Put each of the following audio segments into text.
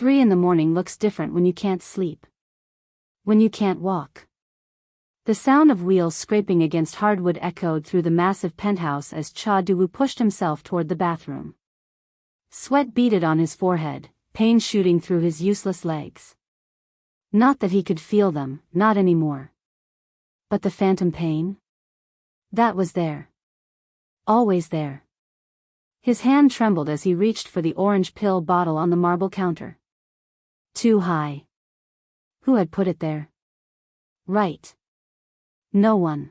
3 in the morning looks different when you can't sleep. When you can't walk. The sound of wheels scraping against hardwood echoed through the massive penthouse as Cha Du-woo pushed himself toward the bathroom. Sweat beaded on his forehead, pain shooting through his useless legs. Not that he could feel them, not anymore. But the phantom pain? That was there. Always there. His hand trembled as he reached for the orange pill bottle on the marble counter. Too high. Who had put it there? Right. No one.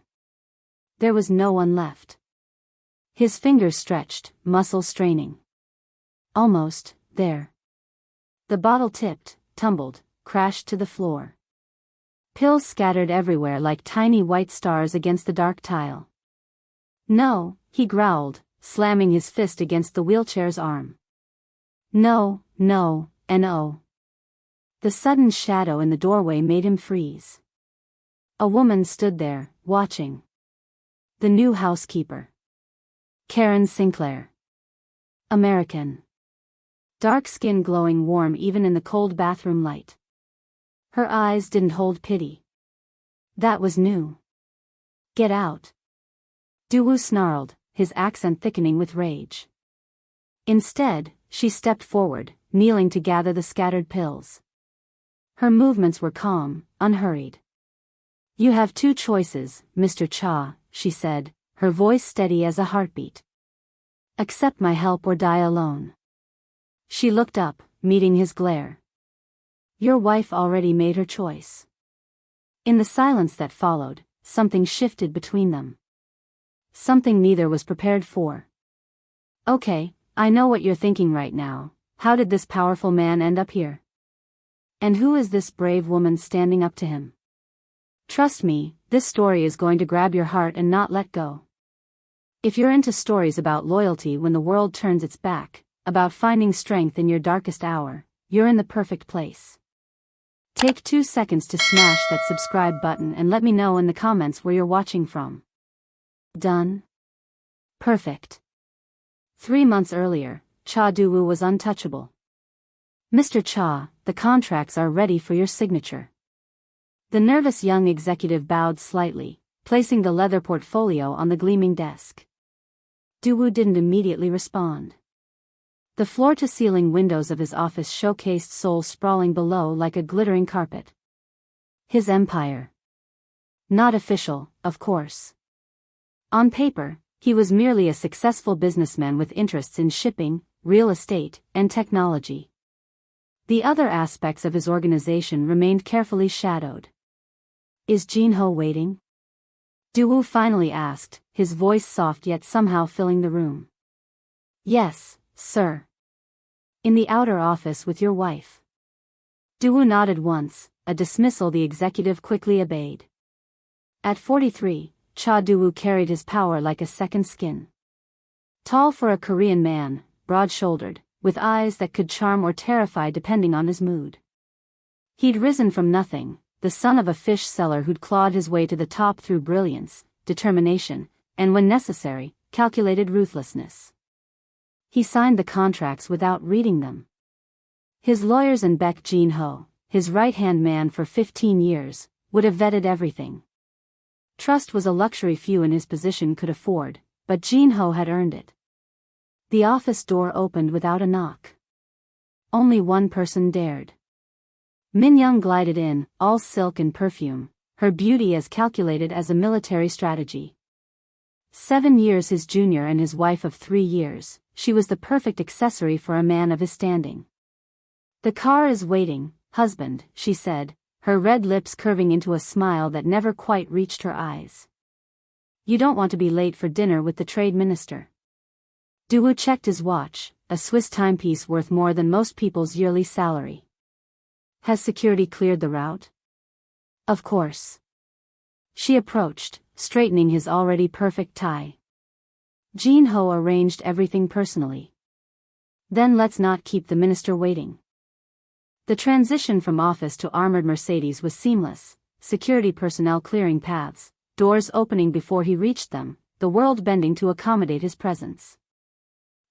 There was no one left. His fingers stretched, muscles straining. Almost, there. The bottle tipped, tumbled, crashed to the floor. Pills scattered everywhere like tiny white stars against the dark tile. No, he growled, slamming his fist against the wheelchair's arm. No, no, and oh. The sudden shadow in the doorway made him freeze. A woman stood there, watching. The new housekeeper. Karen Sinclair. American. Dark skin glowing warm even in the cold bathroom light. Her eyes didn't hold pity. That was new. Get out. Du-woo snarled, his accent thickening with rage. Instead, she stepped forward, kneeling to gather the scattered pills. Her movements were calm, unhurried. You have two choices, Mr. Cha, she said, her voice steady as a heartbeat. Accept my help or die alone. She looked up, meeting his glare. Your wife already made her choice. In the silence that followed, something shifted between them. Something neither was prepared for. Okay, I know what you're thinking right now. How did this powerful man end up here? And who is this brave woman standing up to him? Trust me, this story is going to grab your heart and not let go. If you're into stories about loyalty when the world turns its back, about finding strength in your darkest hour, you're in the perfect place. Take 2 seconds to smash that subscribe button and let me know in the comments where you're watching from. Done? Perfect. 3 months earlier, Cha Du-woo was untouchable. Mr. Cha, the contracts are ready for your signature. The nervous young executive bowed slightly, placing the leather portfolio on the gleaming desk. Du-woo didn't immediately respond. The floor-to-ceiling windows of his office showcased Seoul sprawling below like a glittering carpet. His empire. Not official, of course. On paper, he was merely a successful businessman with interests in shipping, real estate, and technology. The other aspects of his organization remained carefully shadowed. Is Jin-ho waiting? Du-woo finally asked, his voice soft yet somehow filling the room. Yes, sir. In the outer office with your wife. Du-woo nodded once, a dismissal the executive quickly obeyed. At 43, Cha Du-woo carried his power like a second skin. Tall for a Korean man, broad-shouldered, with eyes that could charm or terrify depending on his mood. He'd risen from nothing, the son of a fish seller who'd clawed his way to the top through brilliance, determination, and when necessary, calculated ruthlessness. He signed the contracts without reading them. His lawyers and Baek Jin-ho, his right-hand man for 15 years, would have vetted everything. Trust was a luxury few in his position could afford, but Jin-ho had earned it. The office door opened without a knock. Only one person dared. Min-young glided in, all silk and perfume, her beauty as calculated as a military strategy. 7 years his junior and his wife of 3 years, she was the perfect accessory for a man of his standing. The car is waiting, husband, she said, her red lips curving into a smile that never quite reached her eyes. You don't want to be late for dinner with the trade minister. Du-woo checked his watch, a Swiss timepiece worth more than most people's yearly salary. Has security cleared the route? Of course. She approached, straightening his already perfect tie. Jin-ho arranged everything personally. Then let's not keep the minister waiting. The transition from office to armored Mercedes was seamless, security personnel clearing paths, doors opening before he reached them, the world bending to accommodate his presence.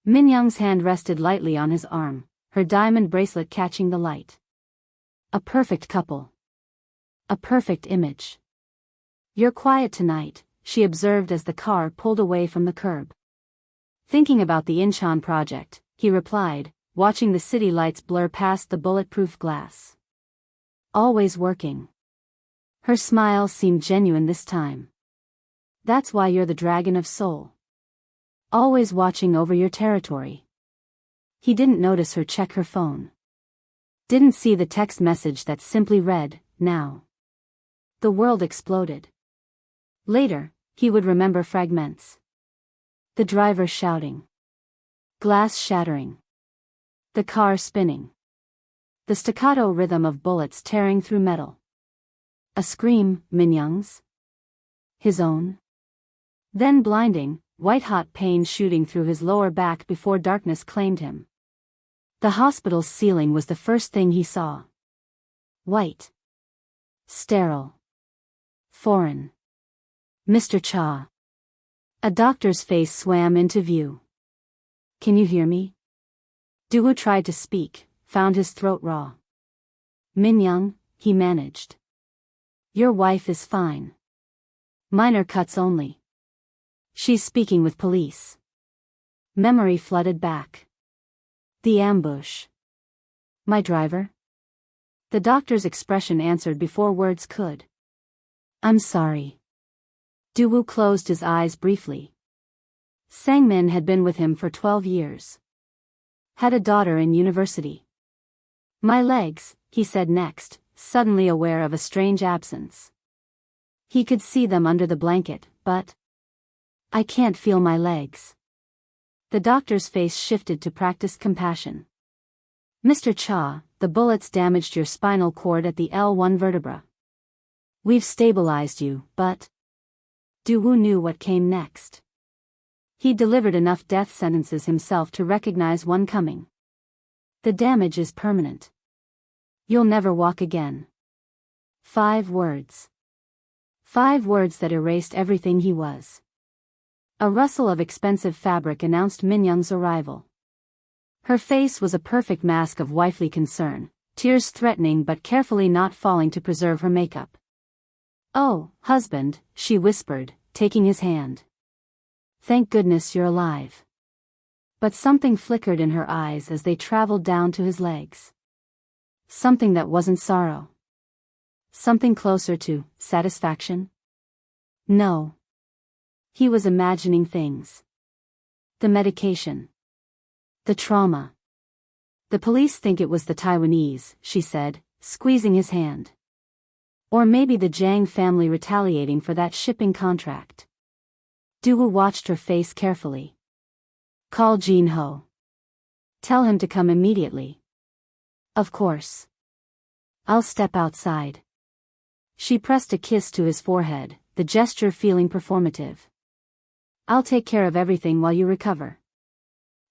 Min-young's hand rested lightly on his arm, her diamond bracelet catching the light. A perfect couple. A perfect image. "You're quiet tonight," she observed as the car pulled away from the curb. "Thinking about the Incheon project," he replied, watching the city lights blur past the bulletproof glass. "Always working." Her smile seemed genuine this time. "That's why you're the dragon of Seoul. Always watching over your territory." He didn't notice her check her phone. Didn't see the text message that simply read, "Now." The world exploded. Later, he would remember fragments. The driver shouting. Glass shattering. The car spinning. The staccato rhythm of bullets tearing through metal. A scream, Min-young's? His own? Then blinding, white-hot pain shooting through his lower back before darkness claimed him. The hospital's ceiling was the first thing he saw. White. Sterile. Foreign. "Mr. Cha." A doctor's face swam into view. "Can you hear me?" Doo-woo tried to speak, found his throat raw. "Min-young," he managed. "Your wife is fine. Minor cuts only. She's speaking with police." Memory flooded back. The ambush. "My driver?" The doctor's expression answered before words could. "I'm sorry." Doo-woo closed his eyes briefly. Sang-min had been with him for 12 years. Had a daughter in university. "My legs," he said next, suddenly aware of a strange absence. He could see them under the blanket, but "I can't feel my legs." The doctor's face shifted to practice compassion. "Mr. Cha, the bullets damaged your spinal cord at the L1 vertebra. We've stabilized you, but..." Doo-woo knew what came next. He delivered enough death sentences himself to recognize one coming. "The damage is permanent. You'll never walk again." 5 words. 5 words that erased everything he was. A rustle of expensive fabric announced Min-young's arrival. Her face was a perfect mask of wifely concern, tears threatening but carefully not falling to preserve her makeup. "Oh, husband," she whispered, taking his hand. "Thank goodness you're alive." But something flickered in her eyes as they traveled down to his legs. Something that wasn't sorrow. Something closer to satisfaction? No. He was imagining things. The medication. The trauma. "The police think it was the Taiwanese," she said, squeezing his hand. "Or maybe the Jang family retaliating for that shipping contract." Doo-woo watched her face carefully. "Call Jin-ho. Tell him to come immediately." "Of course. I'll step outside." She pressed a kiss to his forehead, the gesture feeling performative. "I'll take care of everything while you recover."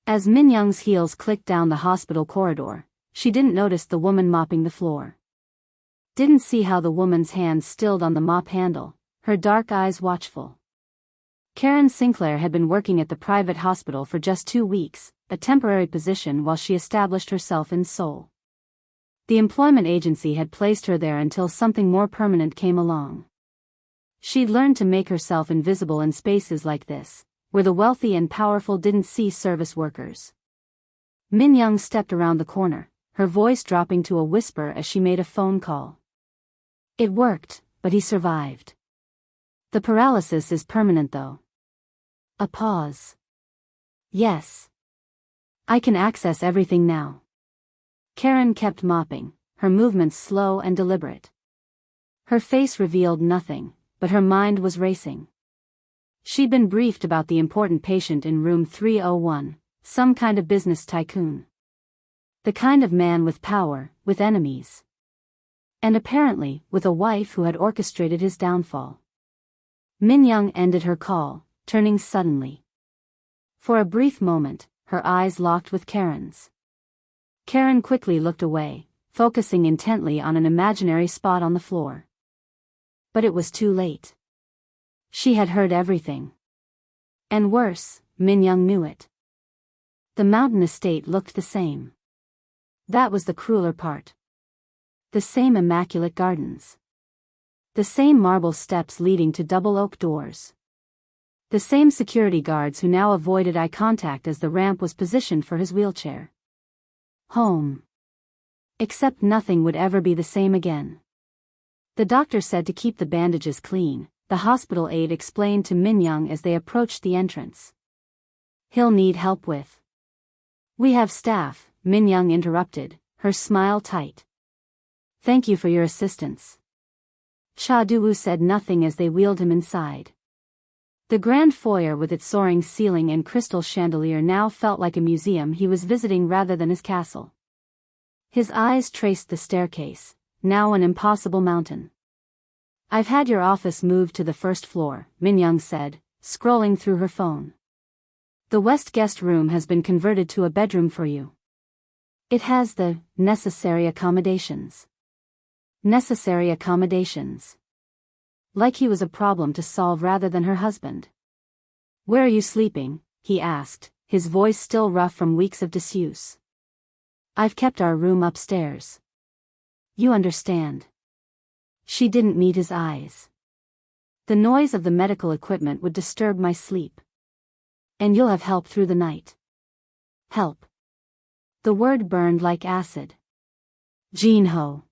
As Min-young's heels clicked down the hospital corridor, she didn't notice the woman mopping the floor. Didn't see how the woman's hands stilled on the mop handle, her dark eyes watchful. Karen Sinclair had been working at the private hospital for just 2 weeks, a temporary position while she established herself in Seoul. The employment agency had placed her there until something more permanent came along. She'd learned to make herself invisible in spaces like this, where the wealthy and powerful didn't see service workers. Min-young stepped around the corner, her voice dropping to a whisper as she made a phone call. It worked, but he survived. "The paralysis is permanent though." A pause. "Yes. I can access everything now." Karen kept mopping, her movements slow and deliberate. Her face revealed nothing, but her mind was racing. She'd been briefed about the important patient in room 301, some kind of business tycoon. The kind of man with power, with enemies. And apparently, with a wife who had orchestrated his downfall. Min-young ended her call, turning suddenly. For a brief moment, her eyes locked with Karen's. Karen quickly looked away, focusing intently on an imaginary spot on the floor. But it was too late. She had heard everything. And worse, Min-young knew it. The mountain estate looked the same. That was the crueler part. The same immaculate gardens. The same marble steps leading to double oak doors. The same security guards who now avoided eye contact as the ramp was positioned for his wheelchair. Home. Except nothing would ever be the same again. The doctor said to keep the bandages clean, the hospital aide explained to Min-young as they approached the entrance. He'll need help with. We have staff, Min-young interrupted, her smile tight. Thank you for your assistance. Cha Du-woo said nothing as they wheeled him inside. The grand foyer with its soaring ceiling and crystal chandelier now felt like a museum he was visiting rather than his castle. His eyes traced the staircase, now an impossible mountain. I've had your office moved to the first floor, Min-young said, scrolling through her phone. The west guest room has been converted to a bedroom for you. It has the necessary accommodations. Necessary accommodations. Like he was a problem to solve rather than her husband. Where are you sleeping? He asked, his voice still rough from weeks of disuse. I've kept our room upstairs. You understand. She didn't meet his eyes. The noise of the medical equipment would disturb my sleep. And you'll have help through the night. Help. The word burned like acid. Jin-ho.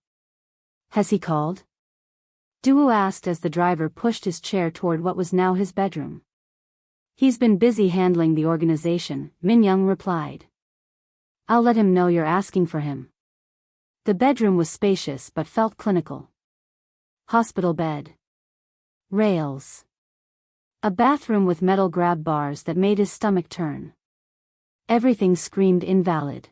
Has he called? Du-woo asked as the driver pushed his chair toward what was now his bedroom. He's been busy handling the organization, Min-young replied. I'll let him know you're asking for him. The bedroom was spacious but felt clinical. Hospital bed. Rails. A bathroom with metal grab bars that made his stomach turn. Everything screamed invalid.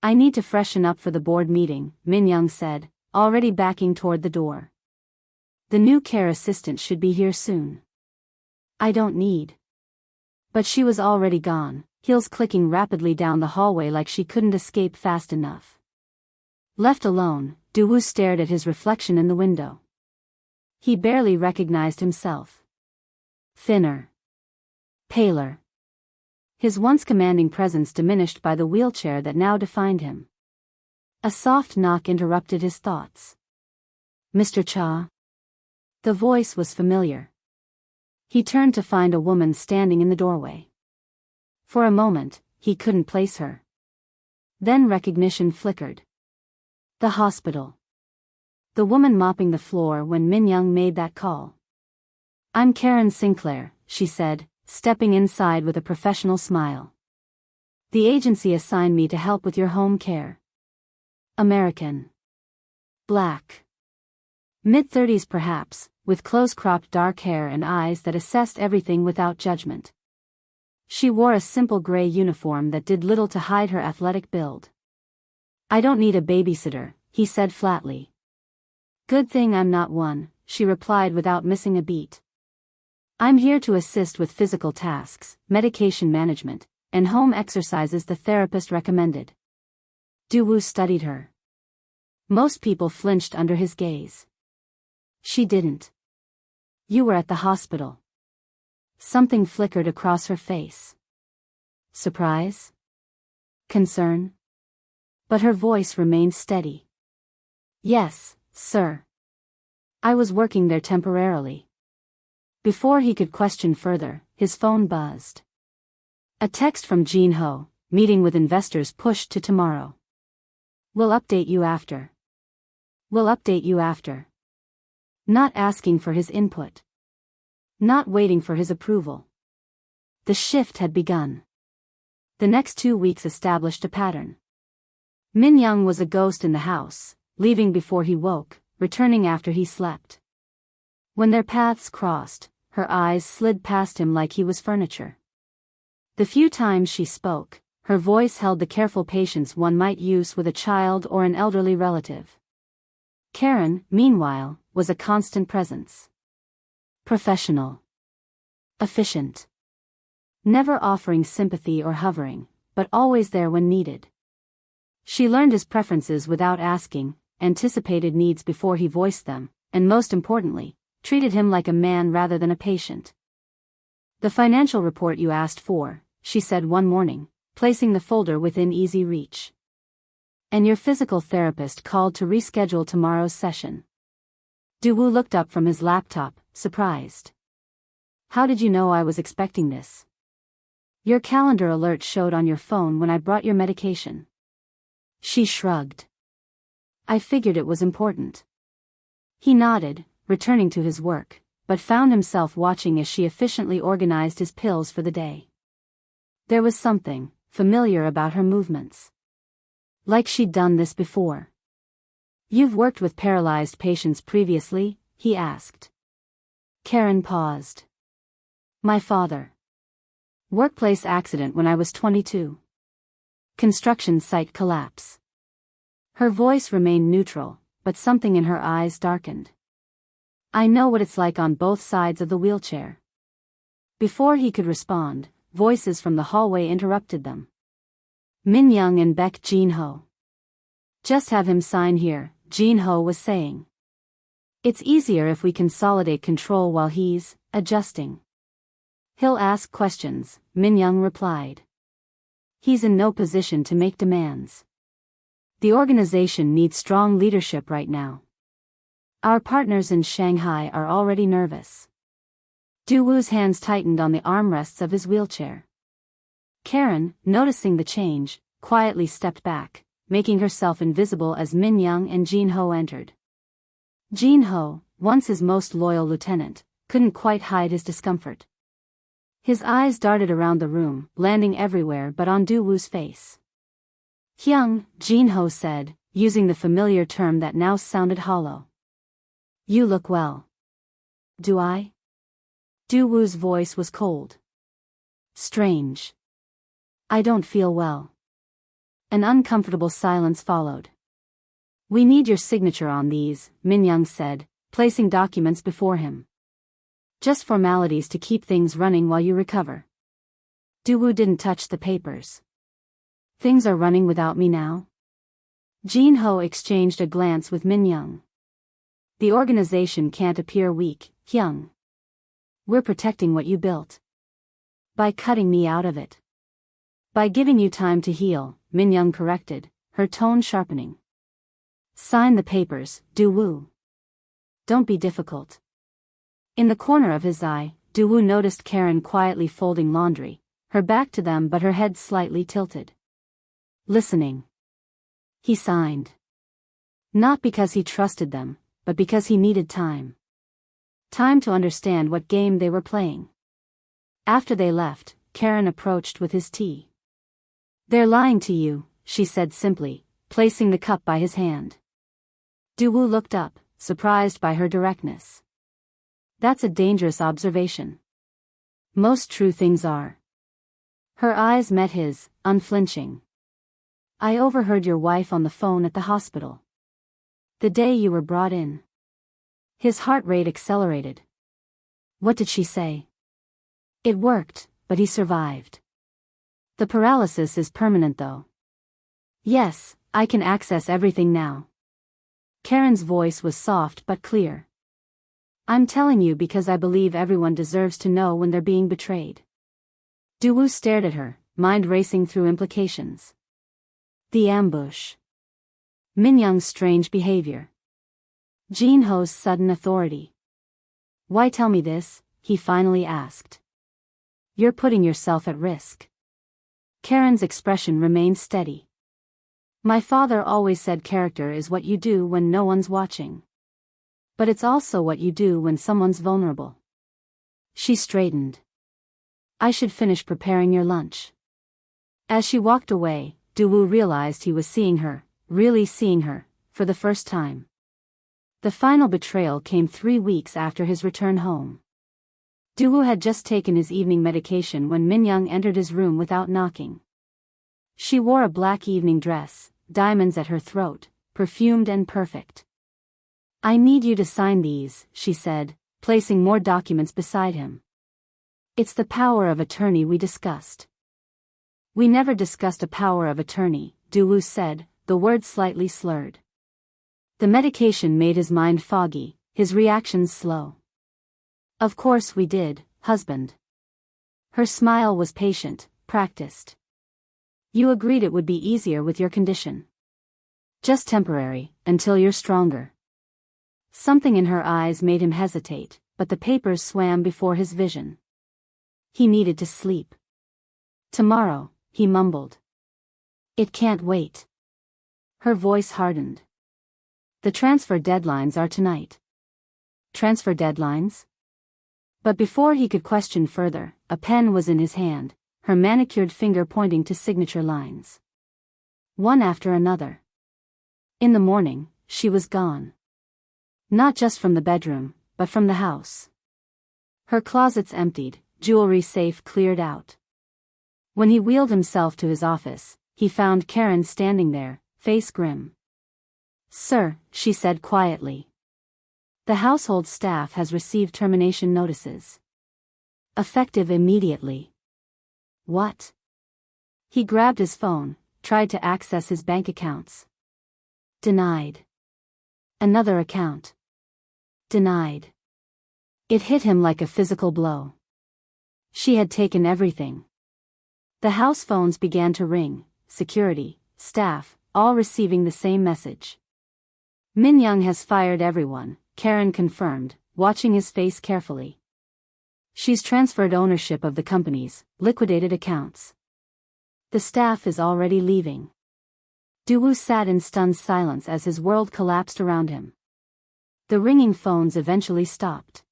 I need to freshen up for the board meeting, Min-young said, already backing toward the door. The new care assistant should be here soon. I don't need. But she was already gone, heels clicking rapidly down the hallway like she couldn't escape fast enough. Left alone, Du-woo stared at his reflection in the window. He barely recognized himself. Thinner. Paler. His once commanding presence diminished by the wheelchair that now defined him. A soft knock interrupted his thoughts. Mr. Cha? The voice was familiar. He turned to find a woman standing in the doorway. For a moment, he couldn't place her. Then recognition flickered. The hospital. The woman mopping the floor when Min-young made that call. I'm Karen Sinclair, she said, stepping inside with a professional smile. The agency assigned me to help with your home care. American. Black. Mid-30s perhaps, with close-cropped dark hair and eyes that assessed everything without judgment. She wore a simple gray uniform that did little to hide her athletic build. I don't need a babysitter, he said flatly. Good thing I'm not one, she replied without missing a beat. I'm here to assist with physical tasks, medication management, and home exercises the therapist recommended. Du-woo studied her. Most people flinched under his gaze. She didn't. You were at the hospital. Something flickered across her face. Surprise? Concern? But her voice remained steady. Yes, sir. I was working there temporarily. Before he could question further, his phone buzzed. A text from Jin-ho, meeting with investors pushed to tomorrow. We'll update you after. We'll update you after. Not asking for his input. Not waiting for his approval. The shift had begun. The next 2 weeks established a pattern. Min-young was a ghost in the house, leaving before he woke, returning after he slept. When their paths crossed, her eyes slid past him like he was furniture. The few times she spoke, her voice held the careful patience one might use with a child or an elderly relative. Karen, meanwhile, was a constant presence. Professional. Efficient. Never offering sympathy or hovering, but always there when needed. She learned his preferences without asking, anticipated needs before he voiced them, and most importantly, treated him like a man rather than a patient. The financial report you asked for, she said one morning, placing the folder within easy reach. And your physical therapist called to reschedule tomorrow's session. Duwoo looked up from his laptop, surprised. How did you know I was expecting this? Your calendar alert showed on your phone when I brought your medication. She shrugged. I figured it was important. He nodded, returning to his work, but found himself watching as she efficiently organized his pills for the day. There was something familiar about her movements. Like she'd done this before. You've worked with paralyzed patients previously? He asked. Karen paused. My father. Workplace accident when I was 22. Construction site collapse. Her voice remained neutral, but something in her eyes darkened. I know what it's like on both sides of the wheelchair. Before he could respond, voices from the hallway interrupted them. Min Young and Baek Jin Ho. Just have him sign here, Jin Ho was saying. It's easier if we consolidate control while he's adjusting. He'll ask questions, Min Young replied. He's in no position to make demands. The organization needs strong leadership right now. Our partners in Shanghai are already nervous. Duwoo's hands tightened on the armrests of his wheelchair. Karen, noticing the change, quietly stepped back, making herself invisible as Min Young and Jin Ho entered. Jin Ho, once his most loyal lieutenant, couldn't quite hide his discomfort. His eyes darted around the room, landing everywhere but on Duwoo's face. Hyung, Jin Ho said, using the familiar term that now sounded hollow. You look well. Do I? Duwoo's voice was cold. Strange. I don't feel well. An uncomfortable silence followed. We need your signature on these, Min Young said, placing documents before him. Just formalities to keep things running while you recover. Duwoo didn't touch the papers. Things are running without me now? Jin Ho exchanged a glance with Min Young. The organization can't appear weak, Hyung. We're protecting what you built. By cutting me out of it. By giving you time to heal, Min Young corrected, her tone sharpening. Sign the papers, Duwoo. Don't be difficult. In the corner of his eye, Duwoo noticed Karen quietly folding laundry, her back to them but her head slightly tilted. Listening. He signed. Not because he trusted them, but because he needed time. Time to understand what game they were playing. After they left, Karen approached with his tea. They're lying to you, she said simply, placing the cup by his hand. Duwoo looked up, surprised by her directness. That's a dangerous observation. Most true things are. Her eyes met his, unflinching. I overheard your wife on the phone at the hospital. The day you were brought in. His heart rate accelerated. What did she say? It worked, but he survived. The paralysis is permanent though. Yes, I can access everything now. Karen's voice was soft but clear. I'm telling you because I believe everyone deserves to know when they're being betrayed. Duwoo stared at her, mind racing through implications. The ambush. Min Young's strange behavior. Jin Ho's sudden authority. Why tell me this? He finally asked. You're putting yourself at risk. Karen's expression remained steady. My father always said character is what you do when no one's watching. But it's also what you do when someone's vulnerable. She straightened. I should finish preparing your lunch. As she walked away, Duwoo realized he was seeing her, really seeing her, for the first time. The final betrayal came 3 weeks after his return home. Duwoo had just taken his evening medication when Min Young entered his room without knocking. She wore a black evening dress, diamonds at her throat, perfumed and perfect. I need you to sign these, she said, placing more documents beside him. It's the power of attorney we discussed. We never discussed a power of attorney, Duwoo said, the word slightly slurred. The medication made his mind foggy, his reactions slow. Of course we did, husband. Her smile was patient, practiced. You agreed it would be easier with your condition. Just temporary, until you're stronger. Something in her eyes made him hesitate, but the papers swam before his vision. He needed to sleep. Tomorrow, he mumbled. It can't wait. Her voice hardened. The transfer deadlines are tonight. Transfer deadlines? But before he could question further, a pen was in his hand, her manicured finger pointing to signature lines. One after another. In the morning, she was gone. Not just from the bedroom, but from the house. Her closets emptied, jewelry safe cleared out. When he wheeled himself to his office, he found Karen standing there, face grim. "Sir," she said quietly. "The household staff has received termination notices. Effective immediately." What? He grabbed his phone, tried to access his bank accounts. Denied. Another account. Denied. It hit him like a physical blow. She had taken everything. The house phones began to ring, security, staff, all receiving the same message. "Min Young has fired everyone," Karen confirmed, watching his face carefully. "She's transferred ownership of the companies, liquidated accounts. The staff is already leaving." Daewoo sat in stunned silence as his world collapsed around him. The ringing phones eventually stopped.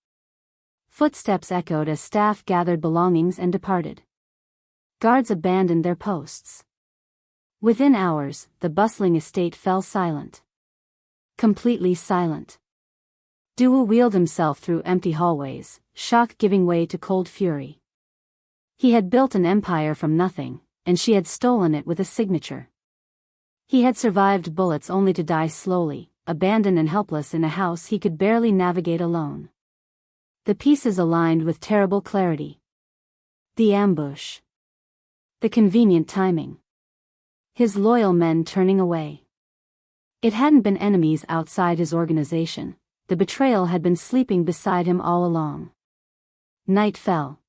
Footsteps echoed as staff gathered belongings and departed. Guards abandoned their posts. Within hours, the bustling estate fell silent. Completely silent. Daewoo wheeled himself through empty hallways, shock giving way to cold fury. He had built an empire from nothing, and she had stolen it with a signature. He had survived bullets only to die slowly, abandoned and helpless in a house he could barely navigate alone. The pieces aligned with terrible clarity. The ambush. The convenient timing. His loyal men turning away. It hadn't been enemies outside his organization, the betrayal had been sleeping beside him all along. Night fell.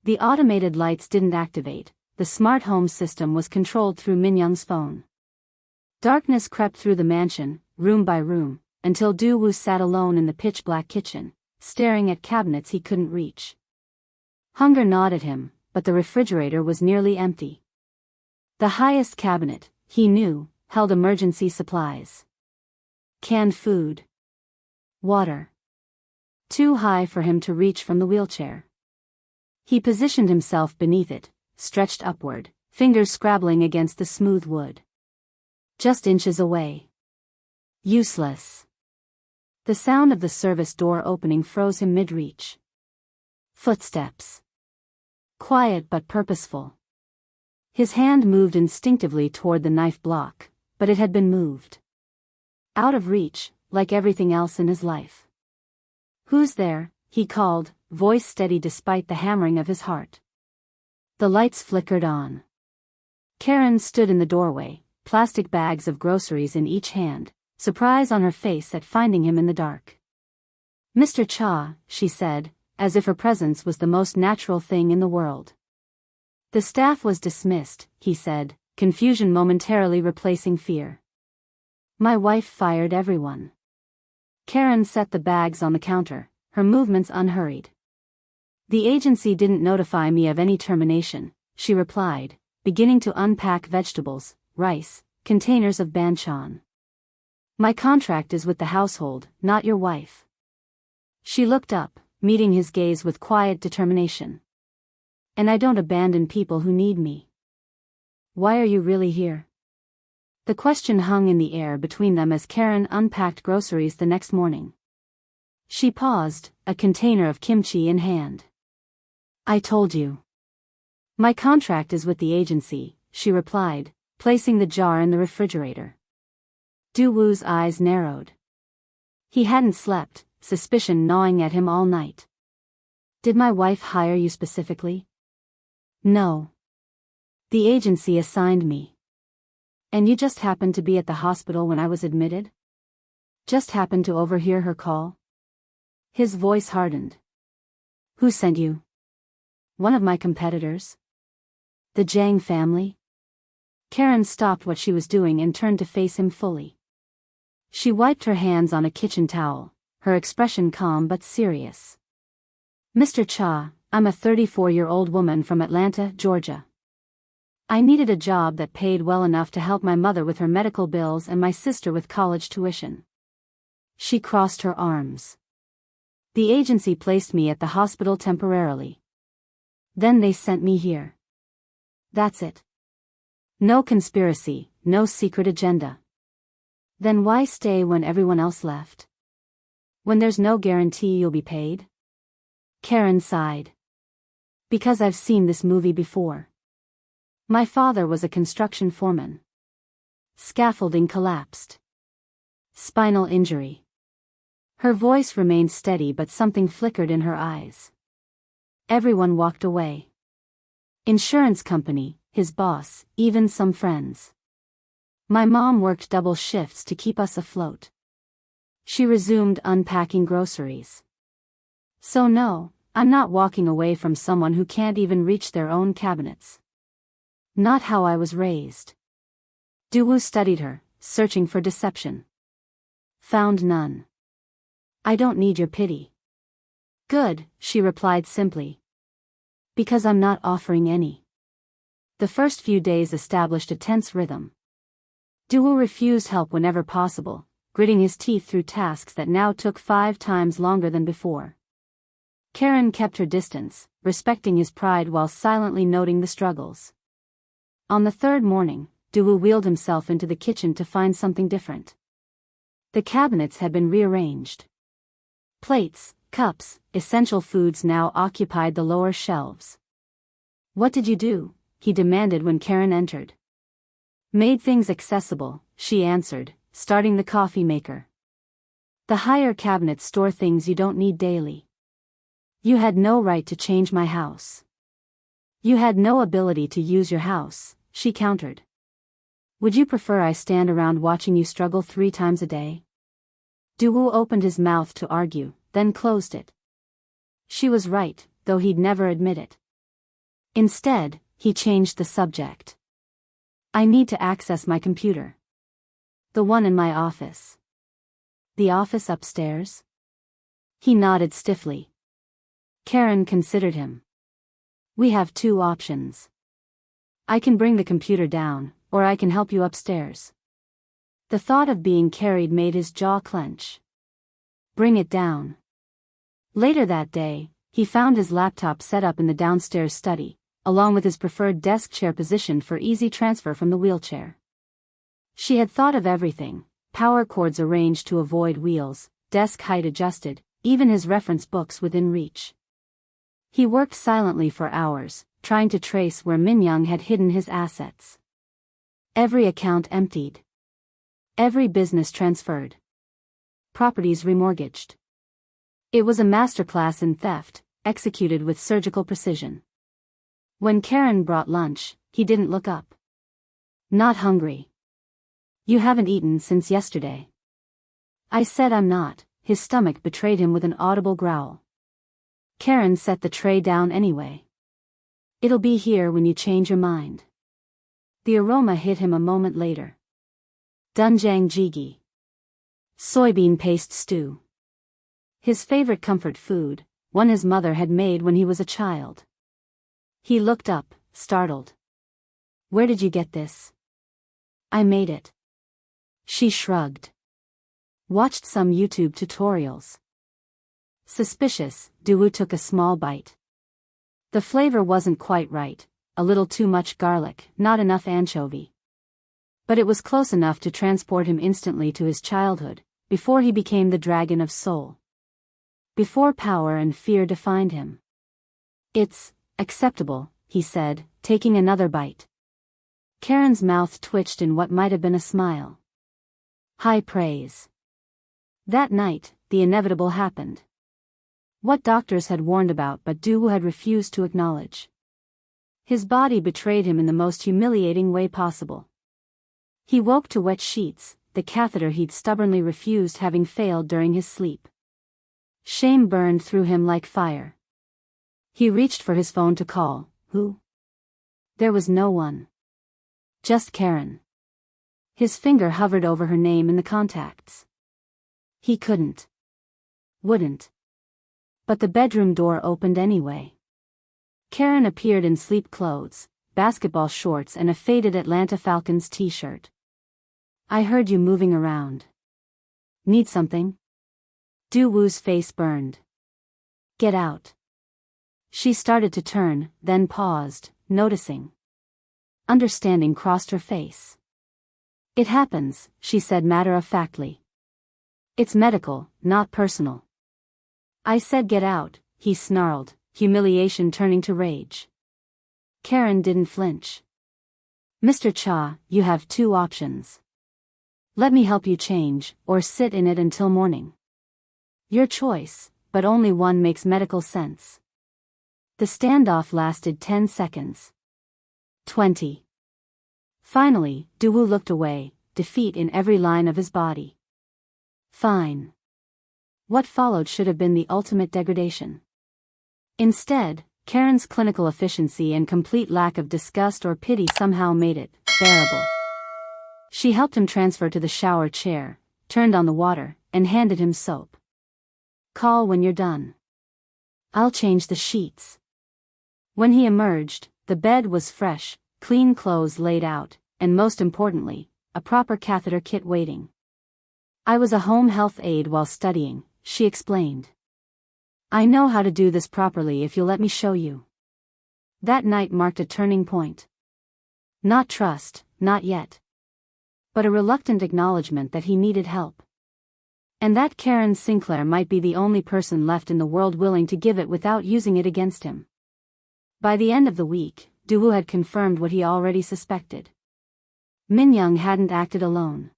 The automated lights didn't activate, the smart home system was controlled through Min Young's phone. Darkness crept through the mansion, room by room, until Daewoo sat alone in the pitch-black kitchen, staring at cabinets he couldn't reach. Hunger gnawed at him, but the refrigerator was nearly empty. The highest cabinet, he knew, held emergency supplies. Canned food. Water. Too high for him to reach from the wheelchair. He positioned himself beneath it, stretched upward, fingers scrabbling against the smooth wood. Just inches away. Useless. The sound of the service door opening froze him mid-reach. Footsteps. Quiet but purposeful. His hand moved instinctively toward the knife block, but it had been moved. Out of reach, like everything else in his life. "Who's there?" he called, voice steady despite the hammering of his heart. The lights flickered on. Karen stood in the doorway, plastic bags of groceries in each hand, surprise on her face at finding him in the dark. "Mr. Cha," she said, as if her presence was the most natural thing in the world. "The staff was dismissed," he said, confusion momentarily replacing fear. "My wife fired everyone." Karen set the bags on the counter, her movements unhurried. "The agency didn't notify me of any termination," she replied, beginning to unpack vegetables, rice, containers of banchan. "My contract is with the household, not your wife." She looked up, meeting his gaze with quiet determination. "And I don't abandon people who need me." "Why are you really here?" The question hung in the air between them as Karen unpacked groceries the next morning. She paused, a container of kimchi in hand. "I told you. My contract is with the agency," she replied, placing the jar in the refrigerator. Daewoo's eyes narrowed. He hadn't slept, suspicion gnawing at him all night. "Did my wife hire you specifically?" "No. The agency assigned me." "And you just happened to be at the hospital when I was admitted?" "Just happened to overhear her call?" His voice hardened. "Who sent you?" "One of my competitors." "The Zhang family?" Karen stopped what she was doing and turned to face him fully. She wiped her hands on a kitchen towel, her expression calm but serious. Mr. Cha, I'm a 34-year-old woman from Atlanta, Georgia. I needed a job that paid well enough to help my mother with her medical bills and my sister with college tuition. She crossed her arms. The agency placed me at the hospital temporarily. Then they sent me here. That's it. No conspiracy, no secret agenda. Then why stay when everyone else left? When there's no guarantee you'll be paid? Karen sighed. Because I've seen this movie before. My father was a construction foreman. Scaffolding collapsed. Spinal injury. Her voice remained steady but something flickered in her eyes. Everyone walked away. Insurance company, his boss, even some friends. My mom worked double shifts to keep us afloat. She resumed unpacking groceries. So no, I'm not walking away from someone who can't even reach their own cabinets. Not how I was raised. Duwoo studied her, searching for deception. Found none. I don't need your pity. Good, she replied simply. Because I'm not offering any. The first few days established a tense rhythm. Duwoo refused help whenever possible, gritting his teeth through tasks that now took 5 times longer than before. Karen kept her distance, respecting his pride while silently noting the struggles. On the third morning, Duwoo wheeled himself into the kitchen to find something different. The cabinets had been rearranged. Plates, cups, essential foods now occupied the lower shelves. What did you do? He demanded when Karen entered. Made things accessible, she answered, starting the coffee maker. The higher cabinets store things you don't need daily. You had no right to change my house. You had no ability to use your house, she countered. Would you prefer I stand around watching you struggle 3 times a day? Duwoo opened his mouth to argue, then closed it. She was right, though he'd never admit it. Instead, he changed the subject. I need to access my computer. The one in my office. The office upstairs? He nodded stiffly. Karen considered him. We have 2 options. I can bring the computer down, or I can help you upstairs. The thought of being carried made his jaw clench. Bring it down. Later that day, he found his laptop set up in the downstairs study, along with his preferred desk chair positioned for easy transfer from the wheelchair. She had thought of everything, power cords arranged to avoid wheels, desk height adjusted, even his reference books within reach. He worked silently for hours, trying to trace where Minyoung had hidden his assets. Every account emptied. Every business transferred. Properties remortgaged. It was a masterclass in theft, executed with surgical precision. When Karen brought lunch, he didn't look up. Not hungry. You haven't eaten since yesterday. I said I'm not. His stomach betrayed him with an audible growl. Karen set the tray down anyway. It'll be here when you change your mind. The aroma hit him a moment later. Doenjang jjigae. Soybean paste stew. His favorite comfort food, one his mother had made when he was a child. He looked up, startled. Where did you get this? I made it. She shrugged. Watched some YouTube tutorials. Suspicious, Duwoo took a small bite. The flavor wasn't quite right, a little too much garlic, not enough anchovy. But it was close enough to transport him instantly to his childhood, before he became the dragon of Seoul. Before power and fear defined him. It's acceptable, he said, taking another bite. Karen's mouth twitched in what might have been a smile. High praise. That night, the inevitable happened. What doctors had warned about but Duwoo had refused to acknowledge. His body betrayed him in the most humiliating way possible. He woke to wet sheets, the catheter he'd stubbornly refused having failed during his sleep. Shame burned through him like fire. He reached for his phone to call. Who? There was no one. Just Karen. His finger hovered over her name in the contacts. He couldn't. Wouldn't. But the bedroom door opened anyway. Karen appeared in sleep clothes, basketball shorts and a faded Atlanta Falcons t-shirt. I heard you moving around. Need something? Du-Woo's face burned. Get out. She started to turn, then paused, noticing. Understanding crossed her face. It happens, she said matter-of-factly. It's medical, not personal. I said get out, he snarled, humiliation turning to rage. Karen didn't flinch. Mr. Cha, you have two options. Let me help you change, or sit in it until morning. Your choice, but only one makes medical sense. The standoff lasted 10 seconds. 20. Finally, Du-Woo looked away, defeat in every line of his body. Fine. What followed should have been the ultimate degradation. Instead, Karen's clinical efficiency and complete lack of disgust or pity somehow made it bearable. She helped him transfer to the shower chair, turned on the water, and handed him soap. Call when you're done. I'll change the sheets. When he emerged, the bed was fresh, clean clothes laid out, and most importantly, a proper catheter kit waiting. I was a home health aide while studying, she explained. I know how to do this properly if you'll let me show you. That night marked a turning point. Not trust, not yet. But a reluctant acknowledgement that he needed help. And that Karen Sinclair might be the only person left in the world willing to give it without using it against him. By the end of the week, Du-Woo had confirmed what he already suspected. Min-young hadn't acted alone.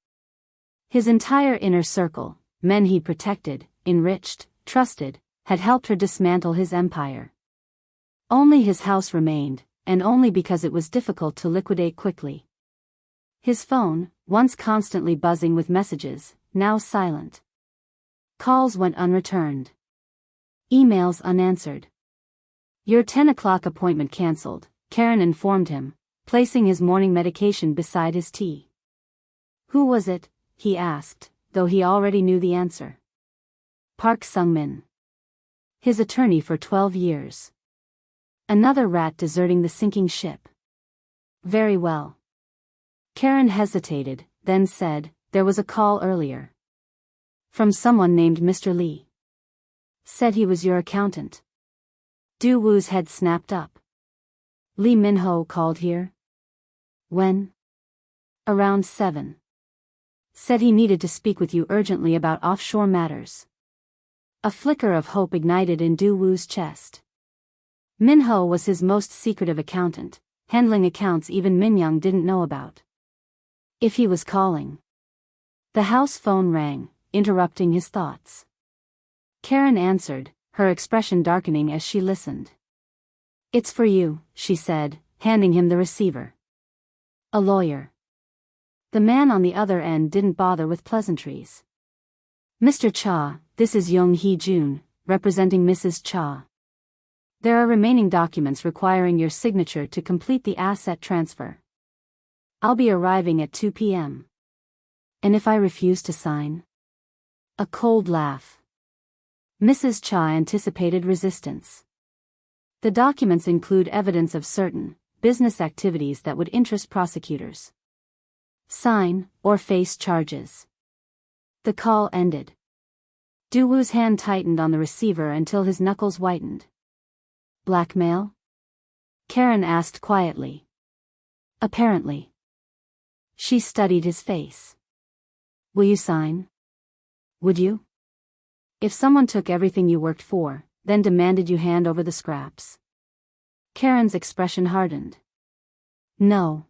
His entire inner circle, men he protected, enriched, trusted, had helped her dismantle his empire. Only his house remained, and only because it was difficult to liquidate quickly. His phone, once constantly buzzing with messages, now silent. Calls went unreturned. Emails unanswered. Your 10 o'clock appointment cancelled, Karen informed him, placing his morning medication beside his tea. Who was it? He asked, though he already knew the answer. Park Sung-min. His attorney for 12 years. Another rat deserting the sinking ship. Very well. Karen hesitated, then said, there was a call earlier. From someone named Mr. Lee. Said he was your accountant. Du-Woo's head snapped up. Lee Min-ho called here? When? Around 7. Said he needed to speak with you urgently about offshore matters. A flicker of hope ignited in Du-Woo's chest. Min-ho was his most secretive accountant, handling accounts even Min-young didn't know about. If he was calling. The house phone rang, interrupting his thoughts. Karen answered, her expression darkening as she listened. It's for you, she said, handing him the receiver. A lawyer. The man on the other end didn't bother with pleasantries. Mr. Cha, this is Young Hee-jun, representing Mrs. Cha. There are remaining documents requiring your signature to complete the asset transfer. I'll be arriving at 2 p.m. And if I refuse to sign? A cold laugh. Mrs. Cha anticipated resistance. The documents include evidence of certain business activities that would interest prosecutors. Sign, or face charges. The call ended. Du-Woo's hand tightened on the receiver until his knuckles whitened. Blackmail? Karen asked quietly. Apparently. She studied his face. Will you sign? Would you? If someone took everything you worked for, then demanded you hand over the scraps. Karen's expression hardened. No.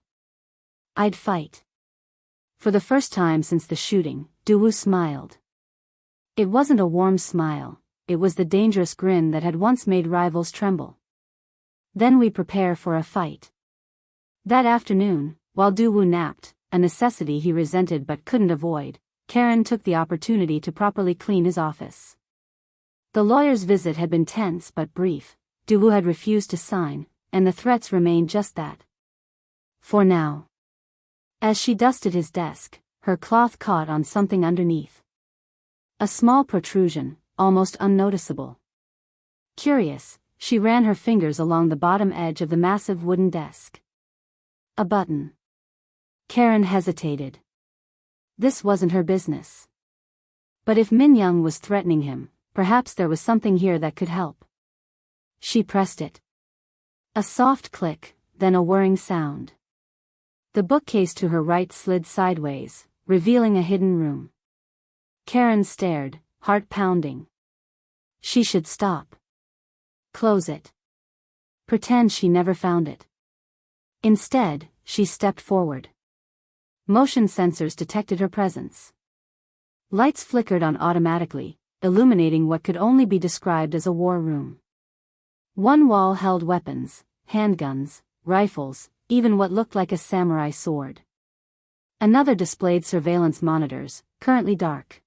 I'd fight. For the first time since the shooting, Du-Woo smiled. It wasn't a warm smile, it was the dangerous grin that had once made rivals tremble. Then we prepare for a fight. That afternoon, while Du-Woo napped, a necessity he resented but couldn't avoid, Karen took the opportunity to properly clean his office. The lawyer's visit had been tense but brief, Du-Woo had refused to sign, and the threats remained just that. For now. As she dusted his desk, her cloth caught on something underneath. A small protrusion, almost unnoticeable. Curious, she ran her fingers along the bottom edge of the massive wooden desk. A button. Karen hesitated. This wasn't her business. But if Min Young was threatening him, perhaps there was something here that could help. She pressed it. A soft click, then a whirring sound. The bookcase to her right slid sideways, revealing a hidden room. Karen stared, heart pounding. She should stop. Close it. Pretend she never found it. Instead, she stepped forward. Motion sensors detected her presence. Lights flickered on automatically, illuminating what could only be described as a war room. One wall held weapons, handguns, rifles, even what looked like a samurai sword. Another displayed surveillance monitors, currently dark.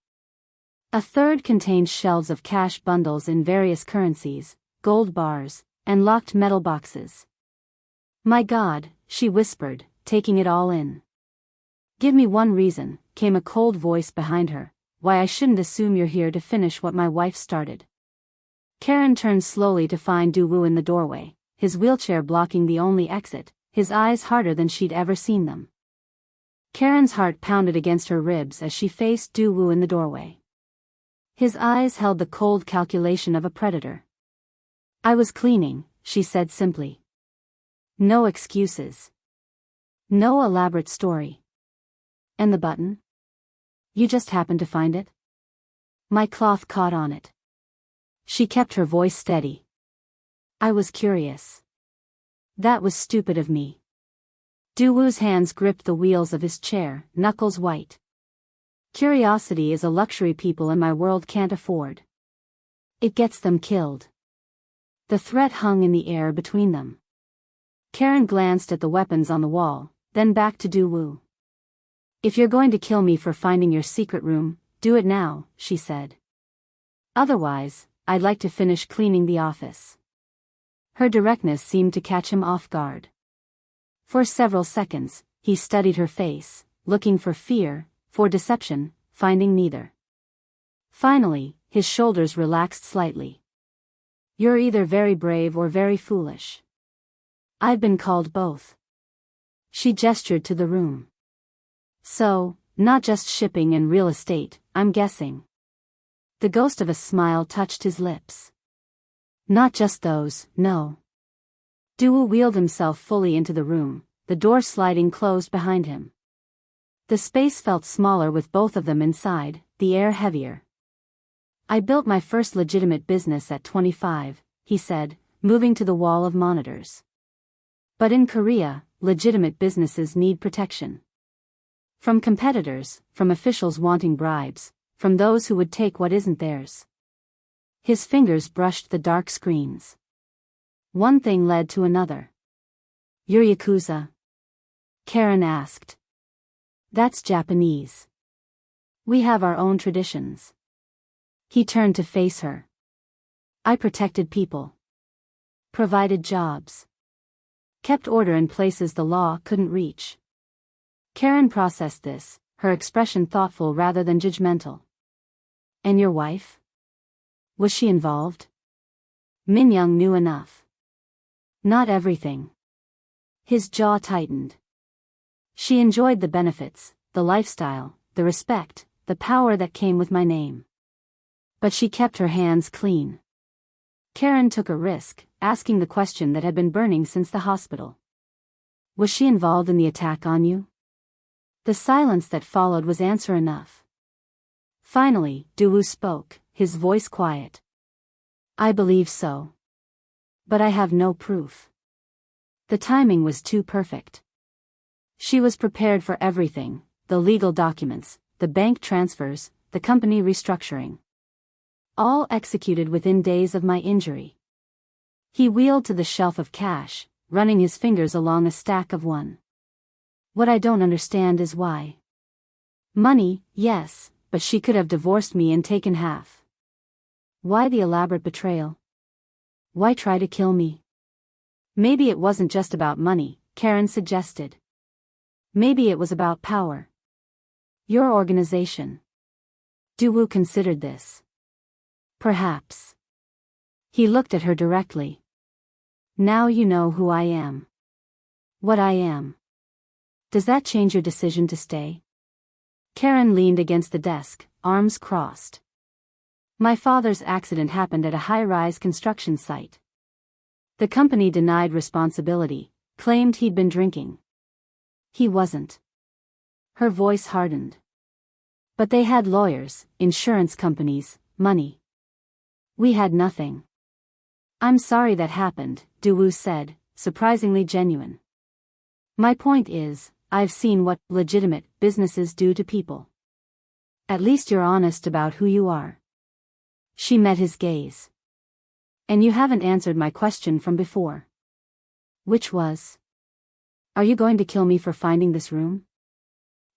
A third contained shelves of cash bundles in various currencies, gold bars, and locked metal boxes. "My God," she whispered, taking it all in. "Give me one reason," came a cold voice behind her, "why I shouldn't assume you're here to finish what my wife started." Karen turned slowly to find Du-woo in the doorway, his wheelchair blocking the only exit, his eyes harder than she'd ever seen them. Karen's heart pounded against her ribs as she faced Du-woo in the doorway. His eyes held the cold calculation of a predator. "I was cleaning," she said simply. No excuses. No elaborate story. "And the button? You just happened to find it?" "My cloth caught on it." She kept her voice steady. "I was curious." "That was stupid of me." Du-woo's hands gripped the wheels of his chair, knuckles white. "Curiosity is a luxury people in my world can't afford. It gets them killed." The threat hung in the air between them. Karen glanced at the weapons on the wall, then back to Du-woo. "If you're going to kill me for finding your secret room, do it now," she said. "Otherwise, I'd like to finish cleaning the office." Her directness seemed to catch him off guard. For several seconds, he studied her face, looking for fear, for deception, finding neither. Finally, his shoulders relaxed slightly. "You're either very brave or very foolish. I've been called both." She gestured to the room. "So, not just shipping and real estate, I'm guessing." The ghost of a smile touched his lips. "Not just those, no." Du-woo wheeled himself fully into the room, the door sliding closed behind him. The space felt smaller with both of them inside, the air heavier. "I built my first legitimate business at 25, he said, moving to the wall of monitors. "But in Korea, legitimate businesses need protection. From competitors, from officials wanting bribes, from those who would take what isn't theirs." His fingers brushed the dark screens. One thing led to another. "You're Yakuza?" Karen asked. "That's Japanese. We have our own traditions." He turned to face her. "I protected people. Provided jobs. Kept order in places the law couldn't reach." Karen processed this, her expression thoughtful rather than judgmental. "And your wife? Was she involved?" Min Young knew enough. "Not everything." His jaw tightened. "She enjoyed the benefits, the lifestyle, the respect, the power that came with my name. But she kept her hands clean." Karen took a risk, asking the question that had been burning since the hospital. "Was she involved in the attack on you?" The silence that followed was answer enough. Finally, Du-woo spoke, his voice quiet. "I believe so. But I have no proof." The timing was too perfect. She was prepared for everything, the legal documents, the bank transfers, the company restructuring. All executed within days of my injury. He wheeled to the shelf of cash, running his fingers along a stack of one. "What I don't understand is why. Money, yes, but she could have divorced me and taken half. Why the elaborate betrayal? Why try to kill me?" "Maybe it wasn't just about money," Karen suggested. Maybe it was about power. Your organization. Daewoo considered this. Perhaps. He looked at her directly. Now you know who I am. What I am. Does that change your decision to stay? Karen leaned against the desk, arms crossed. My father's accident happened at a high-rise construction site. The company denied responsibility, claimed he'd been drinking. He wasn't. Her voice hardened. But they had lawyers, insurance companies, money. We had nothing. I'm sorry that happened, Daewoo said, surprisingly genuine. My point is, I've seen what legitimate businesses do to people. At least you're honest about who you are. She met his gaze. And you haven't answered my question from before. Which was? Are you going to kill me for finding this room?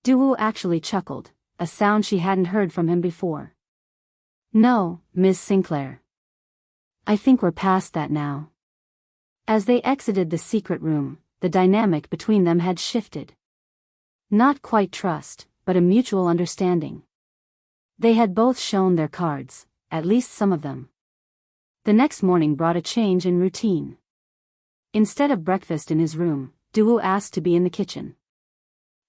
Daewoo actually chuckled, a sound she hadn't heard from him before. No, Miss Sinclair. I think we're past that now. As they exited the secret room, the dynamic between them had shifted. Not quite trust, but a mutual understanding. They had both shown their cards, at least some of them. The next morning brought a change in routine. Instead of breakfast in his room, Daewoo asked to be in the kitchen.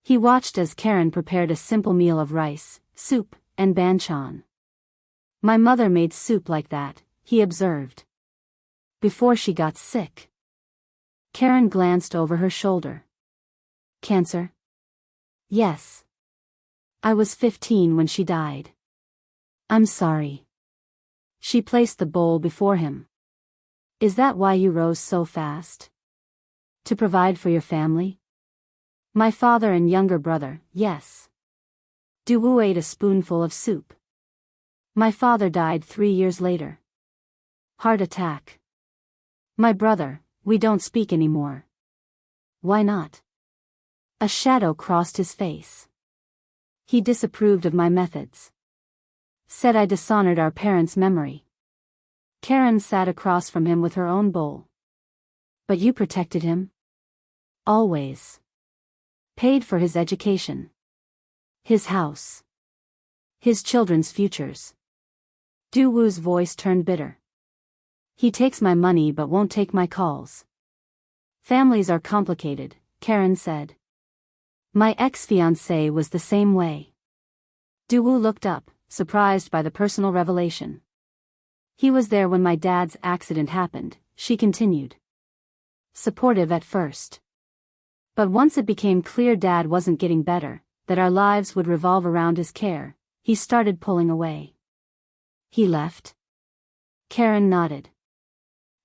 He watched as Karen prepared a simple meal of rice, soup, and banchan. My mother made soup like that, he observed. Before she got sick. Karen glanced over her shoulder. Cancer? Yes. I was 15 when she died. I'm sorry. She placed the bowl before him. Is that why you rose so fast? To provide for your family? My father and younger brother, yes. Daewoo ate a spoonful of soup. My father died 3 years later. Heart attack. My brother, we don't speak anymore. Why not? A shadow crossed his face. He disapproved of my methods. Said I dishonored our parents' memory. Karen sat across from him with her own bowl. But you protected him? Always. Paid for his education. His house. His children's futures. Daewoo's voice turned bitter. He takes my money but won't take my calls. Families are complicated, Karen said. My ex-fiancé was the same way. Daewoo looked up, surprised by the personal revelation. He was there when my dad's accident happened, she continued. Supportive at first. But once it became clear Dad wasn't getting better, that our lives would revolve around his care, he started pulling away. He left? Karen nodded.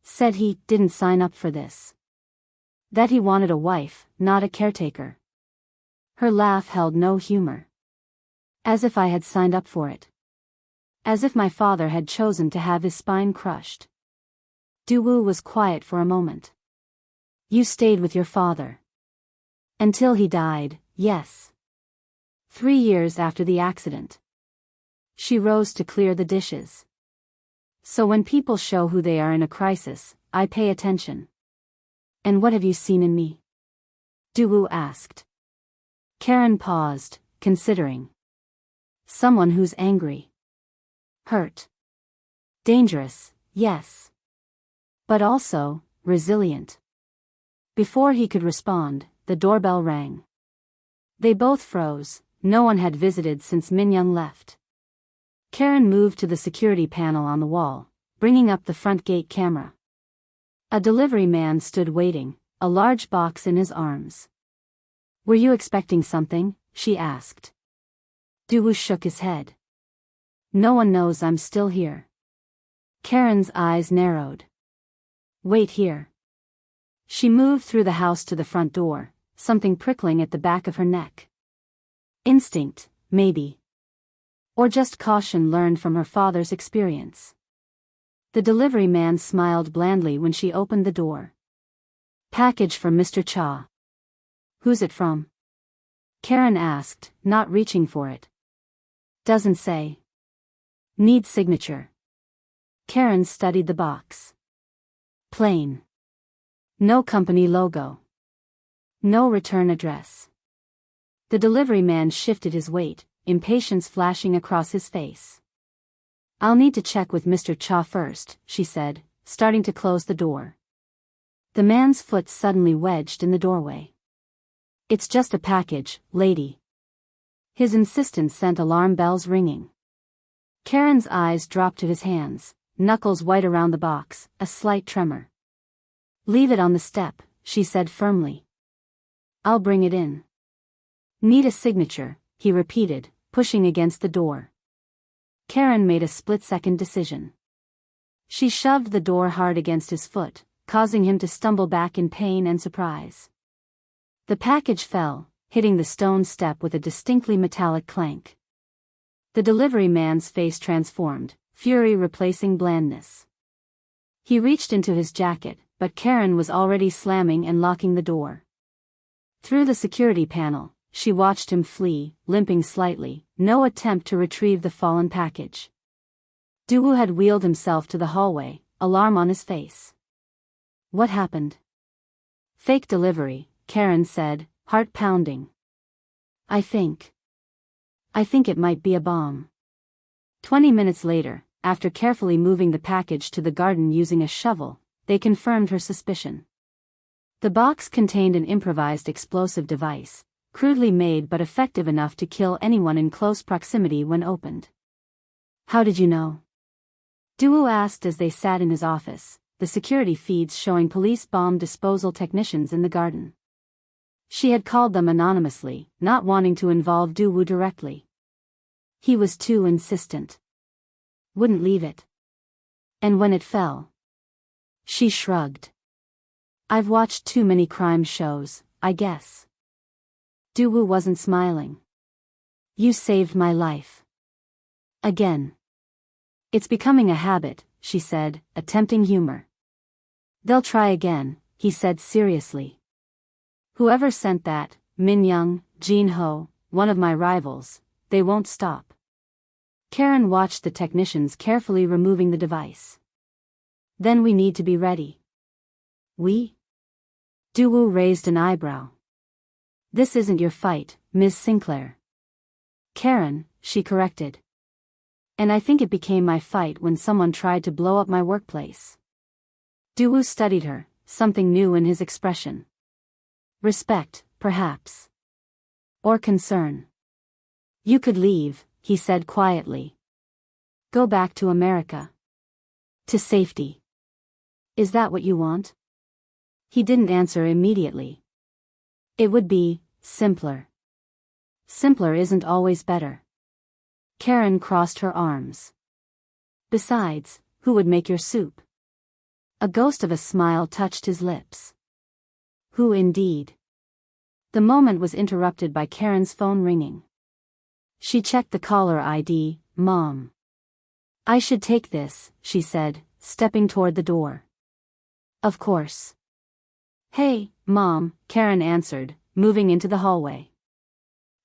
Said he didn't sign up for this. That he wanted a wife, not a caretaker. Her laugh held no humor. As if I had signed up for it. As if my father had chosen to have his spine crushed. Daewoo was quiet for a moment. You stayed with your father. Until he died, yes. 3 years after the accident. She rose to clear the dishes. So when people show who they are in a crisis, I pay attention. And what have you seen in me? Daewoo asked. Karen paused, considering. Someone who's angry. Hurt. Dangerous, yes. But also, resilient. Before he could respond, the doorbell rang. They both froze, no one had visited since Minyoung left. Karen moved to the security panel on the wall, bringing up the front gate camera. A delivery man stood waiting, a large box in his arms. Were you expecting something? She asked. Daewoo shook his head. No one knows I'm still here. Karen's eyes narrowed. Wait here. She moved through the house to the front door, something prickling at the back of her neck. Instinct, maybe. Or just caution learned from her father's experience. The delivery man smiled blandly when she opened the door. Package for Mr. Cha. Who's it from? Karen asked, not reaching for it. Doesn't say. Needs signature. Karen studied the box. Plain. No company logo. No return address. The delivery man shifted his weight, impatience flashing across his face. "I'll need to check with Mr. Cha first," she said, starting to close the door. The man's foot suddenly wedged in the doorway. "It's just a package, lady." His insistence sent alarm bells ringing. Karen's eyes dropped to his hands, knuckles white around the box, a slight tremor. "Leave it on the step," she said firmly. "I'll bring it in." "Need a signature," he repeated, pushing against the door. Karen made a split-second decision. She shoved the door hard against his foot, causing him to stumble back in pain and surprise. The package fell, hitting the stone step with a distinctly metallic clank. The delivery man's face transformed, fury replacing blandness. He reached into his jacket, but Karen was already slamming and locking the door. Through the security panel, she watched him flee, limping slightly, no attempt to retrieve the fallen package. Duwoo had wheeled himself to the hallway, alarm on his face. "What happened?" "Fake delivery," Karen said, heart pounding. I think it might be a bomb." 20 minutes later, after carefully moving the package to the garden using a shovel, they confirmed her suspicion. The box contained an improvised explosive device, crudely made but effective enough to kill anyone in close proximity when opened. "How did you know?" Duwoo asked as they sat in his office, the security feeds showing police bomb disposal technicians in the garden. She had called them anonymously, not wanting to involve Duwoo directly. He was too insistent. Wouldn't leave it. And when it fell, she shrugged. "I've watched too many crime shows, I guess." Duwoo wasn't smiling. "You saved my life." Again. "It's becoming a habit," she said, attempting humor. "They'll try again," he said seriously. "Whoever sent that, Min Young, Jin Ho, one of my rivals, they won't stop." Karen watched the technicians carefully removing the device. "Then we need to be ready." "We?" Duwoo raised an eyebrow. "This isn't your fight, Ms. Sinclair." "Karen," she corrected. "And I think it became my fight when someone tried to blow up my workplace." Duwoo studied her, something new in his expression. "Respect, perhaps. Or concern." "You could leave," he said quietly. "Go back to America. To safety. Is that what you want?" He didn't answer immediately. "It would be simpler." "Simpler isn't always better." Karen crossed her arms. "Besides, who would make your soup?" A ghost of a smile touched his lips. Who indeed? The moment was interrupted by Karen's phone ringing. She checked the caller ID, Mom. "I should take this," she said, stepping toward the door. "Of course." "Hey, Mom," Karen answered, moving into the hallway.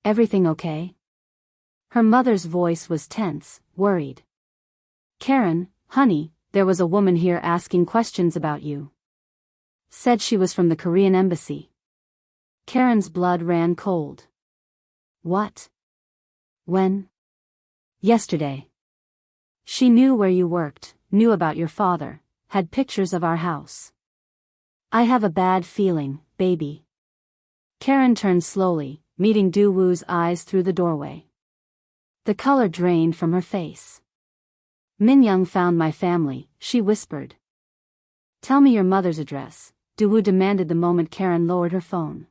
"Everything okay?" Her mother's voice was tense, worried. "Karen, honey, there was a woman here asking questions about you. Said she was from the Korean embassy." Karen's blood ran cold. "What? When?" "Yesterday. She knew where you worked, knew about your father, had pictures of our house." "I have a bad feeling, baby." Karen turned slowly, meeting Duwoo's eyes through the doorway. The color drained from her face. "Min Young found my family," she whispered. "Tell me your mother's address," Duwoo demanded the moment Karen lowered her phone.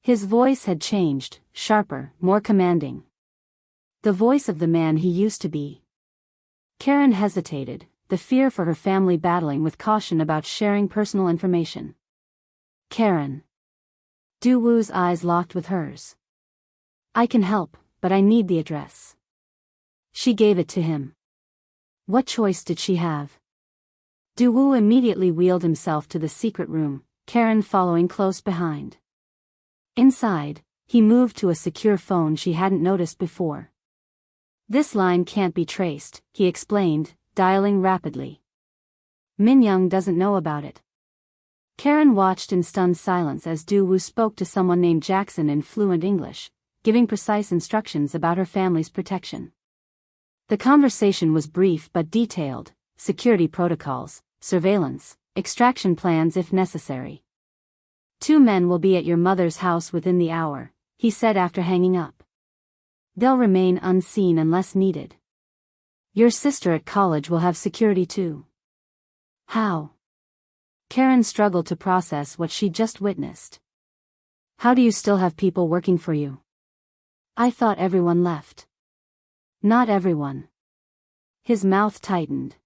His voice had changed, sharper, more commanding. The voice of the man he used to be. Karen hesitated, the fear for her family battling with caution about sharing personal information. "Karen." Duwoo's eyes locked with hers. "I can help, but I need the address." She gave it to him. What choice did she have? Duwoo immediately wheeled himself to the secret room, Karen following close behind. Inside, he moved to a secure phone she hadn't noticed before. "This line can't be traced," he explained, dialing rapidly. "Min Young doesn't know about it." Karen watched in stunned silence as Du-woo spoke to someone named Jackson in fluent English, giving precise instructions about her family's protection. The conversation was brief but detailed: security protocols, surveillance, extraction plans if necessary. 2 men will be at your mother's house within the hour, he said after hanging up. They'll remain unseen unless needed. Your sister at college will have security too. How? Karen struggled to process what she'd just witnessed. How do you still have people working for you? I thought everyone left. Not everyone. His mouth tightened.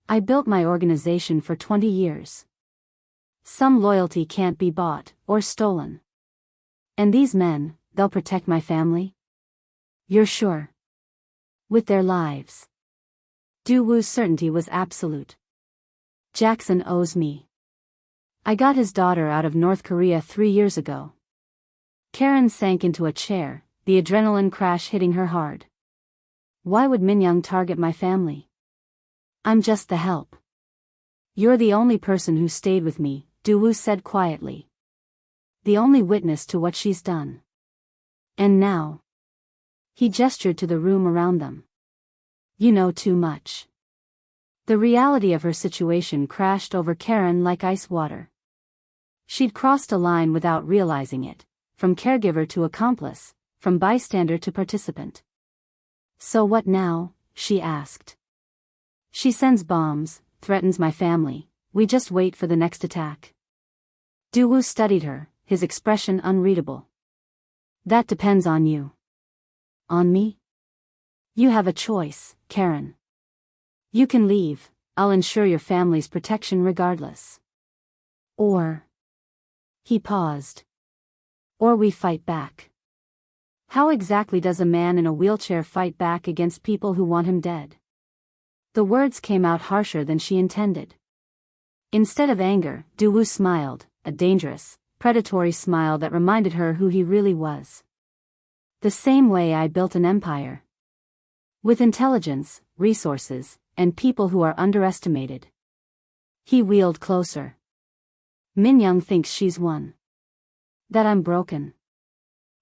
I built my organization for 20 years. Some loyalty can't be bought or stolen. And these men, they'll protect my family? You're sure? With their lives. Du-woo's certainty was absolute. Jackson owes me. I got his daughter out of North Korea 3 years ago. Karen sank into a chair, the adrenaline crash hitting her hard. Why would Minyoung target my family? I'm just the help. You're the only person who stayed with me, Du-woo said quietly. The only witness to what she's done. And now. He gestured to the room around them. You know too much. The reality of her situation crashed over Karen like ice water. She'd crossed a line without realizing it, from caregiver to accomplice, from bystander to participant. So what now? She asked. She sends bombs, threatens my family, we just wait for the next attack. Du-woo studied her, his expression unreadable. That depends on you. On me? You have a choice, Karen. You can leave, I'll ensure your family's protection regardless. Or. He paused. Or we fight back. How exactly does a man in a wheelchair fight back against people who want him dead? The words came out harsher than she intended. Instead of anger, Du-woo smiled, a dangerous, predatory smile that reminded her who he really was. The same way I built an empire. With intelligence, resources, and people who are underestimated. He wheeled closer. Minyoung thinks she's won. That I'm broken.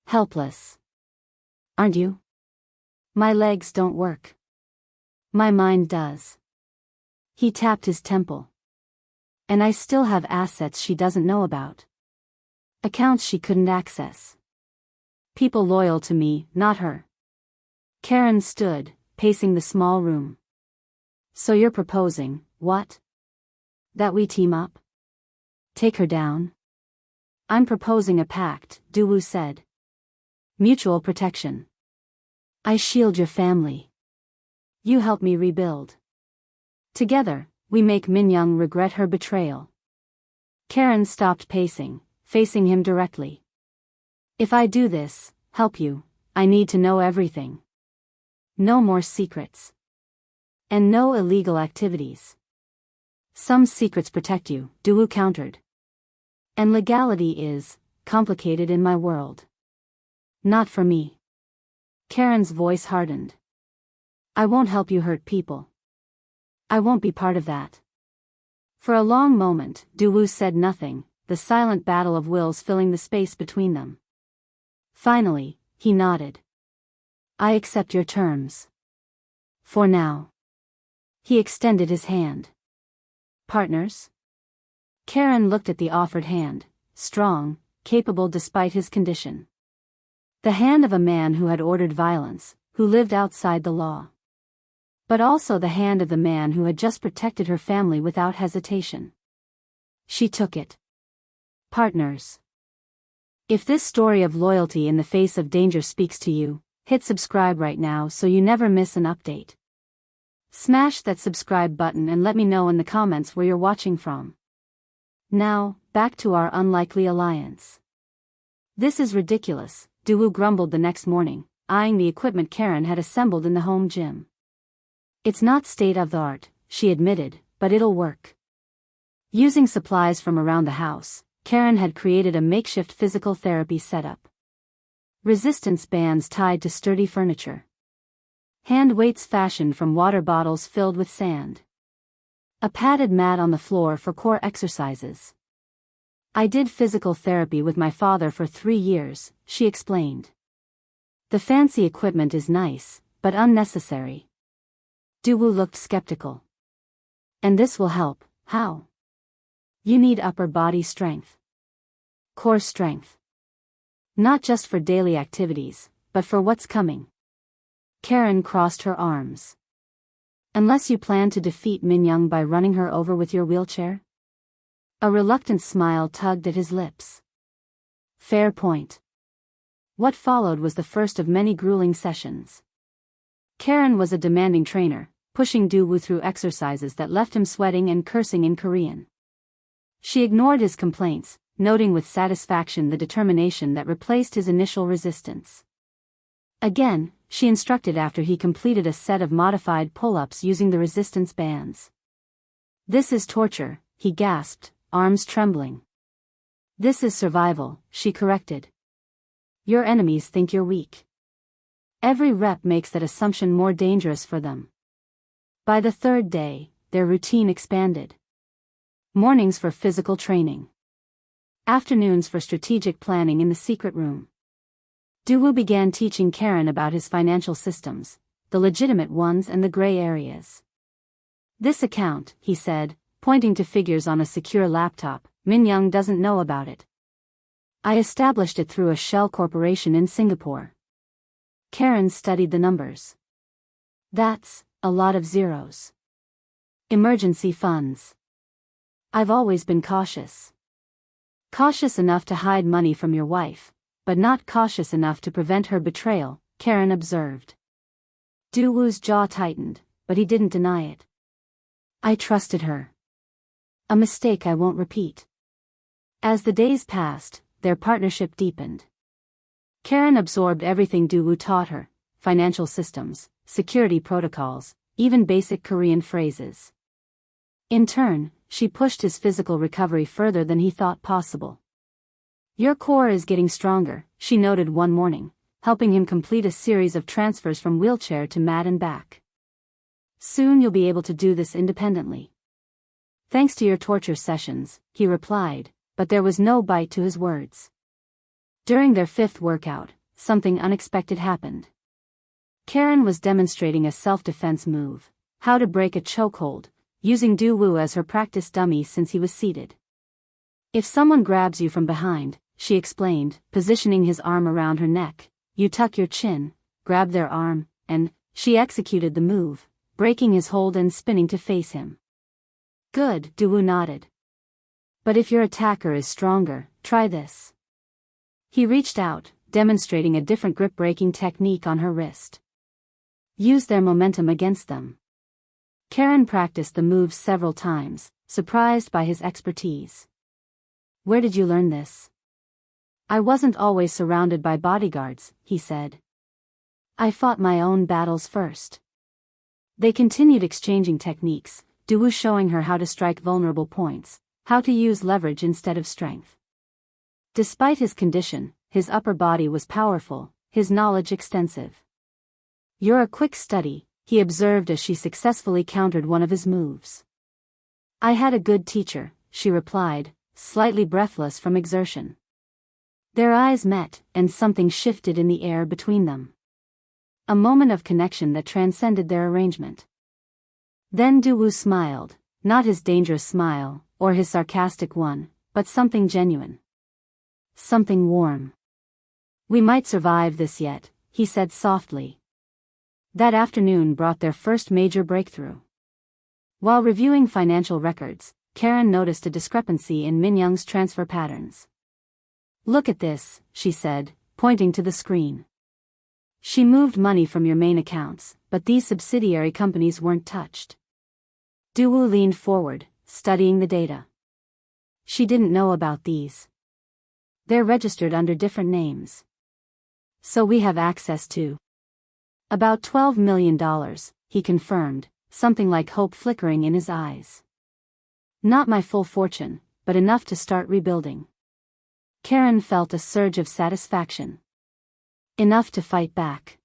Helpless. Aren't you? My legs don't work. My mind does. He tapped his temple. And I still have assets she doesn't know about. Accounts she couldn't access. People loyal to me, not her. Karen stood, pacing the small room. So you're proposing, what? That we team up? Take her down? I'm proposing a pact, Du-woo said. Mutual protection. I shield your family. You help me rebuild. Together, we make Minyoung regret her betrayal. Karen stopped pacing, facing him directly. If I do this, help you, I need to know everything. No more secrets. And no illegal activities. Some secrets protect you, Du-woo countered. And legality is complicated in my world. Not for me. Karen's voice hardened. I won't help you hurt people. I won't be part of that. For a long moment, Du-woo said nothing, the silent battle of wills filling the space between them. Finally, he nodded. I accept your terms. For now. He extended his hand. Partners? Karen looked at the offered hand, strong, capable despite his condition. The hand of a man who had ordered violence, who lived outside the law. But also the hand of the man who had just protected her family without hesitation. She took it. Partners. If this story of loyalty in the face of danger speaks to you, hit subscribe right now so you never miss an update. Smash that subscribe button and let me know in the comments where you're watching from. Now, back to our unlikely alliance. This is ridiculous, Du-woo grumbled the next morning, eyeing the equipment Karen had assembled in the home gym. It's not state-of-the-art, she admitted, but it'll work. Using supplies from around the house, Karen had created a makeshift physical therapy setup. Resistance bands tied to sturdy furniture. Hand weights fashioned from water bottles filled with sand. A padded mat on the floor for core exercises. I did physical therapy with my father for 3 years, she explained. The fancy equipment is nice, but unnecessary. Duwoo looked skeptical. And this will help, how? You need upper body strength. Core strength. Not just for daily activities, but for what's coming. Karen crossed her arms. Unless you plan to defeat Minyoung by running her over with your wheelchair? A reluctant smile tugged at his lips. Fair point. What followed was the first of many grueling sessions. Karen was a demanding trainer, pushing Duwoo through exercises that left him sweating and cursing in Korean. She ignored his complaints, noting with satisfaction the determination that replaced his initial resistance. Again, she instructed after he completed a set of modified pull-ups using the resistance bands. This is torture, he gasped, arms trembling. This is survival, she corrected. Your enemies think you're weak. Every rep makes that assumption more dangerous for them. By the 3rd day, their routine expanded. Mornings for physical training. Afternoons for strategic planning in the secret room. Duwoo began teaching Karen about his financial systems, the legitimate ones and the gray areas. This account, he said, pointing to figures on a secure laptop, Minyoung doesn't know about it. I established it through a shell corporation in Singapore. Karen studied the numbers. That's a lot of zeros. Emergency funds. I've always been cautious. Cautious enough to hide money from your wife, but not cautious enough to prevent her betrayal, Karen observed. Duwoo's jaw tightened, but he didn't deny it. I trusted her. A mistake I won't repeat. As the days passed, their partnership deepened. Karen absorbed everything Duwoo taught her, financial systems, security protocols, even basic Korean phrases. In turn, she pushed his physical recovery further than he thought possible. Your core is getting stronger, she noted one morning, helping him complete a series of transfers from wheelchair to mat and back. Soon you'll be able to do this independently. Thanks to your torture sessions, he replied, but there was no bite to his words. During their 5th workout, something unexpected happened. Karen was demonstrating a self-defense move, how to break a chokehold, using Duwoo as her practice dummy since he was seated. If someone grabs you from behind, she explained, positioning his arm around her neck, you tuck your chin, grab their arm, and she executed the move, breaking his hold and spinning to face him. Good, Duwoo nodded. But if your attacker is stronger, try this. He reached out, demonstrating a different grip-breaking technique on her wrist. Use their momentum against them. Karen practiced the moves several times, surprised by his expertise. Where did you learn this? I wasn't always surrounded by bodyguards, he said. I fought my own battles first. They continued exchanging techniques, Duwoo showing her how to strike vulnerable points, how to use leverage instead of strength. Despite his condition, his upper body was powerful, his knowledge extensive. You're a quick study, he observed as she successfully countered one of his moves. I had a good teacher, she replied, slightly breathless from exertion. Their eyes met, and something shifted in the air between them. A moment of connection that transcended their arrangement. Then Duwoo smiled, not his dangerous smile, or his sarcastic one, but something genuine. Something warm. We might survive this yet, he said softly. That afternoon brought their first major breakthrough. While reviewing financial records, Karen noticed a discrepancy in Minyoung's transfer patterns. Look at this, she said, pointing to the screen. She moved money from your main accounts, but these subsidiary companies weren't touched. Duwoo leaned forward, studying the data. She didn't know about these. They're registered under different names. So we have access to about $12 million, he confirmed, something like hope flickering in his eyes. Not my full fortune, but enough to start rebuilding. Karen felt a surge of satisfaction. Enough to fight back.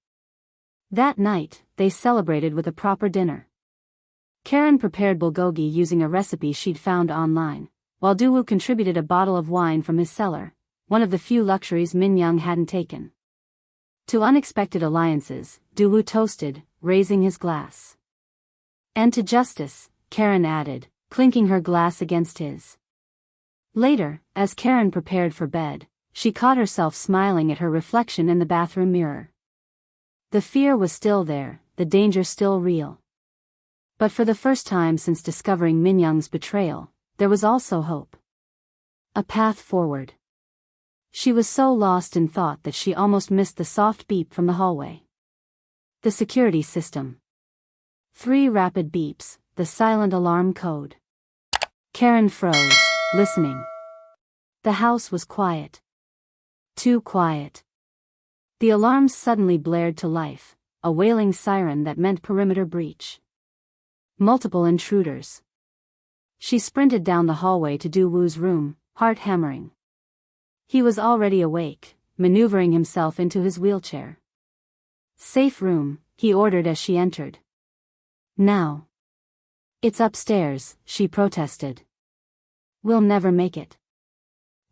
That night, they celebrated with a proper dinner. Karen prepared bulgogi using a recipe she'd found online, while Daewoo contributed a bottle of wine from his cellar, one of the few luxuries Min Young hadn't taken. To unexpected alliances, Daewoo toasted, raising his glass. And to justice, Karen added, clinking her glass against his. Later, as Karen prepared for bed, she caught herself smiling at her reflection in the bathroom mirror. The fear was still there, the danger still real. But for the first time since discovering Min Young's betrayal, there was also hope. A path forward. She was so lost in thought that she almost missed the soft beep from the hallway. The security system. 3 rapid beeps, the silent alarm code. Karen froze, listening. The house was quiet. Too quiet. The alarms suddenly blared to life, a wailing siren that meant perimeter breach. Multiple intruders. She sprinted down the hallway to Daewoo's room, heart hammering. He was already awake, maneuvering himself into his wheelchair. Safe room, he ordered as she entered. Now. It's upstairs, she protested. We'll never make it.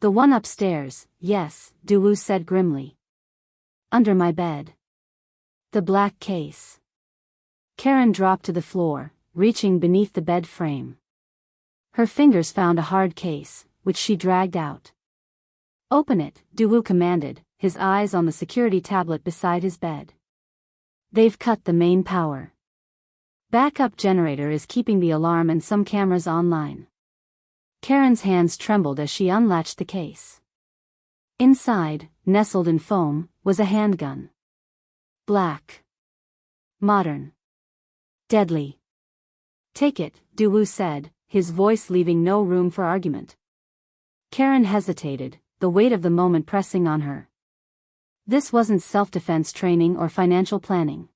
The one upstairs, yes, Daewoo said grimly. Under my bed. The black case. Karen dropped to the floor, reaching beneath the bed frame. Her fingers found a hard case, which she dragged out. Open it, Daewoo commanded, his eyes on the security tablet beside his bed. They've cut the main power. Backup generator is keeping the alarm and some cameras online. Karen's hands trembled as she unlatched the case. Inside, nestled in foam, was a handgun. Black. Modern. Deadly. Take it, Daewoo said, his voice leaving no room for argument. Karen hesitated, the weight of the moment pressing on her. This wasn't self-defense training or financial planning.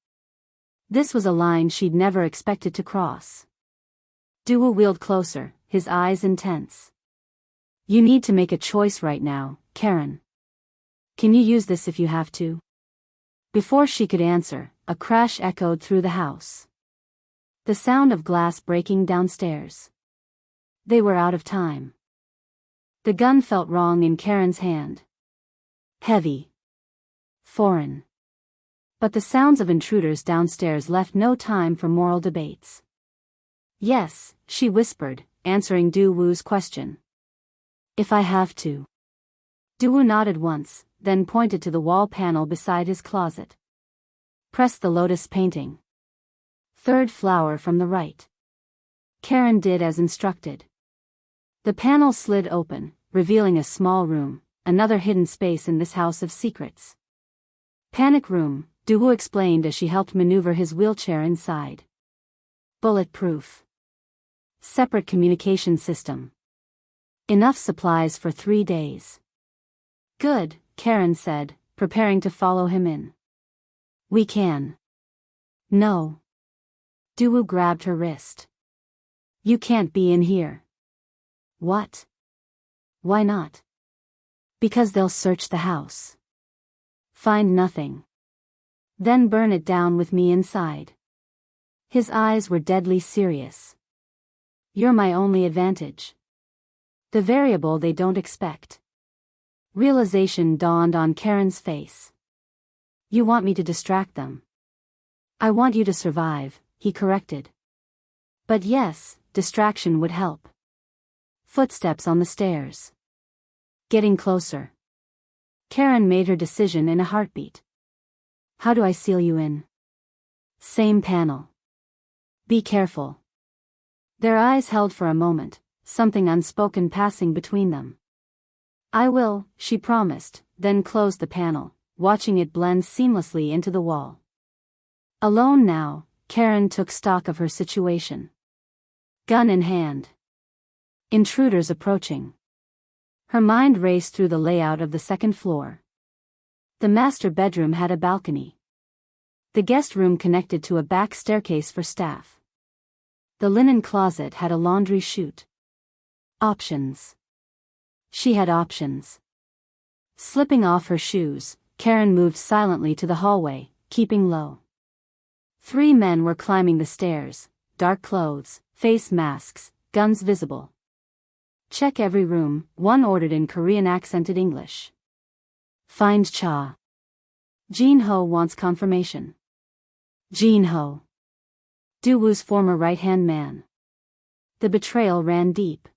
This was a line she'd never expected to cross. Daewoo wheeled closer, his eyes intense. You need to make a choice right now, Karen. Can you use this if you have to? Before she could answer, a crash echoed through the house. The sound of glass breaking downstairs. They were out of time. The gun felt wrong in Karen's hand. Heavy. Foreign. But the sounds of intruders downstairs left no time for moral debates. Yes, she whispered, answering Daewoo's question. If I have to. Daewoo nodded once, then pointed to the wall panel beside his closet. Press the lotus painting. 3rd flower from the right. Karen did as instructed. The panel slid open, revealing a small room, another hidden space in this house of secrets. Panic room, Daewoo explained as she helped maneuver his wheelchair inside. Bulletproof. Separate communication system. Enough supplies for 3 days. Good, Karen said, preparing to follow him in. We can. No. Daewoo grabbed her wrist. You can't be in here. What? Why not? Because they'll search the house. Find nothing. Then burn it down with me inside. His eyes were deadly serious. You're my only advantage. The variable they don't expect. Realization dawned on Karen's face. You want me to distract them. I want you to survive, he corrected. But yes, distraction would help. Footsteps on the stairs. Getting closer. Karen made her decision in a heartbeat. How do I seal you in? Same panel. Be careful. Their eyes held for a moment, something unspoken passing between them. I will, she promised, then closed the panel, watching it blend seamlessly into the wall. Alone now, Karen took stock of her situation. Gun in hand. Intruders approaching. Her mind raced through the layout of the 2nd floor. The master bedroom had a balcony. The guest room connected to a back staircase for staff. The linen closet had a laundry chute. Options. She had options. Slipping off her shoes, Karen moved silently to the hallway, keeping low. 3 men were climbing the stairs, dark clothes, face masks, guns visible. Check every room, one ordered in Korean accented English. Find Cha. Jin-ho wants confirmation. Jin-ho. Do-woo's former right-hand man. The betrayal ran deep.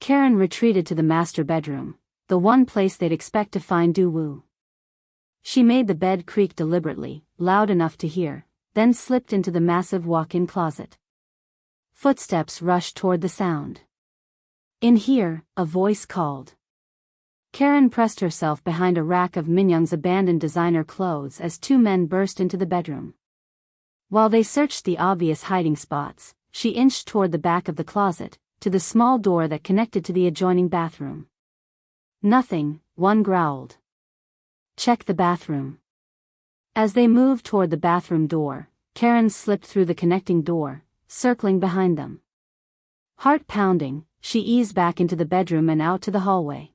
Karen retreated to the master bedroom, the one place they'd expect to find Do-woo. She made the bed creak deliberately, loud enough to hear, then slipped into the massive walk-in closet. Footsteps rushed toward the sound. In here, a voice called. Karen pressed herself behind a rack of Minyoung's abandoned designer clothes as two men burst into the bedroom. While they searched the obvious hiding spots, she inched toward the back of the closet, to the small door that connected to the adjoining bathroom. Nothing, one growled. Check the bathroom. As they moved toward the bathroom door, Karen slipped through the connecting door, circling behind them. Heart pounding, she eased back into the bedroom and out to the hallway.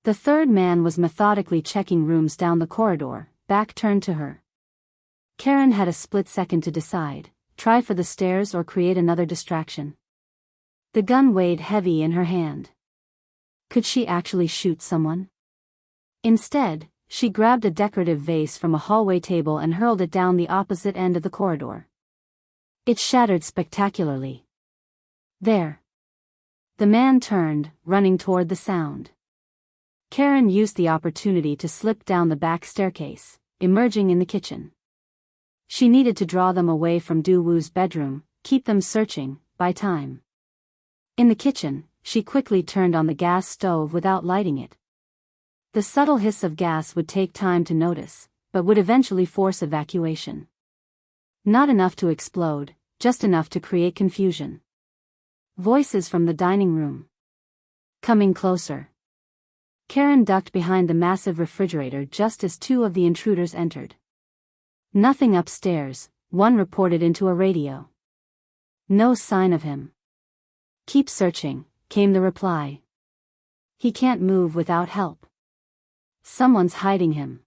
The third man was methodically checking rooms down the corridor, back turned to her. Karen had a split second to decide, try for the stairs or create another distraction. The gun weighed heavy in her hand. Could she actually shoot someone? Instead, she grabbed a decorative vase from a hallway table and hurled it down the opposite end of the corridor. It shattered spectacularly. There. The man turned, running toward the sound. Karen used the opportunity to slip down the back staircase, emerging in the kitchen. She needed to draw them away from Do-woo's bedroom, keep them searching, buy time. In the kitchen, she quickly turned on the gas stove without lighting it. The subtle hiss of gas would take time to notice, but would eventually force evacuation. Not enough to explode, just enough to create confusion. Voices from the dining room. Coming closer. Karen ducked behind the massive refrigerator just as two of the intruders entered. Nothing upstairs, one reported into a radio. No sign of him. Keep searching, came the reply. He can't move without help. Someone's hiding him.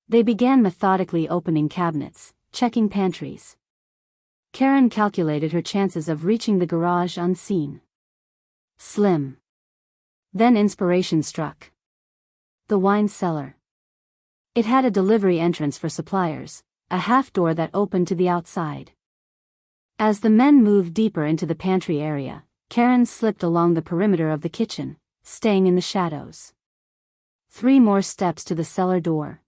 They began methodically opening cabinets, checking pantries. Karen calculated her chances of reaching the garage unseen. Slim. Then inspiration struck. The wine cellar. It had a delivery entrance for suppliers, a half door that opened to the outside. As the men moved deeper into the pantry area, Karen slipped along the perimeter of the kitchen, staying in the shadows. 3 more steps to the cellar door.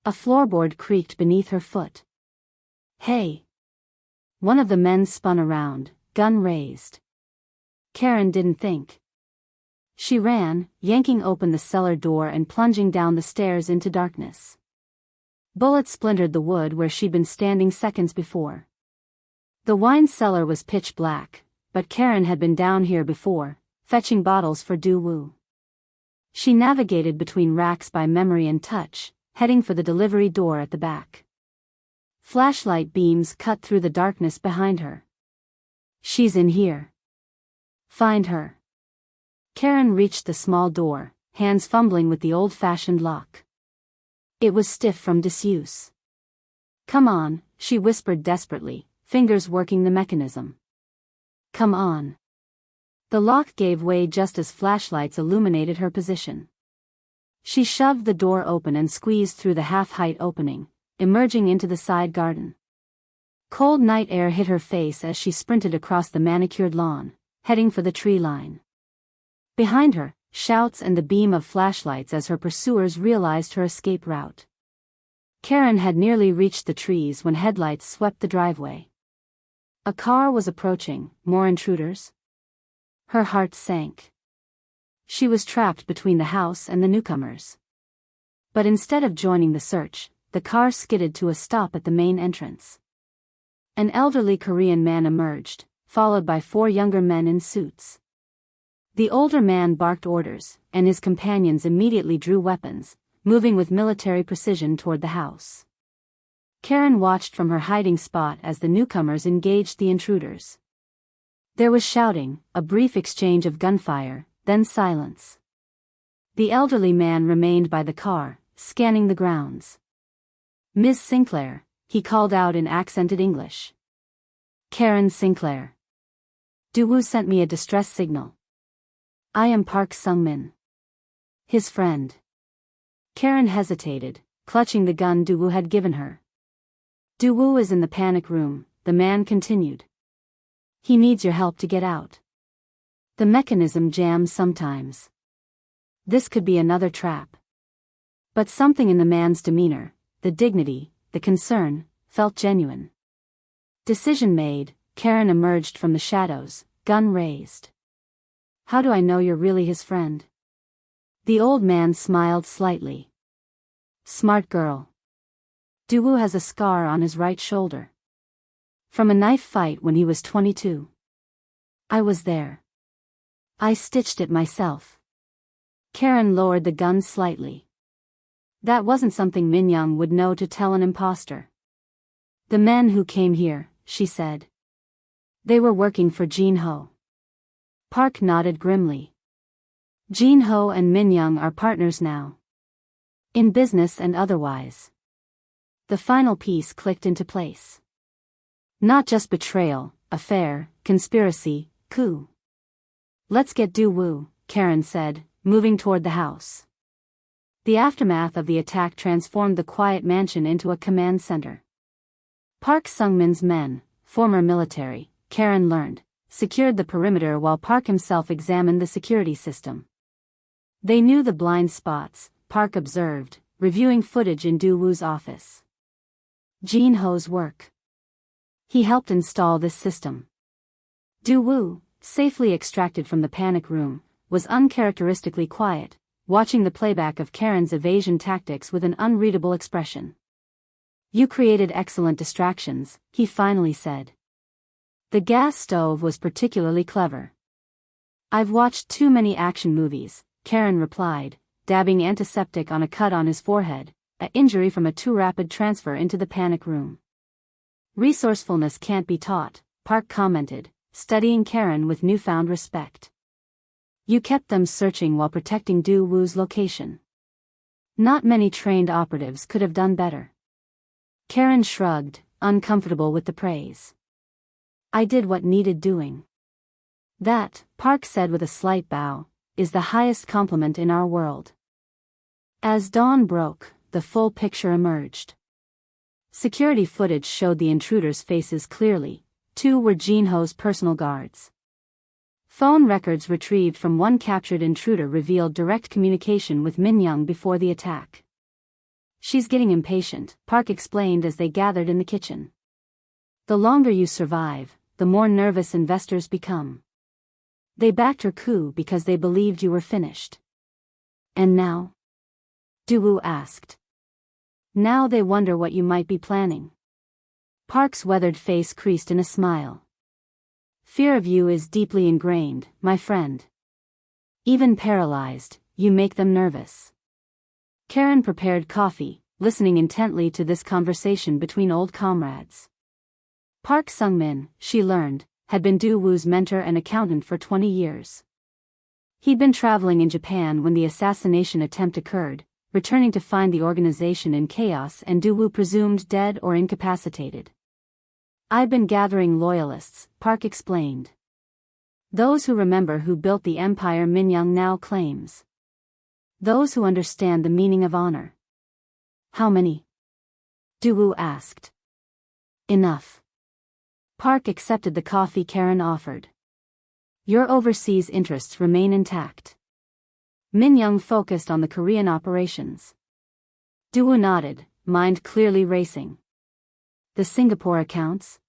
A floorboard creaked beneath her foot. Hey! One of the men spun around, gun raised. Karen didn't think. She ran, yanking open the cellar door and plunging down the stairs into darkness. Bullets splintered the wood where she'd been standing seconds before. The wine cellar was pitch black, but Karen had been down here before, fetching bottles for Do-woo. She navigated between racks by memory and touch, heading for the delivery door at the back. Flashlight beams cut through the darkness behind her. She's in here. Find her. Karen reached the small door, hands fumbling with the old-fashioned lock. It was stiff from disuse. Come on, she whispered desperately, fingers working the mechanism. Come on. The lock gave way just as flashlights illuminated her position. She shoved the door open and squeezed through the half-height opening, emerging into the side garden. Cold night air hit her face as she sprinted across the manicured lawn, heading for the tree line. Behind her, shouts and the beam of flashlights as her pursuers realized her escape route. Karen had nearly reached the trees when headlights swept the driveway. A car was approaching, more intruders? Her heart sank. She was trapped between the house and the newcomers. But instead of joining the search, the car skidded to a stop at the main entrance. An elderly Korean man emerged, followed by 4 younger men in suits. The older man barked orders, and his companions immediately drew weapons, moving with military precision toward the house. Karen watched from her hiding spot as the newcomers engaged the intruders. There was shouting, a brief exchange of gunfire, then silence. The elderly man remained by the car, scanning the grounds. Ms. Sinclair, he called out in accented English. Karen Sinclair. Do-woo sent me a distress signal. I am Park Sung-min. His friend. Karen hesitated, clutching the gun Du-woo had given her. Du-woo is in the panic room, the man continued. He needs your help to get out. The mechanism jams sometimes. This could be another trap. But something in the man's demeanor, the dignity, the concern, felt genuine. Decision made, Karen emerged from the shadows, gun raised. How do I know you're really his friend? The old man smiled slightly. Smart girl. Du-woo has a scar on his right shoulder. From a knife fight when he was 22. I was there. I stitched it myself. Karen lowered the gun slightly. That wasn't something Min-young would know to tell an imposter. The men who came here, she said. They were working for Jin-ho. Park nodded grimly. Jin-ho and Min-young are partners now. In business and otherwise. The final piece clicked into place. Not just betrayal, affair, conspiracy, coup. Let's get Du-woo, Karen said, moving toward the house. The aftermath of the attack transformed the quiet mansion into a command center. Park Sung-min's men, former military, Karen learned, secured the perimeter while Park himself examined the security system. They knew the blind spots, Park observed, reviewing footage in Du-woo's office. Jin-ho's work. He helped install this system. Du-woo, safely extracted from the panic room, was uncharacteristically quiet, watching the playback of Karen's evasion tactics with an unreadable expression. You created excellent distractions, he finally said. The gas stove was particularly clever. I've watched too many action movies, Karen replied, dabbing antiseptic on a cut on his forehead, an injury from a too rapid transfer into the panic room. Resourcefulness can't be taught, Park commented, studying Karen with newfound respect. You kept them searching while protecting Du-woo's location. Not many trained operatives could have done better. Karen shrugged, uncomfortable with the praise. I did what needed doing. That, Park said with a slight bow, is the highest compliment in our world. As dawn broke, the full picture emerged. Security footage showed the intruders' faces clearly. 2 were Jin-ho's personal guards. Phone records retrieved from one captured intruder revealed direct communication with Min-young before the attack. She's getting impatient, Park explained as they gathered in the kitchen. The longer you survive, the more nervous investors become. They backed your coup because they believed you were finished. And now? Du-woo asked. Now they wonder what you might be planning. Park's weathered face creased in a smile. Fear of you is deeply ingrained, my friend. Even paralyzed, you make them nervous. Karen prepared coffee, listening intently to this conversation between old comrades. Park Sung-min, she learned, had been Du-woo's mentor and accountant for 20 years. He'd been traveling in Japan when the assassination attempt occurred, returning to find the organization in chaos and Du-woo presumed dead or incapacitated. I've been gathering loyalists, Park explained. Those who remember who built the empire Min-young now claims. Those who understand the meaning of honor. How many? Du-woo asked. Enough. Park accepted the coffee Karen offered. Your overseas interests remain intact. Min-young focused on the Korean operations. Du-woo nodded, mind clearly racing. The Singapore accounts?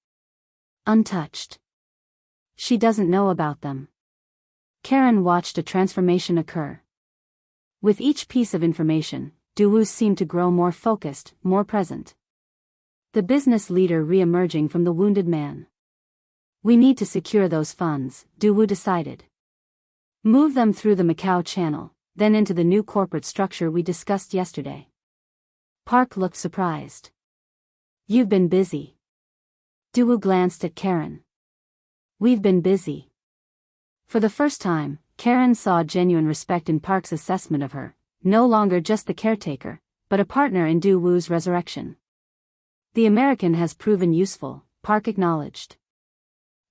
Untouched. She doesn't know about them. Karen watched a transformation occur. With each piece of information, Du-woo seemed to grow more focused, more present. The business leader re-emerging from the wounded man. We need to secure those funds, Du-woo decided. Move them through the Macau channel, then into the new corporate structure we discussed yesterday. Park looked surprised. You've been busy. Du-woo glanced at Karen. We've been busy. For the first time, Karen saw genuine respect in Park's assessment of her, no longer just the caretaker, but a partner in Du-woo's resurrection. The American has proven useful, Park acknowledged.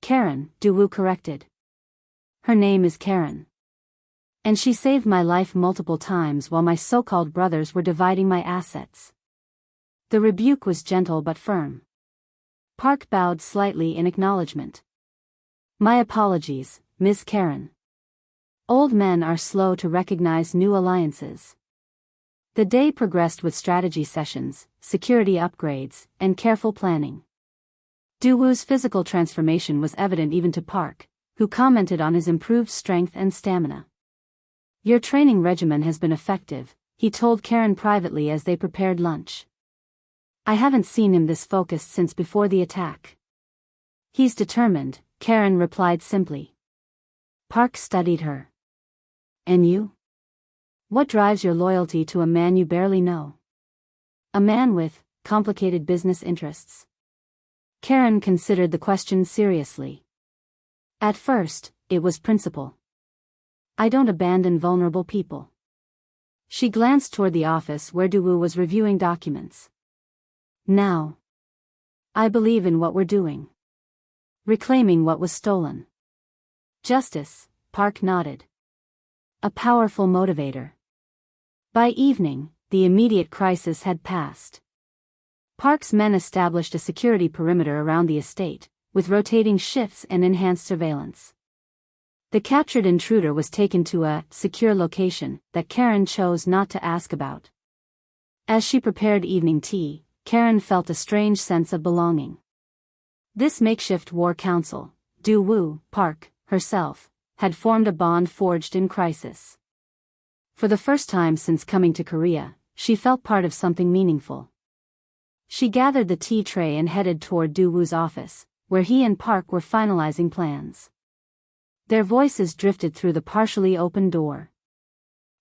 Karen, Du-woo corrected. Her name is Karen. And she saved my life multiple times while my so-called brothers were dividing my assets. The rebuke was gentle but firm. Park bowed slightly in acknowledgement. My apologies, Ms. Karen. Old men are slow to recognize new alliances. The day progressed with strategy sessions, security upgrades, and careful planning. Duwoo's physical transformation was evident even to Park, who commented on his improved strength and stamina. Your training regimen has been effective, he told Karen privately as they prepared lunch. I haven't seen him this focused since before the attack. He's determined, Karen replied simply. Park studied her. And you? What drives your loyalty to a man you barely know? A man with complicated business interests. Karen considered the question seriously. At first, it was principle. I don't abandon vulnerable people. She glanced toward the office where Duwoo was reviewing documents. Now. I believe in what we're doing. Reclaiming what was stolen. Justice, Park nodded. A powerful motivator. By evening, the immediate crisis had passed. Park's men established a security perimeter around the estate, with rotating shifts and enhanced surveillance. The captured intruder was taken to a secure location that Karen chose not to ask about. As she prepared evening tea, Karen felt a strange sense of belonging. This makeshift war council, Duwoo, Park, herself, had formed a bond forged in crisis. For the first time since coming to Korea, she felt part of something meaningful. She gathered the tea tray and headed toward Duwoo's office, where he and Park were finalizing plans. Their voices drifted through the partially open door.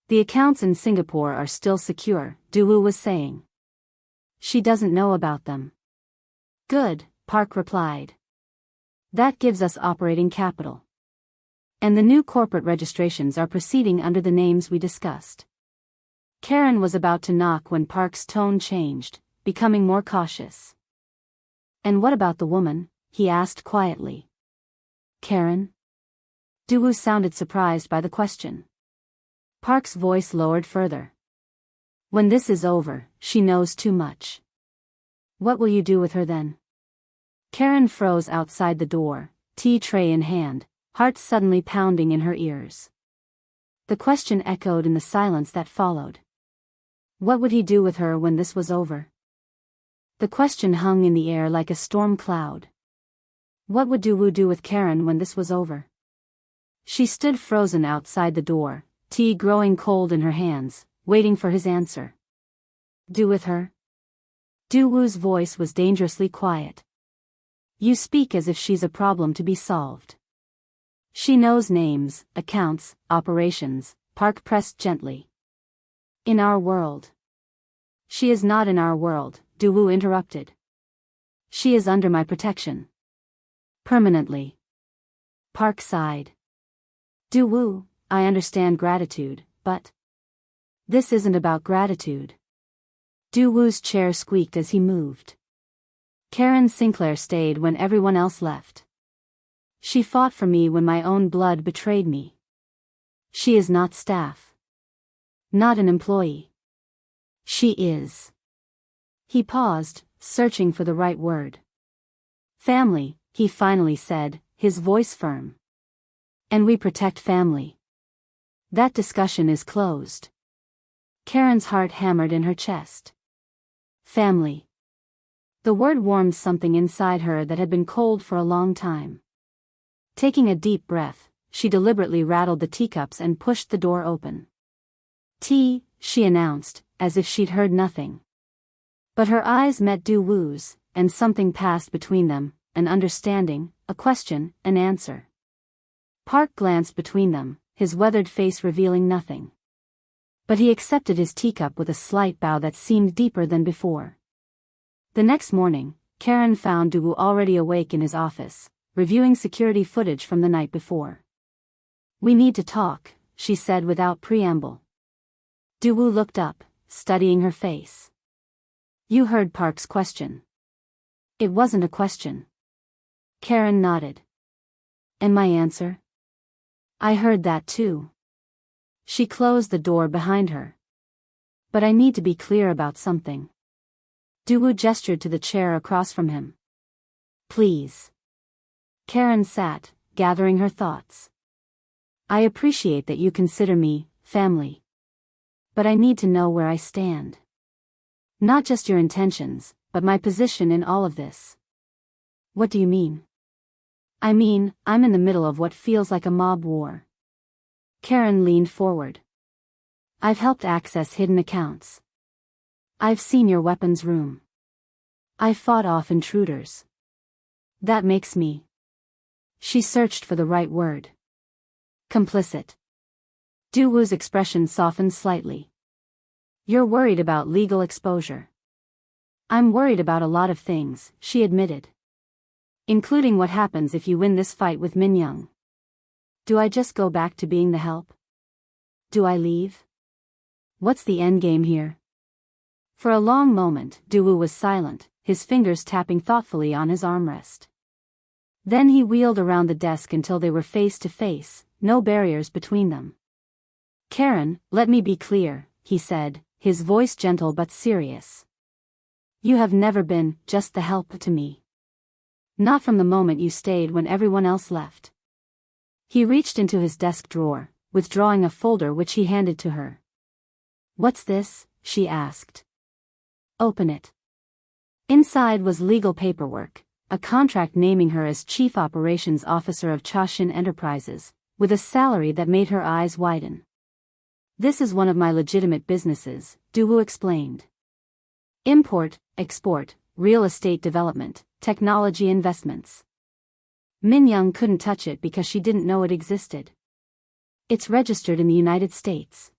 The accounts in Singapore are still secure, Duwoo was saying. She doesn't know about them. Good, Park replied. That gives us operating capital. And the new corporate registrations are proceeding under the names we discussed. Karen was about to knock when Park's tone changed, becoming more cautious. And what about the woman? He asked quietly. Karen? Duwoo sounded surprised by the question. Park's voice lowered further. When this is over, she knows too much. What will you do with her then? Karen froze outside the door, tea tray in hand, heart suddenly pounding in her ears. The question echoed in the silence that followed. What would he do with her when this was over? The question hung in the air like a storm cloud. What would Duwoo do with Karen when this was over? She stood frozen outside the door, tea growing cold in her hands, waiting for his answer. Do with her? Duwoo's voice was dangerously quiet. You speak as if she's a problem to be solved. She knows names, accounts, operations, Park pressed gently. In our world. She is not in our world, Duwoo interrupted. She is under my protection. Permanently. Park sighed. Duwoo, I understand gratitude, but this isn't about gratitude. Duwoo's chair squeaked as he moved. Karen Sinclair stayed when everyone else left. She fought for me when my own blood betrayed me. She is not staff. Not an employee. She is. He paused, searching for the right word. Family, he finally said, his voice firm. And we protect family. That discussion is closed. Karen's heart hammered in her chest. Family. The word warmed something inside her that had been cold for a long time. Taking a deep breath, she deliberately rattled the teacups and pushed the door open. Tea, she announced, as if she'd heard nothing. But her eyes met Duwoo's, and something passed between them, an understanding, a question, an answer. Park glanced between them, his weathered face revealing nothing. But he accepted his teacup with a slight bow that seemed deeper than before. The next morning, Karen found Duwoo already awake in his office, reviewing security footage from the night before. We need to talk, she said without preamble. Duwoo looked up, studying her face. You heard Park's question. It wasn't a question. Karen nodded. And my answer? I heard that too. She closed the door behind her. But I need to be clear about something. Duwoo gestured to the chair across from him. Please. Karen sat, gathering her thoughts. I appreciate that you consider me family. But I need to know where I stand. Not just your intentions, but my position in all of this. What do you mean? I mean, I'm in the middle of what feels like a mob war. Karen leaned forward. I've helped access hidden accounts. I've seen your weapons room. I've fought off intruders. That makes me. She searched for the right word. Complicit. Duwoo's expression softened slightly. You're worried about legal exposure. I'm worried about a lot of things, she admitted. Including what happens if you win this fight with Min Young. Do I just go back to being the help? Do I leave? What's the endgame here? For a long moment, Duwoo was silent, his fingers tapping thoughtfully on his armrest. Then he wheeled around the desk until they were face to face, no barriers between them. Karen, let me be clear, he said, his voice gentle but serious. You have never been just the help to me. Not from the moment you stayed when everyone else left. He reached into his desk drawer, withdrawing a folder which he handed to her. What's this? She asked. Open it. Inside was legal paperwork, a contract naming her as Chief Operations Officer of Chashin Enterprises, with a salary that made her eyes widen. This is one of my legitimate businesses, Duwoo explained. Import, export, real estate development, technology investments. Min Young couldn't touch it because she didn't know it existed. It's registered in the United States.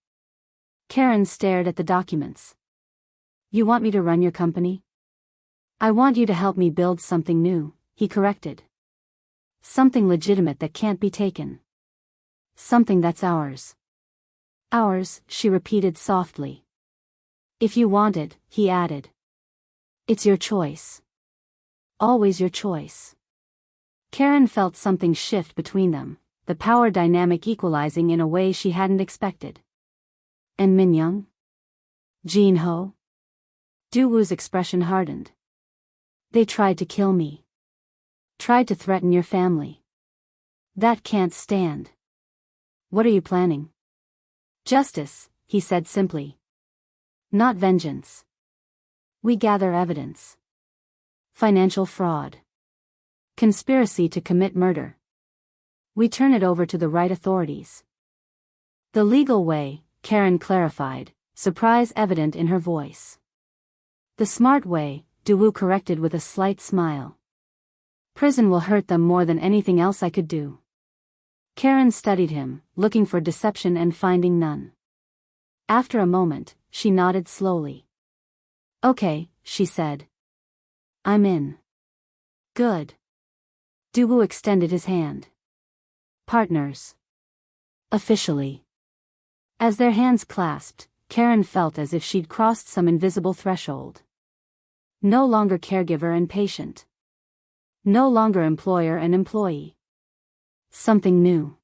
Karen stared at the documents. You want me to run your company? I want you to help me build something new, he corrected. Something legitimate that can't be taken. Something that's ours. Ours, she repeated softly. If you want it, he added. It's your choice. Always your choice. Karen felt something shift between them, the power dynamic equalizing in a way she hadn't expected. And Min Young? Jin Ho? Duwoo's expression hardened. They tried to kill me. Tried to threaten your family. That can't stand. What are you planning? Justice, he said simply. Not vengeance. We gather evidence. Financial fraud. Conspiracy to commit murder. We turn it over to the right authorities. The legal way, Karen clarified, surprise evident in her voice. The smart way, Duwoo corrected with a slight smile. Prison will hurt them more than anything else I could do. Karen studied him, looking for deception and finding none. After a moment, she nodded slowly. Okay, she said. I'm in. Good. Duwoo extended his hand. Partners. Officially. As their hands clasped, Karen felt as if she'd crossed some invisible threshold. No longer caregiver and patient. No longer employer and employee. Something new.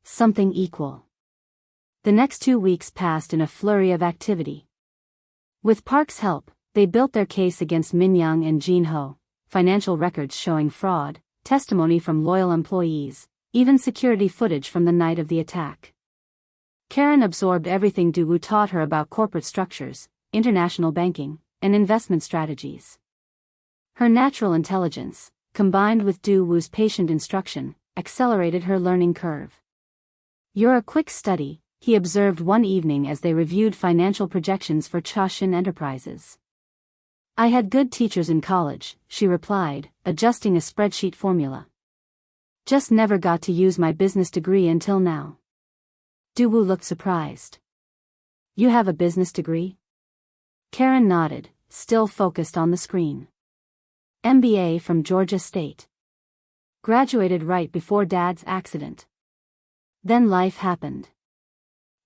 Something equal. The next 2 weeks passed in a flurry of activity. With Park's help, they built their case against Min Young and Jin Ho, financial records showing fraud, testimony from loyal employees, even security footage from the night of the attack. Karen absorbed everything Duwoo taught her about corporate structures, international banking, and investment strategies. Her natural intelligence, combined with Duwoo's patient instruction, accelerated her learning curve. You're a quick study, he observed one evening as they reviewed financial projections for Chashin Enterprises. I had good teachers in college, she replied, adjusting a spreadsheet formula. Just never got to use my business degree until now. Duwoo looked surprised. You have a business degree? Karen nodded, still focused on the screen. MBA from Georgia State. Graduated right before Dad's accident. Then life happened.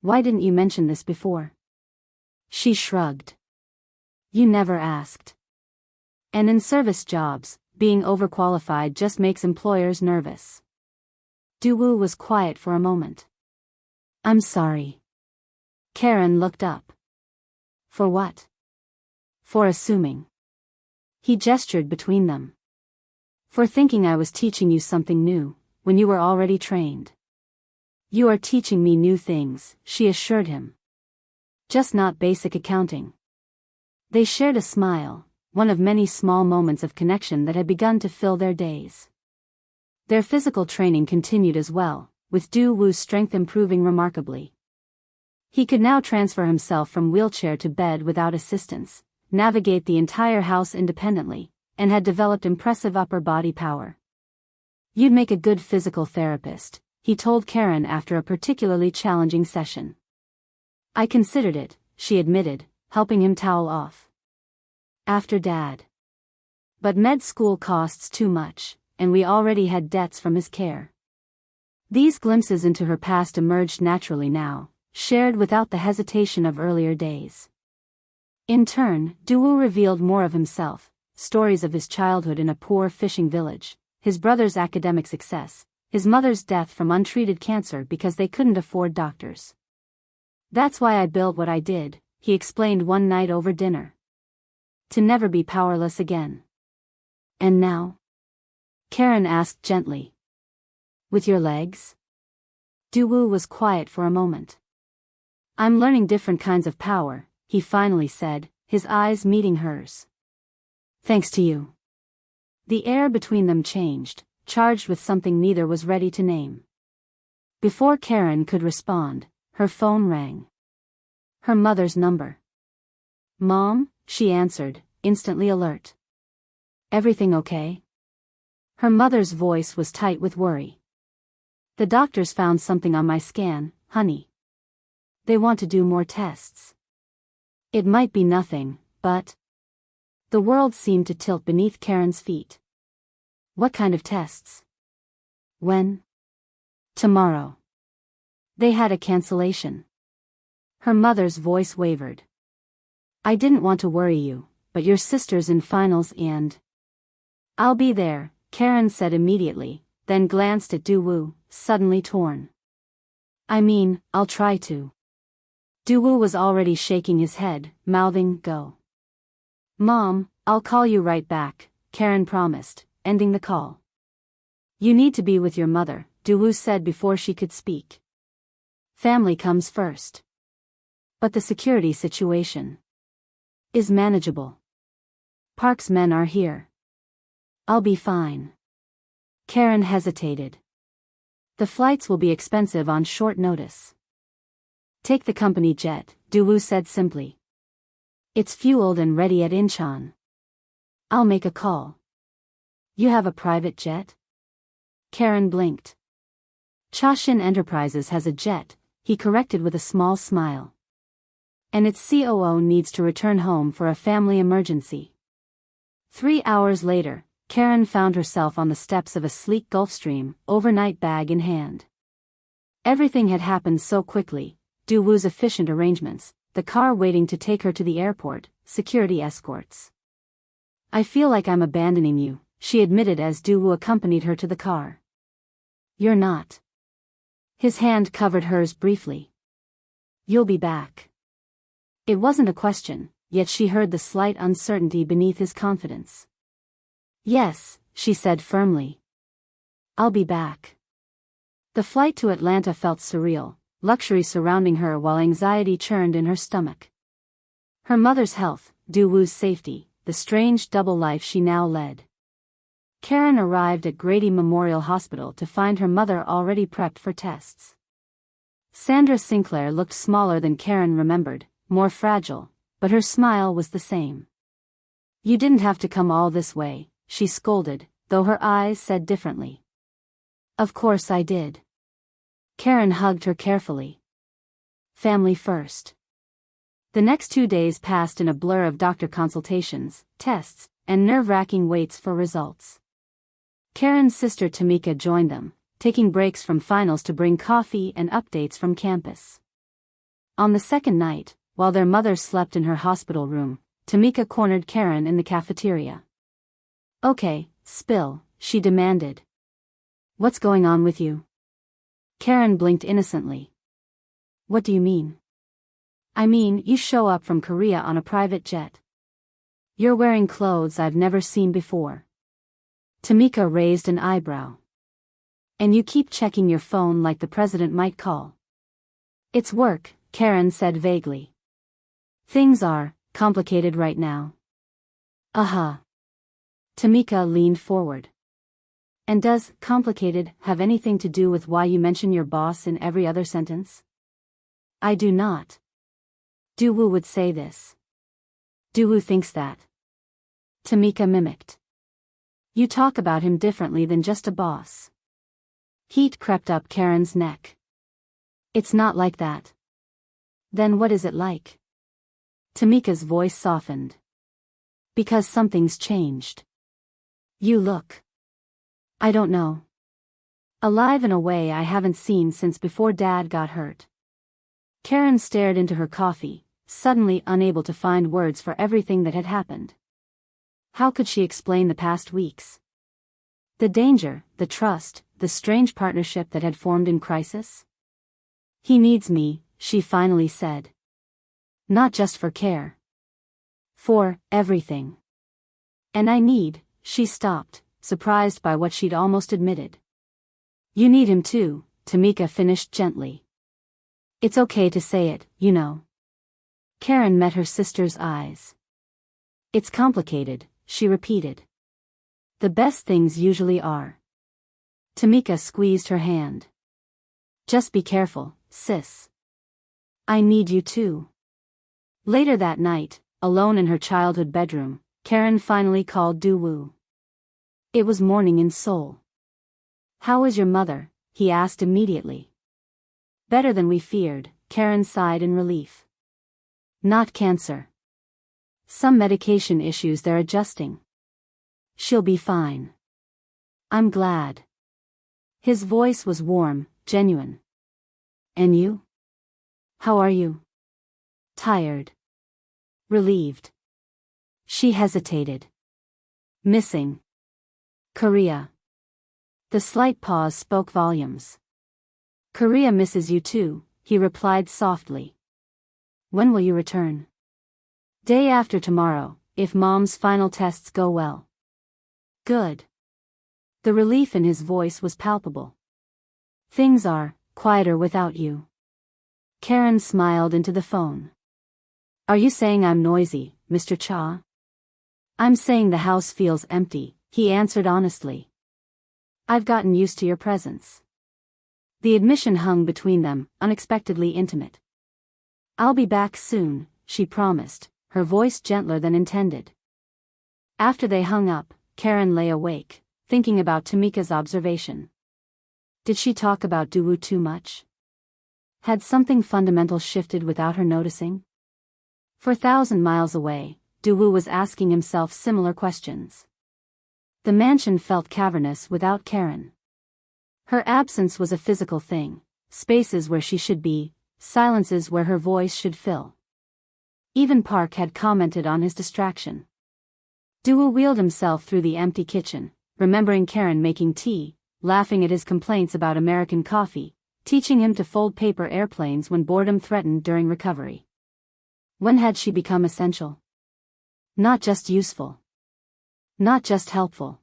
Why didn't you mention this before? She shrugged. You never asked. And in service jobs, being overqualified just makes employers nervous. Duwoo was quiet for a moment. I'm sorry. Karen looked up. For what? For assuming. He gestured between them. For thinking I was teaching you something new, when you were already trained. You are teaching me new things, she assured him. Just not basic accounting. They shared a smile, one of many small moments of connection that had begun to fill their days. Their physical training continued as well, with Du Wu's strength improving remarkably. He could now transfer himself from wheelchair to bed without assistance, navigate the entire house independently, and had developed impressive upper body power. You'd make a good physical therapist, he told Karen after a particularly challenging session. I considered it, she admitted, helping him towel off. After Dad. But med school costs too much, and we already had debts from his care. These glimpses into her past emerged naturally now, shared without the hesitation of earlier days. In turn, Duwu revealed more of himself, stories of his childhood in a poor fishing village, his brother's academic success, his mother's death from untreated cancer because they couldn't afford doctors. That's why I built what I did, he explained one night over dinner. To never be powerless again. And now? Karen asked gently. With your legs? Duwu was quiet for a moment. I'm learning different kinds of power, he finally said, his eyes meeting hers. Thanks to you. The air between them changed, charged with something neither was ready to name. Before Karen could respond, her phone rang. Her mother's number. Mom, she answered, instantly alert. Everything okay? Her mother's voice was tight with worry. The doctors found something on my scan, honey. They want to do more tests. It might be nothing, but... The world seemed to tilt beneath Karen's feet. What kind of tests? When? Tomorrow. They had a cancellation. Her mother's voice wavered. I didn't want to worry you, but your sister's in finals and... I'll be there, Karen said immediately, then glanced at Duwu, suddenly torn. I mean, I'll try to. Duwu was already shaking his head, mouthing, go. Mom, I'll call you right back, Karen promised, ending the call. You need to be with your mother, Duwu said before she could speak. Family comes first. But the security situation is manageable. Park's men are here. I'll be fine. Karen hesitated. The flights will be expensive on short notice. Take the company jet, Duwu said simply. It's fueled and ready at Incheon. I'll make a call. You have a private jet? Karen blinked. Chashin Enterprises has a jet, he corrected with a small smile. And its COO needs to return home for a family emergency. 3 hours later, Karen found herself on the steps of a sleek Gulfstream, overnight bag in hand. Everything had happened so quickly, Duwu's efficient arrangements, the car waiting to take her to the airport, security escorts. I feel like I'm abandoning you, she admitted as Duwu accompanied her to the car. You're not. His hand covered hers briefly. You'll be back. It wasn't a question, yet she heard the slight uncertainty beneath his confidence. Yes, she said firmly. I'll be back. The flight to Atlanta felt surreal, luxury surrounding her while anxiety churned in her stomach. Her mother's health, Duwu's safety, the strange double life she now led. Karen arrived at Grady Memorial Hospital to find her mother already prepped for tests. Sandra Sinclair looked smaller than Karen remembered, more fragile, but her smile was the same. You didn't have to come all this way, she scolded, though her eyes said differently. Of course I did. Karen hugged her carefully. Family first. The next 2 days passed in a blur of doctor consultations, tests, and nerve-wracking waits for results. Karen's sister Tamika joined them, taking breaks from finals to bring coffee and updates from campus. On the second night, while their mother slept in her hospital room, Tamika cornered Karen in the cafeteria. Okay, spill, she demanded. What's going on with you? Karen blinked innocently. What do you mean? I mean, you show up from Korea on a private jet. You're wearing clothes I've never seen before. Tamika raised an eyebrow. And you keep checking your phone like the president might call. It's work, Karen said vaguely. Things are complicated right now. Tamika leaned forward. And does complicated have anything to do with why you mention your boss in every other sentence? I do not. Daewoo would say this. Daewoo thinks that. Tamika mimicked. You talk about him differently than just a boss. Heat crept up Karen's neck. It's not like that. Then what is it like? Tamika's voice softened. Because something's changed. You look. I don't know. Alive in a way I haven't seen since before Dad got hurt. Karen stared into her coffee, suddenly unable to find words for everything that had happened. How could she explain the past weeks? The danger, the trust, the strange partnership that had formed in crisis? He needs me, she finally said. Not just for care. For everything. And I need, she stopped, surprised by what she'd almost admitted. You need him too, Tamika finished gently. It's okay to say it, you know. Karen met her sister's eyes. It's complicated, she repeated. The best things usually are. Tamika squeezed her hand. Just be careful, sis. I need you too. Later that night, alone in her childhood bedroom, Karen finally called Daewoo. It was morning in Seoul. How is your mother? He asked immediately. Better than we feared, Karen sighed in relief. Not cancer. Some medication issues they're adjusting. She'll be fine. I'm glad. His voice was warm, genuine. And you? How are you? Tired. Relieved. She hesitated. Missing. Korea. The slight pause spoke volumes. Korea misses you too, he replied softly. When will you return? Day after tomorrow, if Mom's final tests go well. Good. The relief in his voice was palpable. Things are quieter without you. Karen smiled into the phone. Are you saying I'm noisy, Mr. Cha? I'm saying the house feels empty, he answered honestly. I've gotten used to your presence. The admission hung between them, unexpectedly intimate. I'll be back soon, she promised, her voice gentler than intended. After they hung up, Karen lay awake, thinking about Tamika's observation. Did she talk about Daewoo too much? Had something fundamental shifted without her noticing? For 1,000 miles away, Daewoo was asking himself similar questions. The mansion felt cavernous without Karen. Her absence was a physical thing, spaces where she should be, silences where her voice should fill. Even Park had commented on his distraction. Daewoo wheeled himself through the empty kitchen, remembering Karen making tea, laughing at his complaints about American coffee, teaching him to fold paper airplanes when boredom threatened during recovery. When had she become essential? Not just useful. Not just helpful.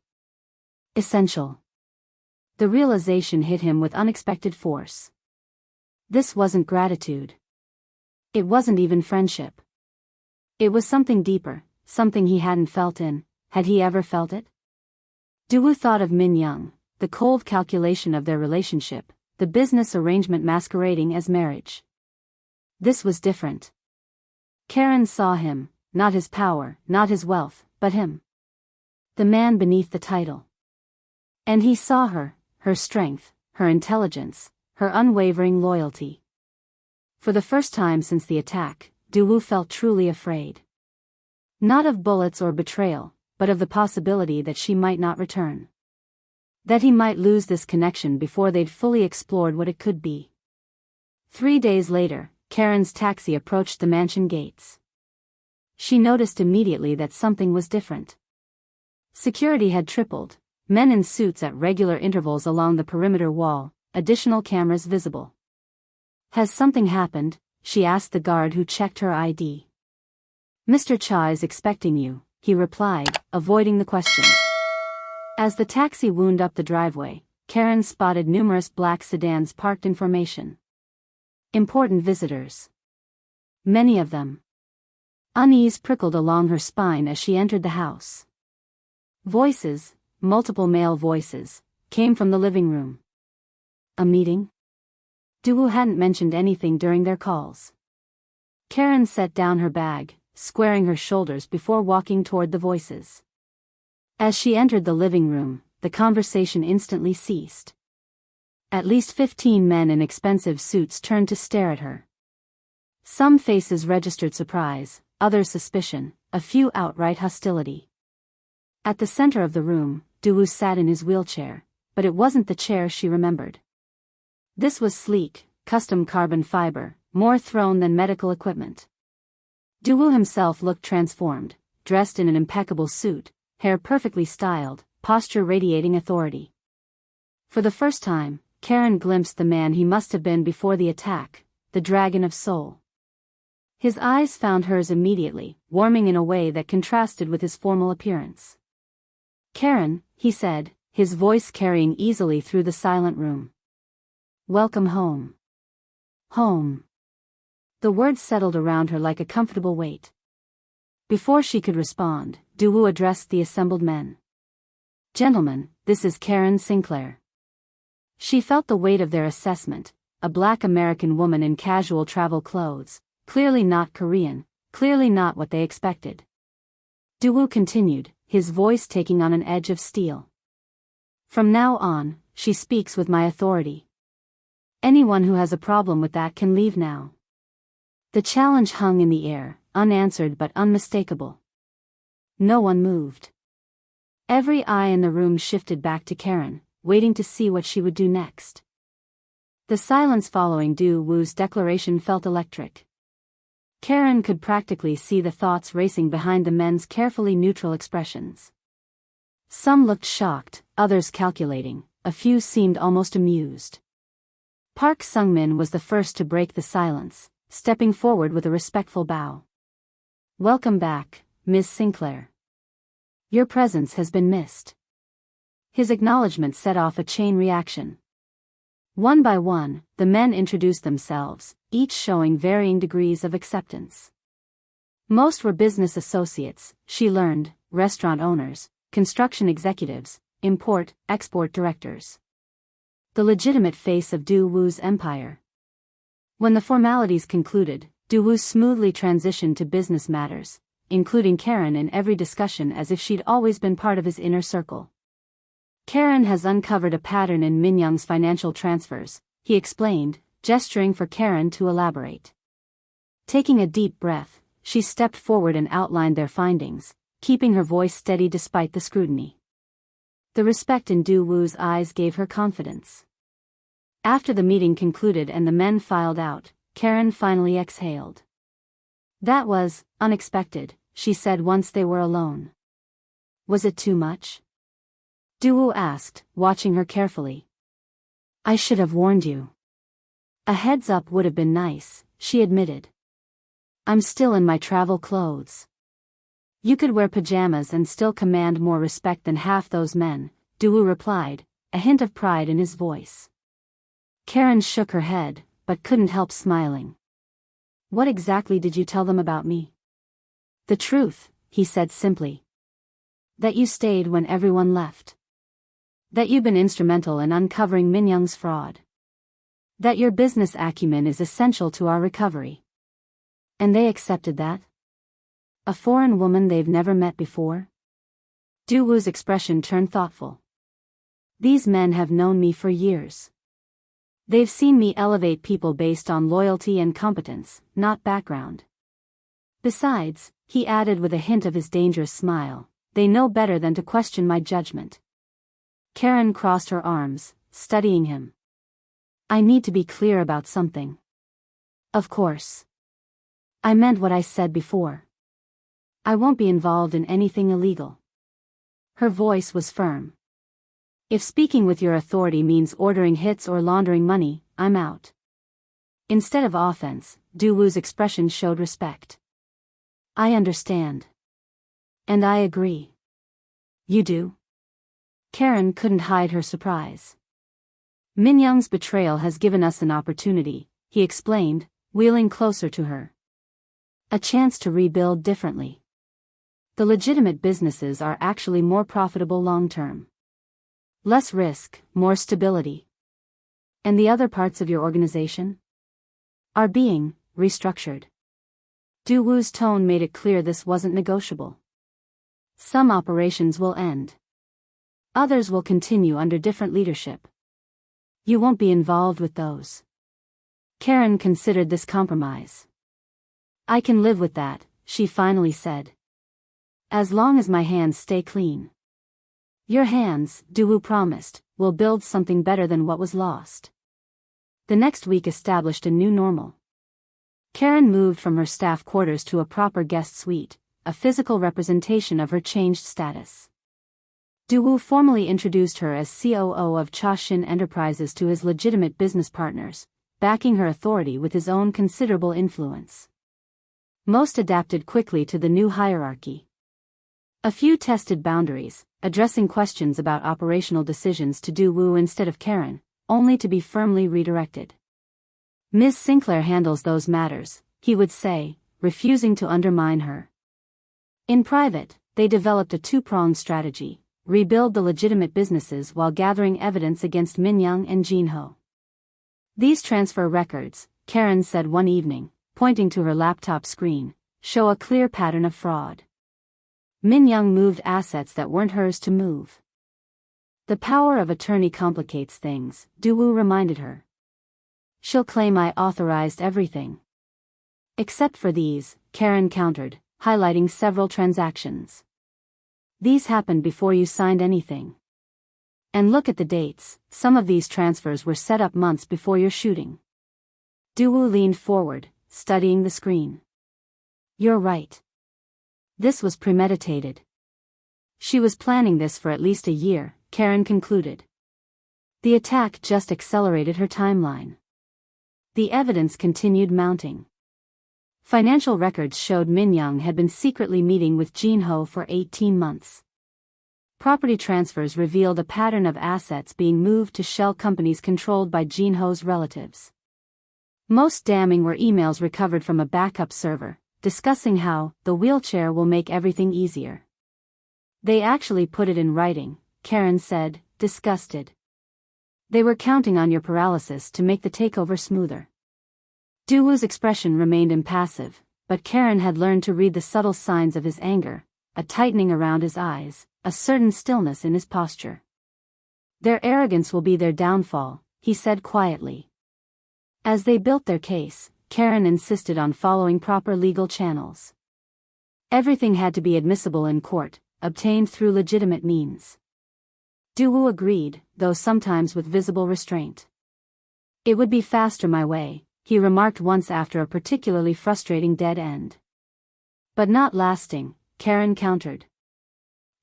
Essential. The realization hit him with unexpected force. This wasn't gratitude. It wasn't even friendship. It was something deeper, something he hadn't felt in, had he ever felt it? Daewoo thought of Min Young, the cold calculation of their relationship, the business arrangement masquerading as marriage. This was different. Karen saw him, not his power, not his wealth, but him. The man beneath the title. And he saw her, her strength, her intelligence, her unwavering loyalty. For the first time since the attack, Daewoo felt truly afraid. Not of bullets or betrayal, but of the possibility that she might not return. That he might lose this connection before they'd fully explored what it could be. 3 days later, Karen's taxi approached the mansion gates. She noticed immediately that something was different. Security had tripled, men in suits at regular intervals along the perimeter wall, additional cameras visible. Has something happened? She asked the guard who checked her ID. Mr. Cha is expecting you, he replied, avoiding the question. As the taxi wound up the driveway, Karen spotted numerous black sedans parked in formation. Important visitors. Many of them. Unease prickled along her spine as she entered the house. Voices, multiple male voices, came from the living room. A meeting? Duwoo hadn't mentioned anything during their calls. Karen set down her bag, squaring her shoulders before walking toward the voices. As she entered the living room, the conversation instantly ceased. At least 15 men in expensive suits turned to stare at her. Some faces registered surprise, others suspicion, a few outright hostility. At the center of the room, Duwoo sat in his wheelchair, but it wasn't the chair she remembered. This was sleek, custom carbon fiber, more throne than medical equipment. Duwoo himself looked transformed, dressed in an impeccable suit, hair perfectly styled, posture radiating authority. For the first time, Karen glimpsed the man he must have been before the attack, the Dragon of Seoul. His eyes found hers immediately, warming in a way that contrasted with his formal appearance. Karen, he said, his voice carrying easily through the silent room. Welcome home. Home. The words settled around her like a comfortable weight. Before she could respond, Duwoo addressed the assembled men. Gentlemen, this is Karen Sinclair. She felt the weight of their assessment, a black American woman in casual travel clothes, clearly not Korean, clearly not what they expected. Duwoo continued, his voice taking on an edge of steel. From now on, she speaks with my authority. Anyone who has a problem with that can leave now. The challenge hung in the air, unanswered but unmistakable. No one moved. Every eye in the room shifted back to Karen, waiting to see what she would do next. The silence following Duwoo's declaration felt electric. Karen could practically see the thoughts racing behind the men's carefully neutral expressions. Some looked shocked, others calculating, a few seemed almost amused. Park Sungmin was the first to break the silence, stepping forward with a respectful bow. Welcome back, Ms. Sinclair. Your presence has been missed. His acknowledgement set off a chain reaction. One by one, the men introduced themselves, each showing varying degrees of acceptance. Most were business associates, she learned, restaurant owners, construction executives, import-export directors. The legitimate face of Duwoo's empire. When the formalities concluded, Duwoo smoothly transitioned to business matters, including Karen in every discussion as if she'd always been part of his inner circle. Karen has uncovered a pattern in Minyoung's financial transfers, he explained, gesturing for Karen to elaborate. Taking a deep breath, she stepped forward and outlined their findings, keeping her voice steady despite the scrutiny. The respect in Duwoo's eyes gave her confidence. After the meeting concluded and the men filed out, Karen finally exhaled. That was unexpected, she said once they were alone. Was it too much? Duwoo asked, watching her carefully. I should have warned you. A heads up would have been nice, she admitted. I'm still in my travel clothes. You could wear pajamas and still command more respect than half those men, Duwoo replied, a hint of pride in his voice. Karen shook her head, but couldn't help smiling. What exactly did you tell them about me? The truth, he said simply. That you stayed when everyone left. That you've been instrumental in uncovering Minyoung's fraud. That your business acumen is essential to our recovery. And they accepted that? A foreign woman they've never met before? Duwoo's expression turned thoughtful. These men have known me for years. They've seen me elevate people based on loyalty and competence, not background. Besides, he added with a hint of his dangerous smile, they know better than to question my judgment. Karen crossed her arms, studying him. I need to be clear about something. Of course. I meant what I said before. I won't be involved in anything illegal. Her voice was firm. If speaking with your authority means ordering hits or laundering money, I'm out. Instead of offense, Du-woo's expression showed respect. I understand. And I agree. You do? Karen couldn't hide her surprise. Min-young's betrayal has given us an opportunity, he explained, wheeling closer to her. A chance to rebuild differently. The legitimate businesses are actually more profitable long-term. Less risk, more stability. And the other parts of your organization? Are being restructured. Du-woo's tone made it clear this wasn't negotiable. Some operations will end. Others will continue under different leadership. You won't be involved with those. Karen considered this compromise. I can live with that, she finally said. As long as my hands stay clean. Your hands, Du-woo promised, will build something better than what was lost. The next week established a new normal. Karen moved from her staff quarters to a proper guest suite, a physical representation of her changed status. Du-woo formally introduced her as COO of Cha-Shin Enterprises to his legitimate business partners, backing her authority with his own considerable influence. Most adapted quickly to the new hierarchy. A few tested boundaries, addressing questions about operational decisions to Du-woo instead of Karen, only to be firmly redirected. Ms. Sinclair handles those matters, he would say, refusing to undermine her. In private, they developed a two-pronged strategy. Rebuild the legitimate businesses while gathering evidence against Min-young and Jin-ho. These transfer records, Karen said one evening, pointing to her laptop screen, show a clear pattern of fraud. Min-young moved assets that weren't hers to move. The power of attorney complicates things, Du-woo reminded her. She'll claim I authorized everything. Except for these, Karen countered, highlighting several transactions. These happened before you signed anything. And look at the dates, some of these transfers were set up months before your shooting. Du-woo leaned forward, studying the screen. You're right. This was premeditated. She was planning this for at least a year, Karen concluded. The attack just accelerated her timeline. The evidence continued mounting. Financial records showed Min-young had been secretly meeting with Jin-ho for 18 months. Property transfers revealed a pattern of assets being moved to shell companies controlled by Jin-ho's relatives. Most damning were emails recovered from a backup server, discussing how the wheelchair will make everything easier. They actually put it in writing, Karen said, disgusted. They were counting on your paralysis to make the takeover smoother. Du-woo's expression remained impassive, but Karen had learned to read the subtle signs of his anger, a tightening around his eyes, a certain stillness in his posture. Their arrogance will be their downfall, he said quietly. As they built their case, Karen insisted on following proper legal channels. Everything had to be admissible in court, obtained through legitimate means. Du-woo agreed, though sometimes with visible restraint. It would be faster my way, he remarked once after a particularly frustrating dead end. But not lasting, Karen countered.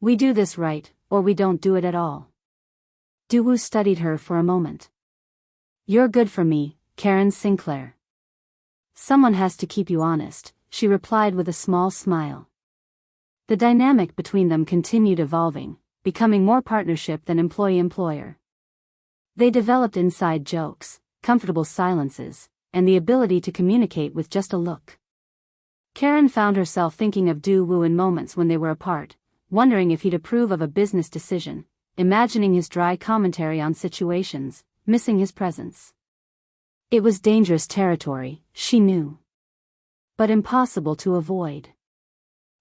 We do this right, or we don't do it at all. Du-woo studied her for a moment. You're good for me, Karen Sinclair. Someone has to keep you honest, she replied with a small smile. The dynamic between them continued evolving, becoming more partnership than employee-employer. They developed inside jokes, comfortable silences, and the ability to communicate with just a look. Karen found herself thinking of Du-woo in moments when they were apart, wondering if he'd approve of a business decision, imagining his dry commentary on situations, missing his presence. It was dangerous territory, she knew. But impossible to avoid.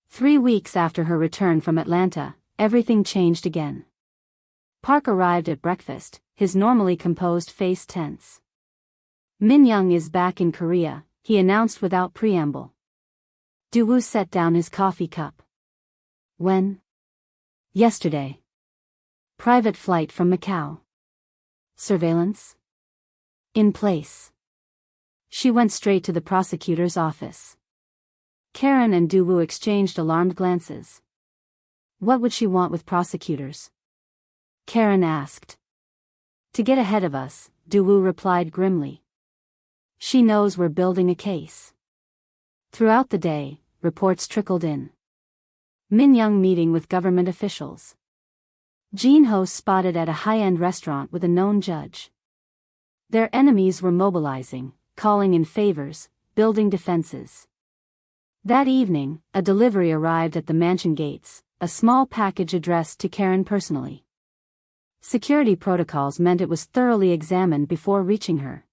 3 weeks after her return from Atlanta, everything changed again. Park arrived at breakfast, his normally composed face tense. Min-young is back in Korea, he announced without preamble. Du-woo set down his coffee cup. When? Yesterday. Private flight from Macau. Surveillance? In place. She went straight to the prosecutor's office. Karen and Du-woo exchanged alarmed glances. What would she want with prosecutors? Karen asked. To get ahead of us, Du-woo replied grimly. She knows we're building a case. Throughout the day, reports trickled in. Min Young meeting with government officials. Jin Ho spotted at a high-end restaurant with a known judge. Their enemies were mobilizing, calling in favors, building defenses. That evening, a delivery arrived at the mansion gates, a small package addressed to Karen personally. Security protocols meant it was thoroughly examined before reaching her.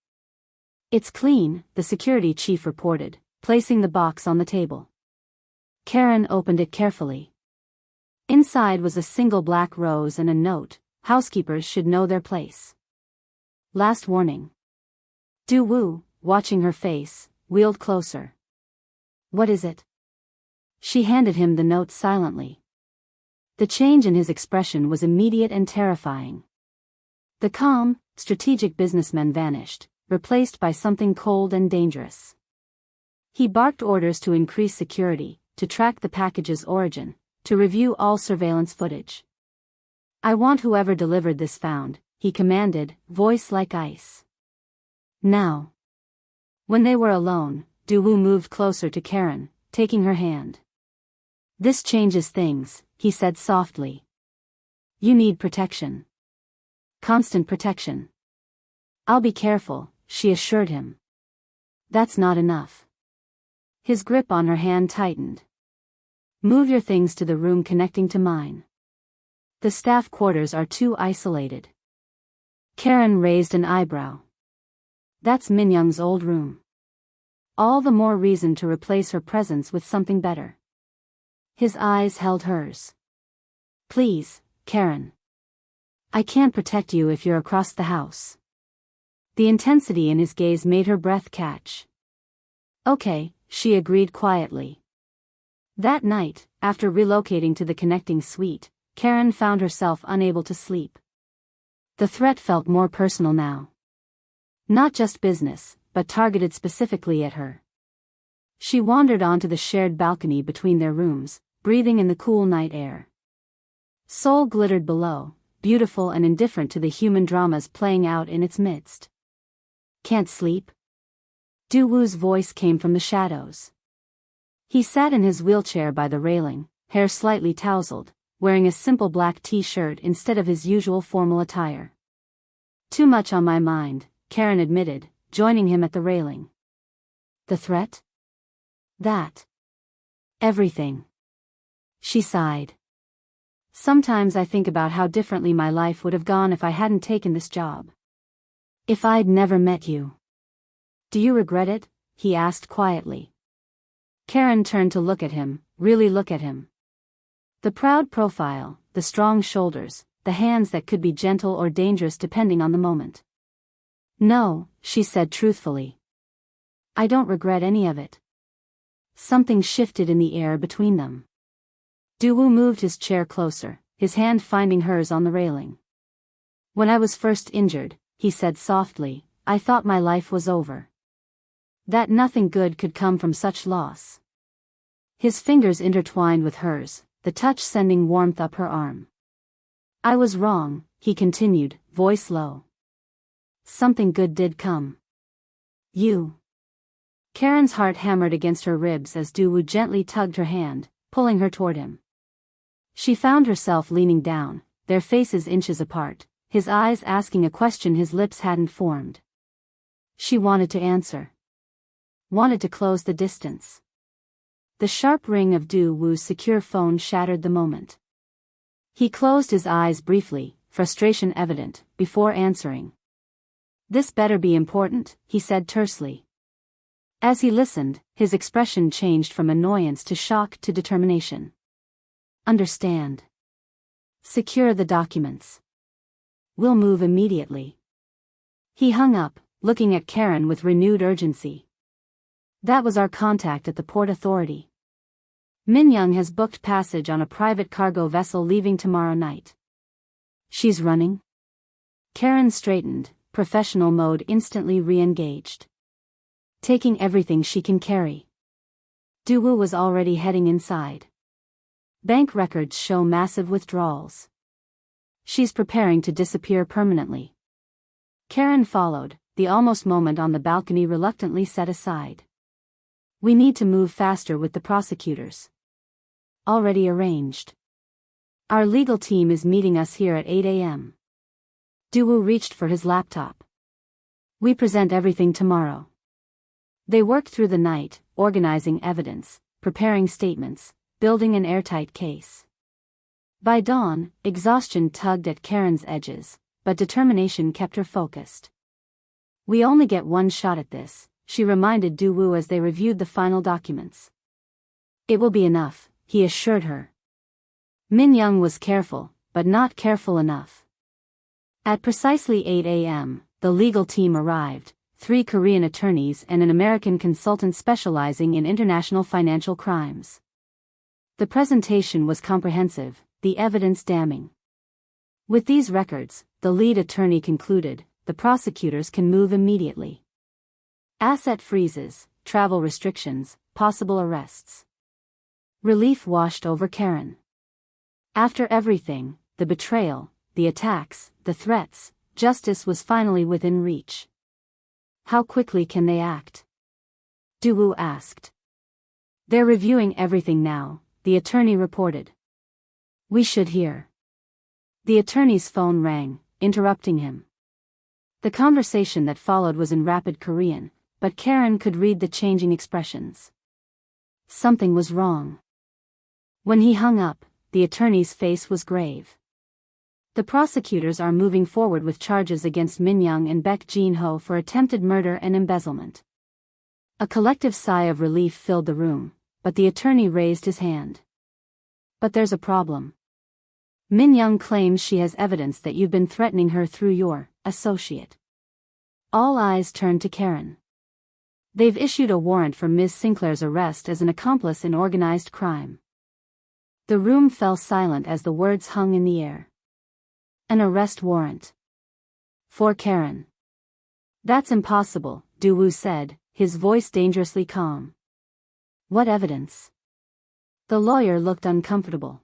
"It's clean," the security chief reported, placing the box on the table. Karen opened it carefully. Inside was a single black rose and a note: "Housekeepers should know their place. Last warning." Du Wu, watching her face, wheeled closer. "What is it?" She handed him the note silently. The change in his expression was immediate and terrifying. The calm, strategic businessman vanished, replaced by something cold and dangerous. He barked orders to increase security, to track the package's origin, to review all surveillance footage. "I want whoever delivered this found," he commanded, voice like ice. "Now." When they were alone, Du Wu moved closer to Karen, taking her hand. "This changes things," he said softly. "You need protection. Constant protection." "I'll be careful," she assured him. "That's not enough." His grip on her hand tightened. "Move your things to the room connecting to mine. The staff quarters are too isolated." Karen raised an eyebrow. "That's Min Young's old room. All the more reason to replace her presence with something better." His eyes held hers. "Please, Karen. I can't protect you if you're across the house." The intensity in his gaze made her breath catch. "Okay," she agreed quietly. That night, after relocating to the connecting suite, Karen found herself unable to sleep. The threat felt more personal now. Not just business, but targeted specifically at her. She wandered onto the shared balcony between their rooms, breathing in the cool night air. Seoul glittered below, beautiful and indifferent to the human dramas playing out in its midst. "Can't sleep?" Du Wu's voice came from the shadows. He sat in his wheelchair by the railing, hair slightly tousled, wearing a simple black t-shirt instead of his usual formal attire. "Too much on my mind," Karen admitted, joining him at the railing. "The threat?" "That. Everything." She sighed. "Sometimes I think about how differently my life would have gone if I hadn't taken this job. If I'd never met you." "Do you regret it?" he asked quietly. Karen turned to look at him, really look at him. The proud profile, the strong shoulders, the hands that could be gentle or dangerous depending on the moment. "No," she said truthfully. "I don't regret any of it." Something shifted in the air between them. Du Wu moved his chair closer, his hand finding hers on the railing. "When I was first injured," he said softly, "I thought my life was over. That nothing good could come from such loss." His fingers intertwined with hers, the touch sending warmth up her arm. "I was wrong," he continued, voice low. "Something good did come. You." Karen's heart hammered against her ribs as Du Wu gently tugged her hand, pulling her toward him. She found herself leaning down, their faces inches apart, his eyes asking a question his lips hadn't formed. She wanted to answer. Wanted to close the distance. The sharp ring of Du Wu's secure phone shattered the moment. He closed his eyes briefly, frustration evident, before answering. "This better be important," he said tersely. As he listened, his expression changed from annoyance to shock to determination. "Understand. Secure the documents. We'll move immediately." He hung up, looking at Karen with renewed urgency. "That was our contact at the Port Authority. Min Young has booked passage on a private cargo vessel leaving tomorrow night." "She's running?" Karen straightened, professional mode instantly re-engaged. "Taking everything she can carry." Du Wu was already heading inside. "Bank records show massive withdrawals. She's preparing to disappear permanently." Karen followed, the almost moment on the balcony reluctantly set aside. We need to move faster with the prosecutors. Already arranged. Our legal team is meeting us here at 8 a.m. Duwoo reached for his laptop. We present everything tomorrow. They worked through the night, organizing evidence, preparing statements, building an airtight case. By dawn, exhaustion tugged at Karen's edges, but determination kept her focused. We only get one shot at this, she reminded Duwoo as they reviewed the final documents. It will be enough, he assured her. Min Young was careful, but not careful enough. At precisely 8 a.m., the legal team arrived, 3 Korean attorneys and an American consultant specializing in international financial crimes. The presentation was comprehensive, the evidence damning. With these records, the lead attorney concluded, the prosecutors can move immediately. Asset freezes, travel restrictions, possible arrests. Relief washed over Karen. After everything, the betrayal, the attacks, the threats, justice was finally within reach. How quickly can they act? Duwoo asked. They're reviewing everything now, the attorney reported. We should hear. The attorney's phone rang, interrupting him. The conversation that followed was in rapid Korean, but Karen could read the changing expressions. Something was wrong. When he hung up, the attorney's face was grave. The prosecutors are moving forward with charges against Min Young and Baek Jin-ho for attempted murder and embezzlement. A collective sigh of relief filled the room, but the attorney raised his hand. But there's a problem. Min Young claims she has evidence that you've been threatening her through your associate. All eyes turned to Karen. They've issued a warrant for Ms. Sinclair's arrest as an accomplice in organized crime. The room fell silent as the words hung in the air. An arrest warrant. For Karen. That's impossible, Duwoo said, his voice dangerously calm. What evidence? The lawyer looked uncomfortable.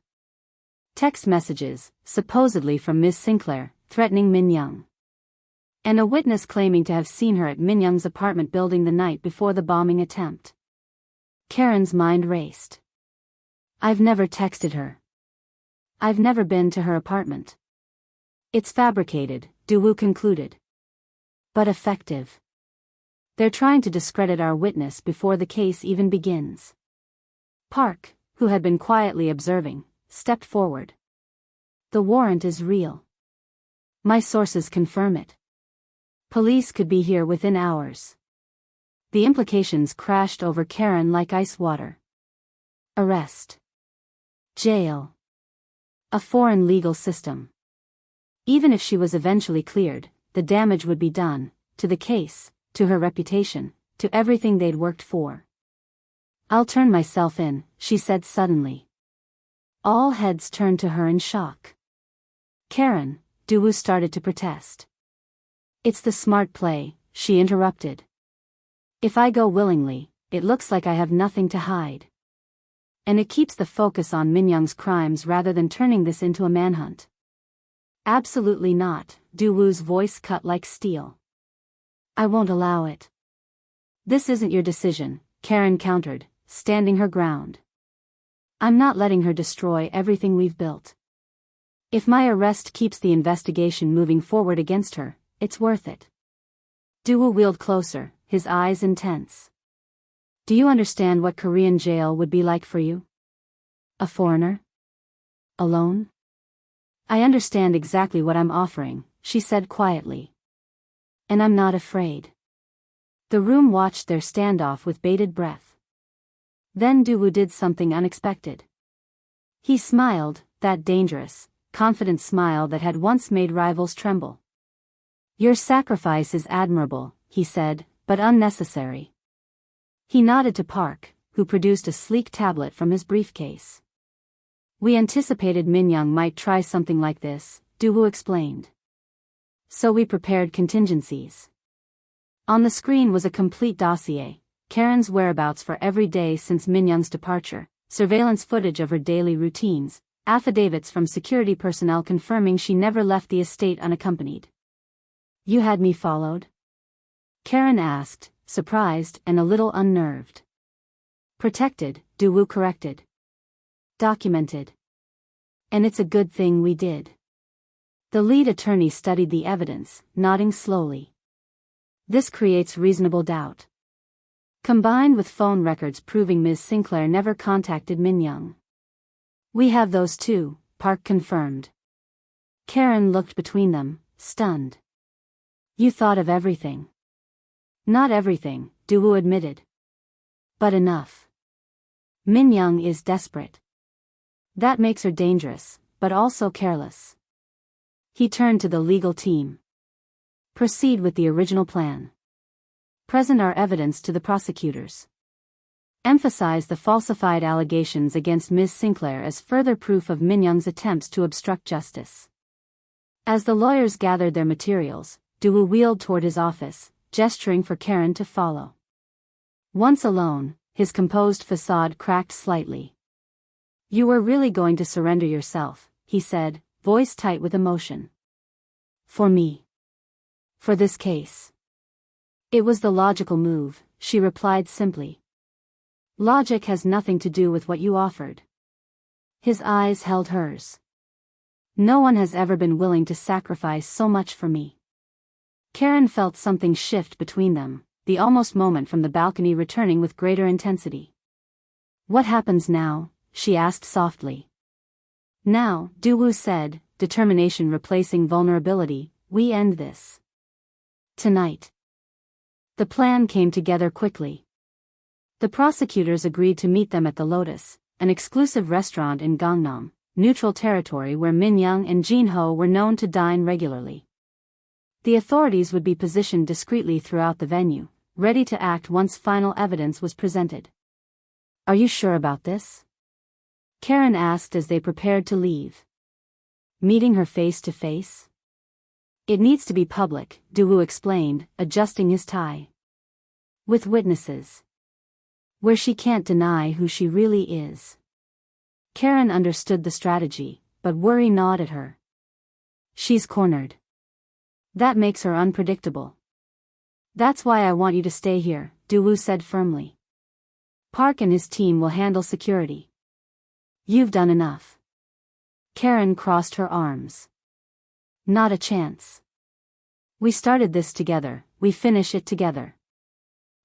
Text messages, supposedly from Ms. Sinclair, threatening Min Young. And a witness claiming to have seen her at Min Young's apartment building the night before the bombing attempt. Karen's mind raced. I've never texted her. I've never been to her apartment. It's fabricated, Duwoo concluded. But effective. They're trying to discredit our witness before the case even begins. Park, who had been quietly observing, stepped forward. The warrant is real. My sources confirm it. Police could be here within hours. The implications crashed over Karen like ice water. Arrest. Jail. A foreign legal system. Even if she was eventually cleared, the damage would be done, to the case, to her reputation, to everything they'd worked for. I'll turn myself in, she said suddenly. All heads turned to her in shock. Karen, Duwoo started to protest. It's the smart play, she interrupted. If I go willingly, it looks like I have nothing to hide. And it keeps the focus on Min Young's crimes rather than turning this into a manhunt. Absolutely not, Duwoo's voice cut like steel. I won't allow it. This isn't your decision, Karen countered, standing her ground. I'm not letting her destroy everything we've built. If my arrest keeps the investigation moving forward against her, it's worth it. Duwoo wheeled closer, his eyes intense. Do you understand what Korean jail would be like for you? A foreigner? Alone? I understand exactly what I'm offering, she said quietly. And I'm not afraid. The room watched their standoff with bated breath. Then Duwoo did something unexpected. He smiled, that dangerous, confident smile that had once made rivals tremble. Your sacrifice is admirable, he said, but unnecessary. He nodded to Park, who produced a sleek tablet from his briefcase. We anticipated Min Young might try something like this, Duwoo explained. So we prepared contingencies. On the screen was a complete dossier, Karen's whereabouts for every day since Min Young's departure, surveillance footage of her daily routines, affidavits from security personnel confirming she never left the estate unaccompanied. You had me followed? Karen asked, surprised and a little unnerved. Protected, Daewoo corrected. Documented. And it's a good thing we did. The lead attorney studied the evidence, nodding slowly. This creates reasonable doubt. Combined with phone records proving Ms. Sinclair never contacted Min Young. We have those too, Park confirmed. Karen looked between them, stunned. You thought of everything. Not everything, Daewoo admitted. But enough. Min Young is desperate. That makes her dangerous, but also careless. He turned to the legal team. Proceed with the original plan. Present our evidence to the prosecutors. Emphasize the falsified allegations against Ms. Sinclair as further proof of Min Young's attempts to obstruct justice. As the lawyers gathered their materials, Daewoo wheeled toward his office, gesturing for Karen to follow. Once alone, his composed facade cracked slightly. You were really going to surrender yourself, he said, voice tight with emotion. For me. For this case. It was the logical move, she replied simply. Logic has nothing to do with what you offered. His eyes held hers. No one has ever been willing to sacrifice so much for me. Karen felt something shift between them, the almost moment from the balcony returning with greater intensity. What happens now? She asked softly. Now, Daewoo said, determination replacing vulnerability, we end this. Tonight. The plan came together quickly. The prosecutors agreed to meet them at the Lotus, an exclusive restaurant in Gangnam, neutral territory where Min Young and Jin Ho were known to dine regularly. The authorities would be positioned discreetly throughout the venue, ready to act once final evidence was presented. Are you sure about this? Karen asked as they prepared to leave. Meeting her face to face? It needs to be public, Daewoo explained, adjusting his tie. With witnesses. Where she can't deny who she really is. Karen understood the strategy, but worry gnawed at her. She's cornered. That makes her unpredictable. That's why I want you to stay here, Daewoo said firmly. Park and his team will handle security. You've done enough. Karen crossed her arms. Not a chance. We started this together, we finish it together.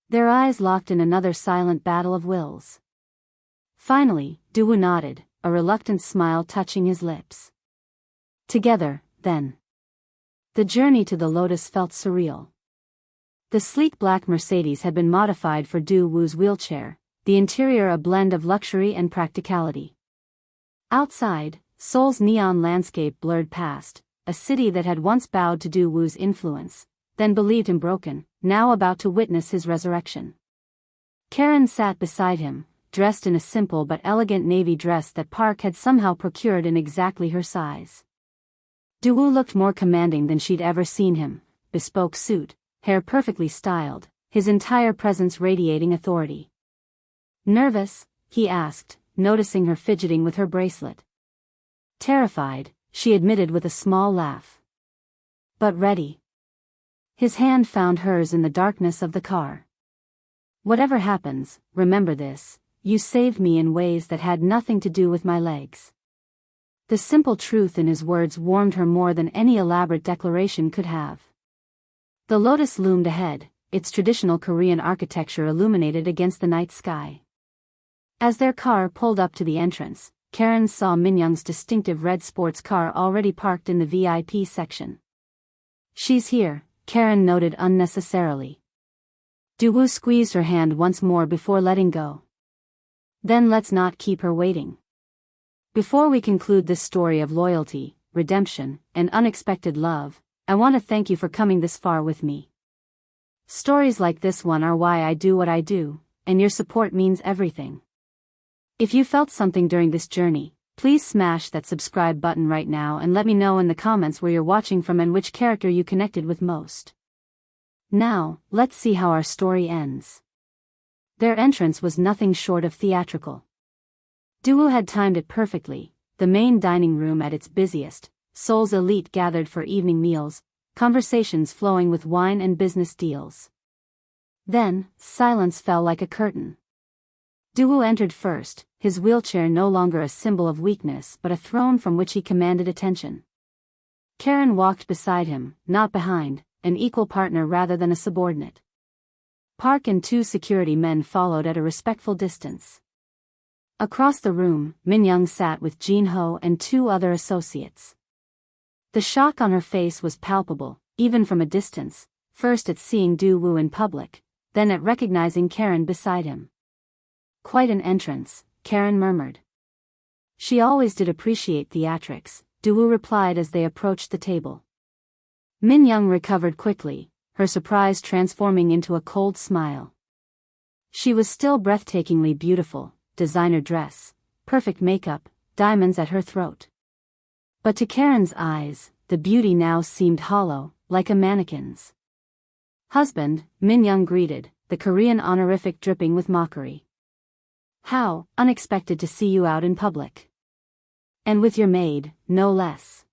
Their eyes locked in another silent battle of wills. Finally, Daewoo nodded, a reluctant smile touching his lips. Together, then. The journey to the Lotus felt surreal. The sleek black Mercedes had been modified for Daewoo's wheelchair, the interior a blend of luxury and practicality. Outside, Seoul's neon landscape blurred past, a city that had once bowed to Daewoo's influence, then believed him broken, now about to witness his resurrection. Karen sat beside him, dressed in a simple but elegant navy dress that Park had somehow procured in exactly her size. Daewoo looked more commanding than she'd ever seen him, bespoke suit, hair perfectly styled, his entire presence radiating authority. Nervous? He asked, noticing her fidgeting with her bracelet. Terrified, she admitted with a small laugh. But ready. His hand found hers in the darkness of the car. Whatever happens, remember this, you saved me in ways that had nothing to do with my legs. The simple truth in his words warmed her more than any elaborate declaration could have. The Lotus loomed ahead, its traditional Korean architecture illuminated against the night sky. As their car pulled up to the entrance, Karen saw Min Young's distinctive red sports car already parked in the VIP section. She's here, Karen noted unnecessarily. Daewoo squeezed her hand once more before letting go. Then let's not keep her waiting. Before we conclude this story of loyalty, redemption, and unexpected love, I want to thank you for coming this far with me. Stories like this one are why I do what I do, and your support means everything. If you felt something during this journey, please smash that subscribe button right now and let me know in the comments where you're watching from and which character you connected with most. Now, let's see how our story ends. Their entrance was nothing short of theatrical. Daewoo had timed it perfectly, the main dining room at its busiest, Seoul's elite gathered for evening meals, conversations flowing with wine and business deals. Then, silence fell like a curtain. Duwoo entered first, his wheelchair no longer a symbol of weakness but a throne from which he commanded attention. Karen walked beside him, not behind, an equal partner rather than a subordinate. Park and 2 security men followed at a respectful distance. Across the room, Min-young sat with Jin-ho and 2 other associates. The shock on her face was palpable, even from a distance, first at seeing Du-woo in public, then at recognizing Karen beside him. "Quite an entrance," Karen murmured. "She always did appreciate theatrics," Du-woo replied as they approached the table. Min-young recovered quickly, her surprise transforming into a cold smile. She was still breathtakingly beautiful, designer dress, perfect makeup, diamonds at her throat. But to Karen's eyes, the beauty now seemed hollow, like a mannequin's. "Husband," Min-young greeted, the Korean honorific dripping with mockery. "How unexpected to see you out in public. And with your maid, no less."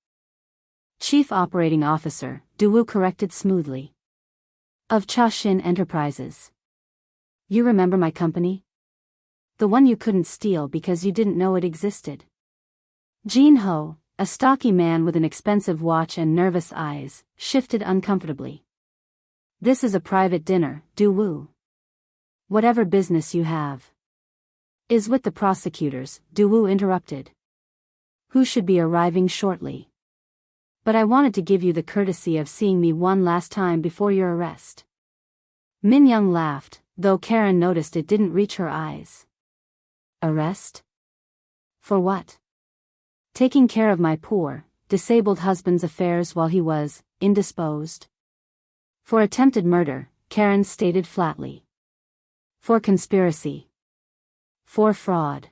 "Chief Operating Officer," Du-woo corrected smoothly. "Of Cha-shin Enterprises. You remember my company? The one you couldn't steal because you didn't know it existed." Jin-ho, a stocky man with an expensive watch and nervous eyes, shifted uncomfortably. "This is a private dinner, Du-woo. Whatever business you have is with the prosecutors," Du-woo interrupted, "who should be arriving shortly. But I wanted to give you the courtesy of seeing me one last time before your arrest." Min-young laughed, though Karen noticed it didn't reach her eyes. "Arrest? For what?" "Taking care of my poor, disabled husband's affairs while he was indisposed." "For attempted murder," Karen stated flatly. "For conspiracy. For fraud."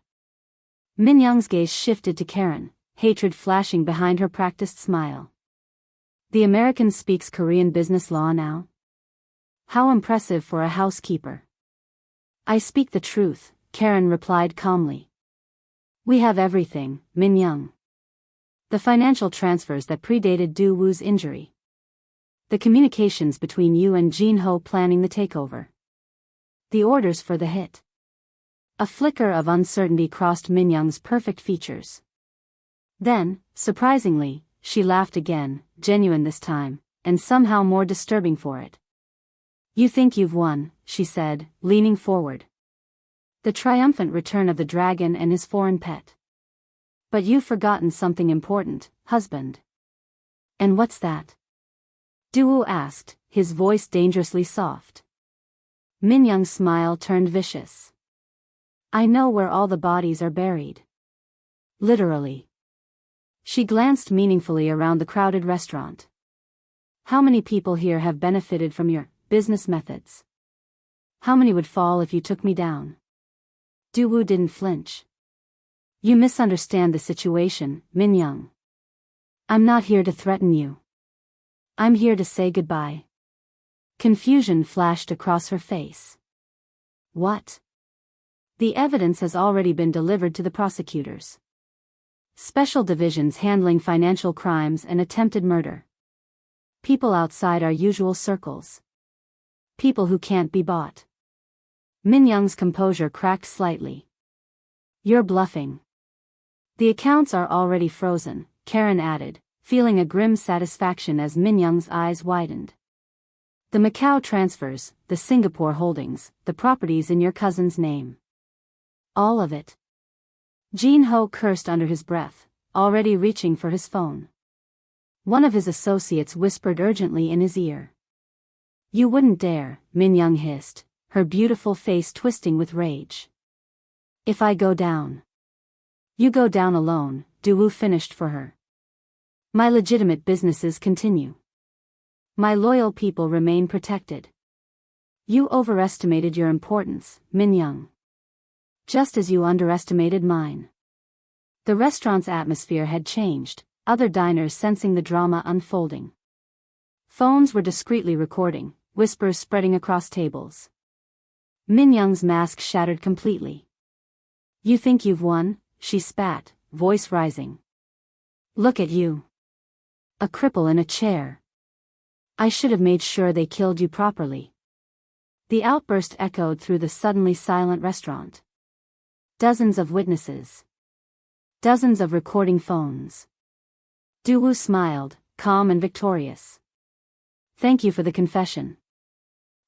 Min-young's gaze shifted to Karen, hatred flashing behind her practiced smile. "The American speaks Korean business law now? How impressive for a housekeeper." "I speak the truth," Karen replied calmly. "We have everything, Min-young. The financial transfers that predated Du-woo's injury. The communications between you and Jin-ho planning the takeover. The orders for the hit." A flicker of uncertainty crossed Min-young's perfect features. Then, surprisingly, she laughed again, genuine this time, and somehow more disturbing for it. "You think you've won," she said, leaning forward. "The triumphant return of the dragon and his foreign pet. But you've forgotten something important, husband." "And what's that?" Du-woo asked, his voice dangerously soft. Min-young's smile turned vicious. "I know where all the bodies are buried. Literally." She glanced meaningfully around the crowded restaurant. "How many people here have benefited from your business methods? How many would fall if you took me down?" Du-woo didn't flinch. "You misunderstand the situation, Min-young. I'm not here to threaten you. I'm here to say goodbye." Confusion flashed across her face. "What?" "The evidence has already been delivered to the prosecutors. Special divisions handling financial crimes and attempted murder. People outside our usual circles. People who can't be bought." Min-young's composure cracked slightly. "You're bluffing." "The accounts are already frozen," Karen added, feeling a grim satisfaction as Min-young's eyes widened. "The Macau transfers, the Singapore holdings, the properties in your cousin's name. All of it." Jin-ho cursed under his breath, already reaching for his phone. One of his associates whispered urgently in his ear. "You wouldn't dare," Min-young hissed, her beautiful face twisting with rage. "If I go down." "You go down alone," Du-woo finished for her. "My legitimate businesses continue. My loyal people remain protected. You overestimated your importance, Min-young. Just as you underestimated mine." The restaurant's atmosphere had changed, other diners sensing the drama unfolding. Phones were discreetly recording, whispers spreading across tables. Min-young's mask shattered completely. "You think you've won?" she spat, voice rising. "Look at you. A cripple in a chair. I should have made sure they killed you properly." The outburst echoed through the suddenly silent restaurant. Dozens of witnesses. Dozens of recording phones. Duwoo smiled, calm and victorious. Thank you for the confession.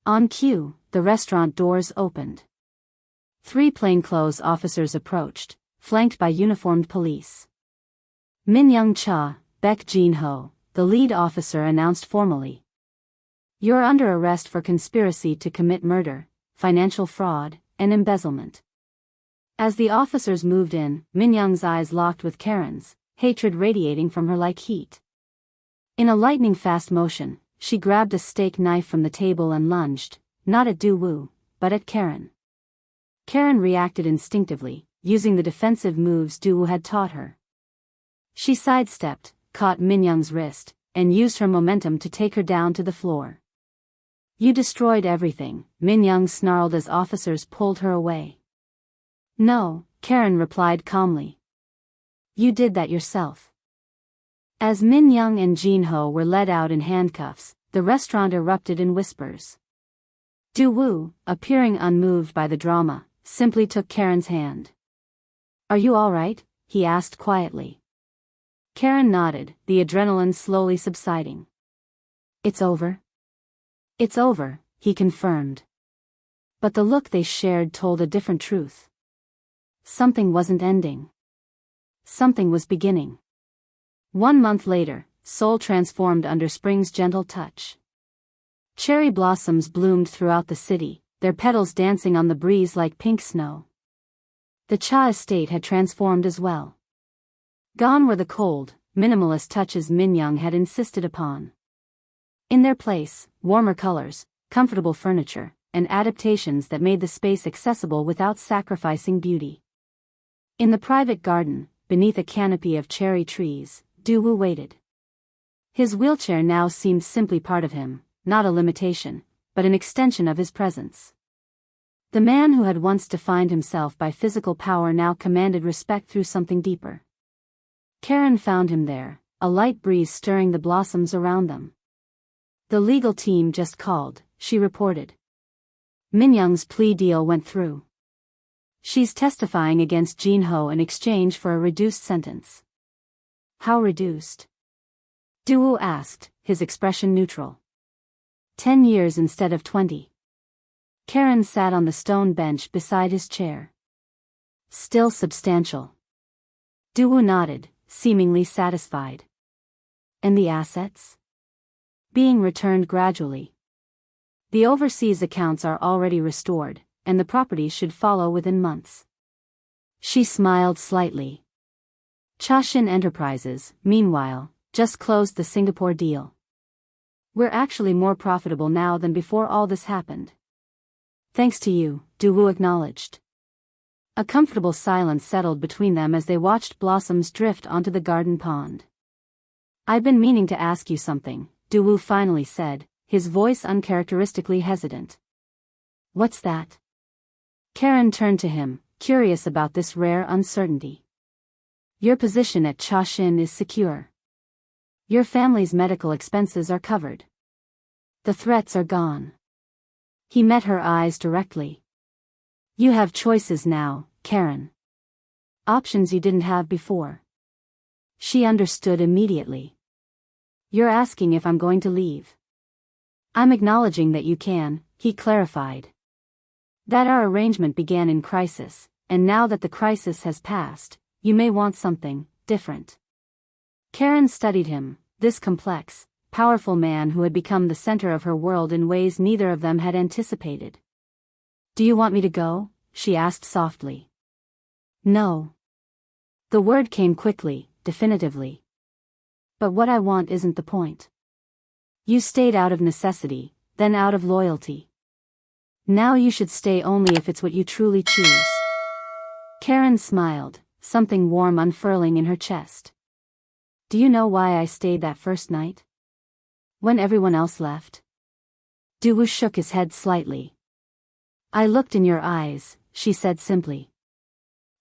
On cue, the restaurant doors opened. 3 plainclothes officers approached, flanked by uniformed police. Min Young Cha, Baek Jin Ho, the lead officer announced formally. You're under arrest for conspiracy to commit murder, financial fraud, and embezzlement. As the officers moved in, Min Young's eyes locked with Karen's, hatred radiating from her like heat. In a lightning-fast motion, she grabbed a steak knife from the table and lunged, not at Duwoo, but at Karen. Karen reacted instinctively, using the defensive moves Duwoo had taught her. She sidestepped, caught Min Young's wrist, and used her momentum to take her down to the floor. You destroyed everything, Min Young snarled as officers pulled her away. No, Karen replied calmly. You did that yourself. As Min Young and Jin Ho were led out in handcuffs, the restaurant erupted in whispers. Duwoo, appearing unmoved by the drama, simply took Karen's hand. Are you all right? He asked quietly. Karen nodded, the adrenaline slowly subsiding. It's over? It's over, he confirmed. But the look they shared told a different truth. Something wasn't ending. Something was beginning. 1 month later, Seoul transformed under spring's gentle touch. Cherry blossoms bloomed throughout the city, their petals dancing on the breeze like pink snow. The Cha estate had transformed as well. Gone were the cold, minimalist touches Min Young had insisted upon. In their place, warmer colors, comfortable furniture, and adaptations that made the space accessible without sacrificing beauty. In the private garden, beneath a canopy of cherry trees, Duwoo waited. His wheelchair now seemed simply part of him, not a limitation, but an extension of his presence. The man who had once defined himself by physical power now commanded respect through something deeper. Karen found him there, a light breeze stirring the blossoms around them. The legal team just called, she reported. Min Young's plea deal went through. She's testifying against Jin Ho in exchange for a reduced sentence. How reduced? Duwoo asked, his expression neutral. 10 years instead of 20. Karen sat on the stone bench beside his chair. Still substantial. Duwoo nodded, seemingly satisfied. And the assets? Being returned gradually. The overseas accounts are already restored, and the property should follow within months. She smiled slightly. Chashin Enterprises, meanwhile, just closed the Singapore deal. We're actually more profitable now than before all this happened. Thanks to you, Duwoo acknowledged. A comfortable silence settled between them as they watched blossoms drift onto the garden pond. I've been meaning to ask you something, Duwoo finally said, his voice uncharacteristically hesitant. What's that? Karen turned to him, curious about this rare uncertainty. Your position at Chashin is secure. Your family's medical expenses are covered. The threats are gone. He met her eyes directly. You have choices now, Karen. Options you didn't have before. She understood immediately. You're asking if I'm going to leave. I'm acknowledging that you can, he clarified. That our arrangement began in crisis, and now that the crisis has passed, you may want something different. Karen studied him, this complex, powerful man who had become the center of her world in ways neither of them had anticipated. Do you want me to go? She asked softly. No. The word came quickly, definitively. But what I want isn't the point. You stayed out of necessity, then out of loyalty. Now you should stay only if it's what you truly choose. Karen smiled, something warm unfurling in her chest. Do you know why I stayed that first night? When everyone else left? Duwoo shook his head slightly. I looked in your eyes, she said simply.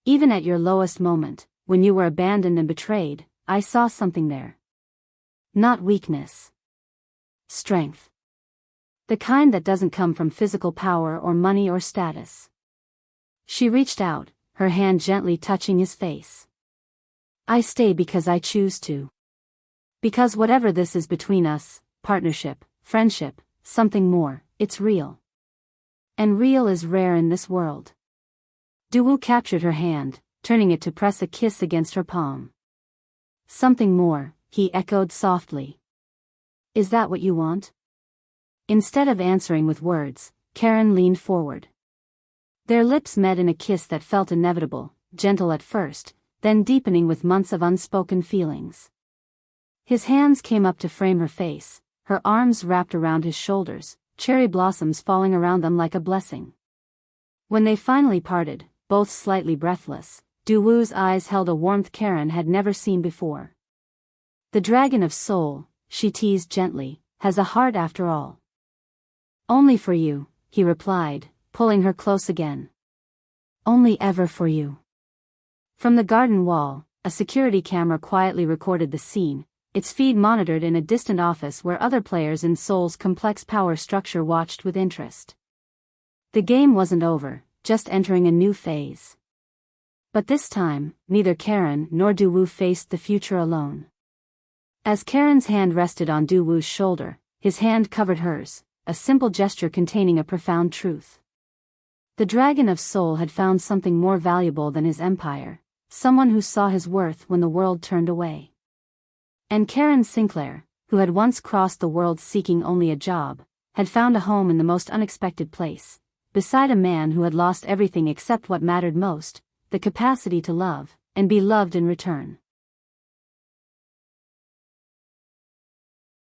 Even at your lowest moment, when you were abandoned and betrayed, I saw something there. Not weakness. Strength. The kind that doesn't come from physical power or money or status. She reached out, her hand gently touching his face. I stay because I choose to. Because whatever this is between us, partnership, friendship, something more, it's real. And real is rare in this world. Duwoo captured her hand, turning it to press a kiss against her palm. Something more, he echoed softly. Is that what you want? Instead of answering with words, Karen leaned forward. Their lips met in a kiss that felt inevitable, gentle at first, then deepening with months of unspoken feelings. His hands came up to frame her face, her arms wrapped around his shoulders, cherry blossoms falling around them like a blessing. When they finally parted, both slightly breathless, Duwoo's eyes held a warmth Karen had never seen before. The dragon of Seoul, she teased gently, has a heart after all. Only for you, he replied, pulling her close again. Only ever for you. From the garden wall, a security camera quietly recorded the scene, its feed monitored in a distant office where other players in Seoul's complex power structure watched with interest. The game wasn't over, just entering a new phase. But this time, neither Karen nor Duwoo faced the future alone. As Karen's hand rested on Duwoo's shoulder, his hand covered hers, a simple gesture containing a profound truth. The Dragon of Seoul had found something more valuable than his empire, someone who saw his worth when the world turned away. And Karen Sinclair, who had once crossed the world seeking only a job, had found a home in the most unexpected place, beside a man who had lost everything except what mattered most, the capacity to love, and be loved in return.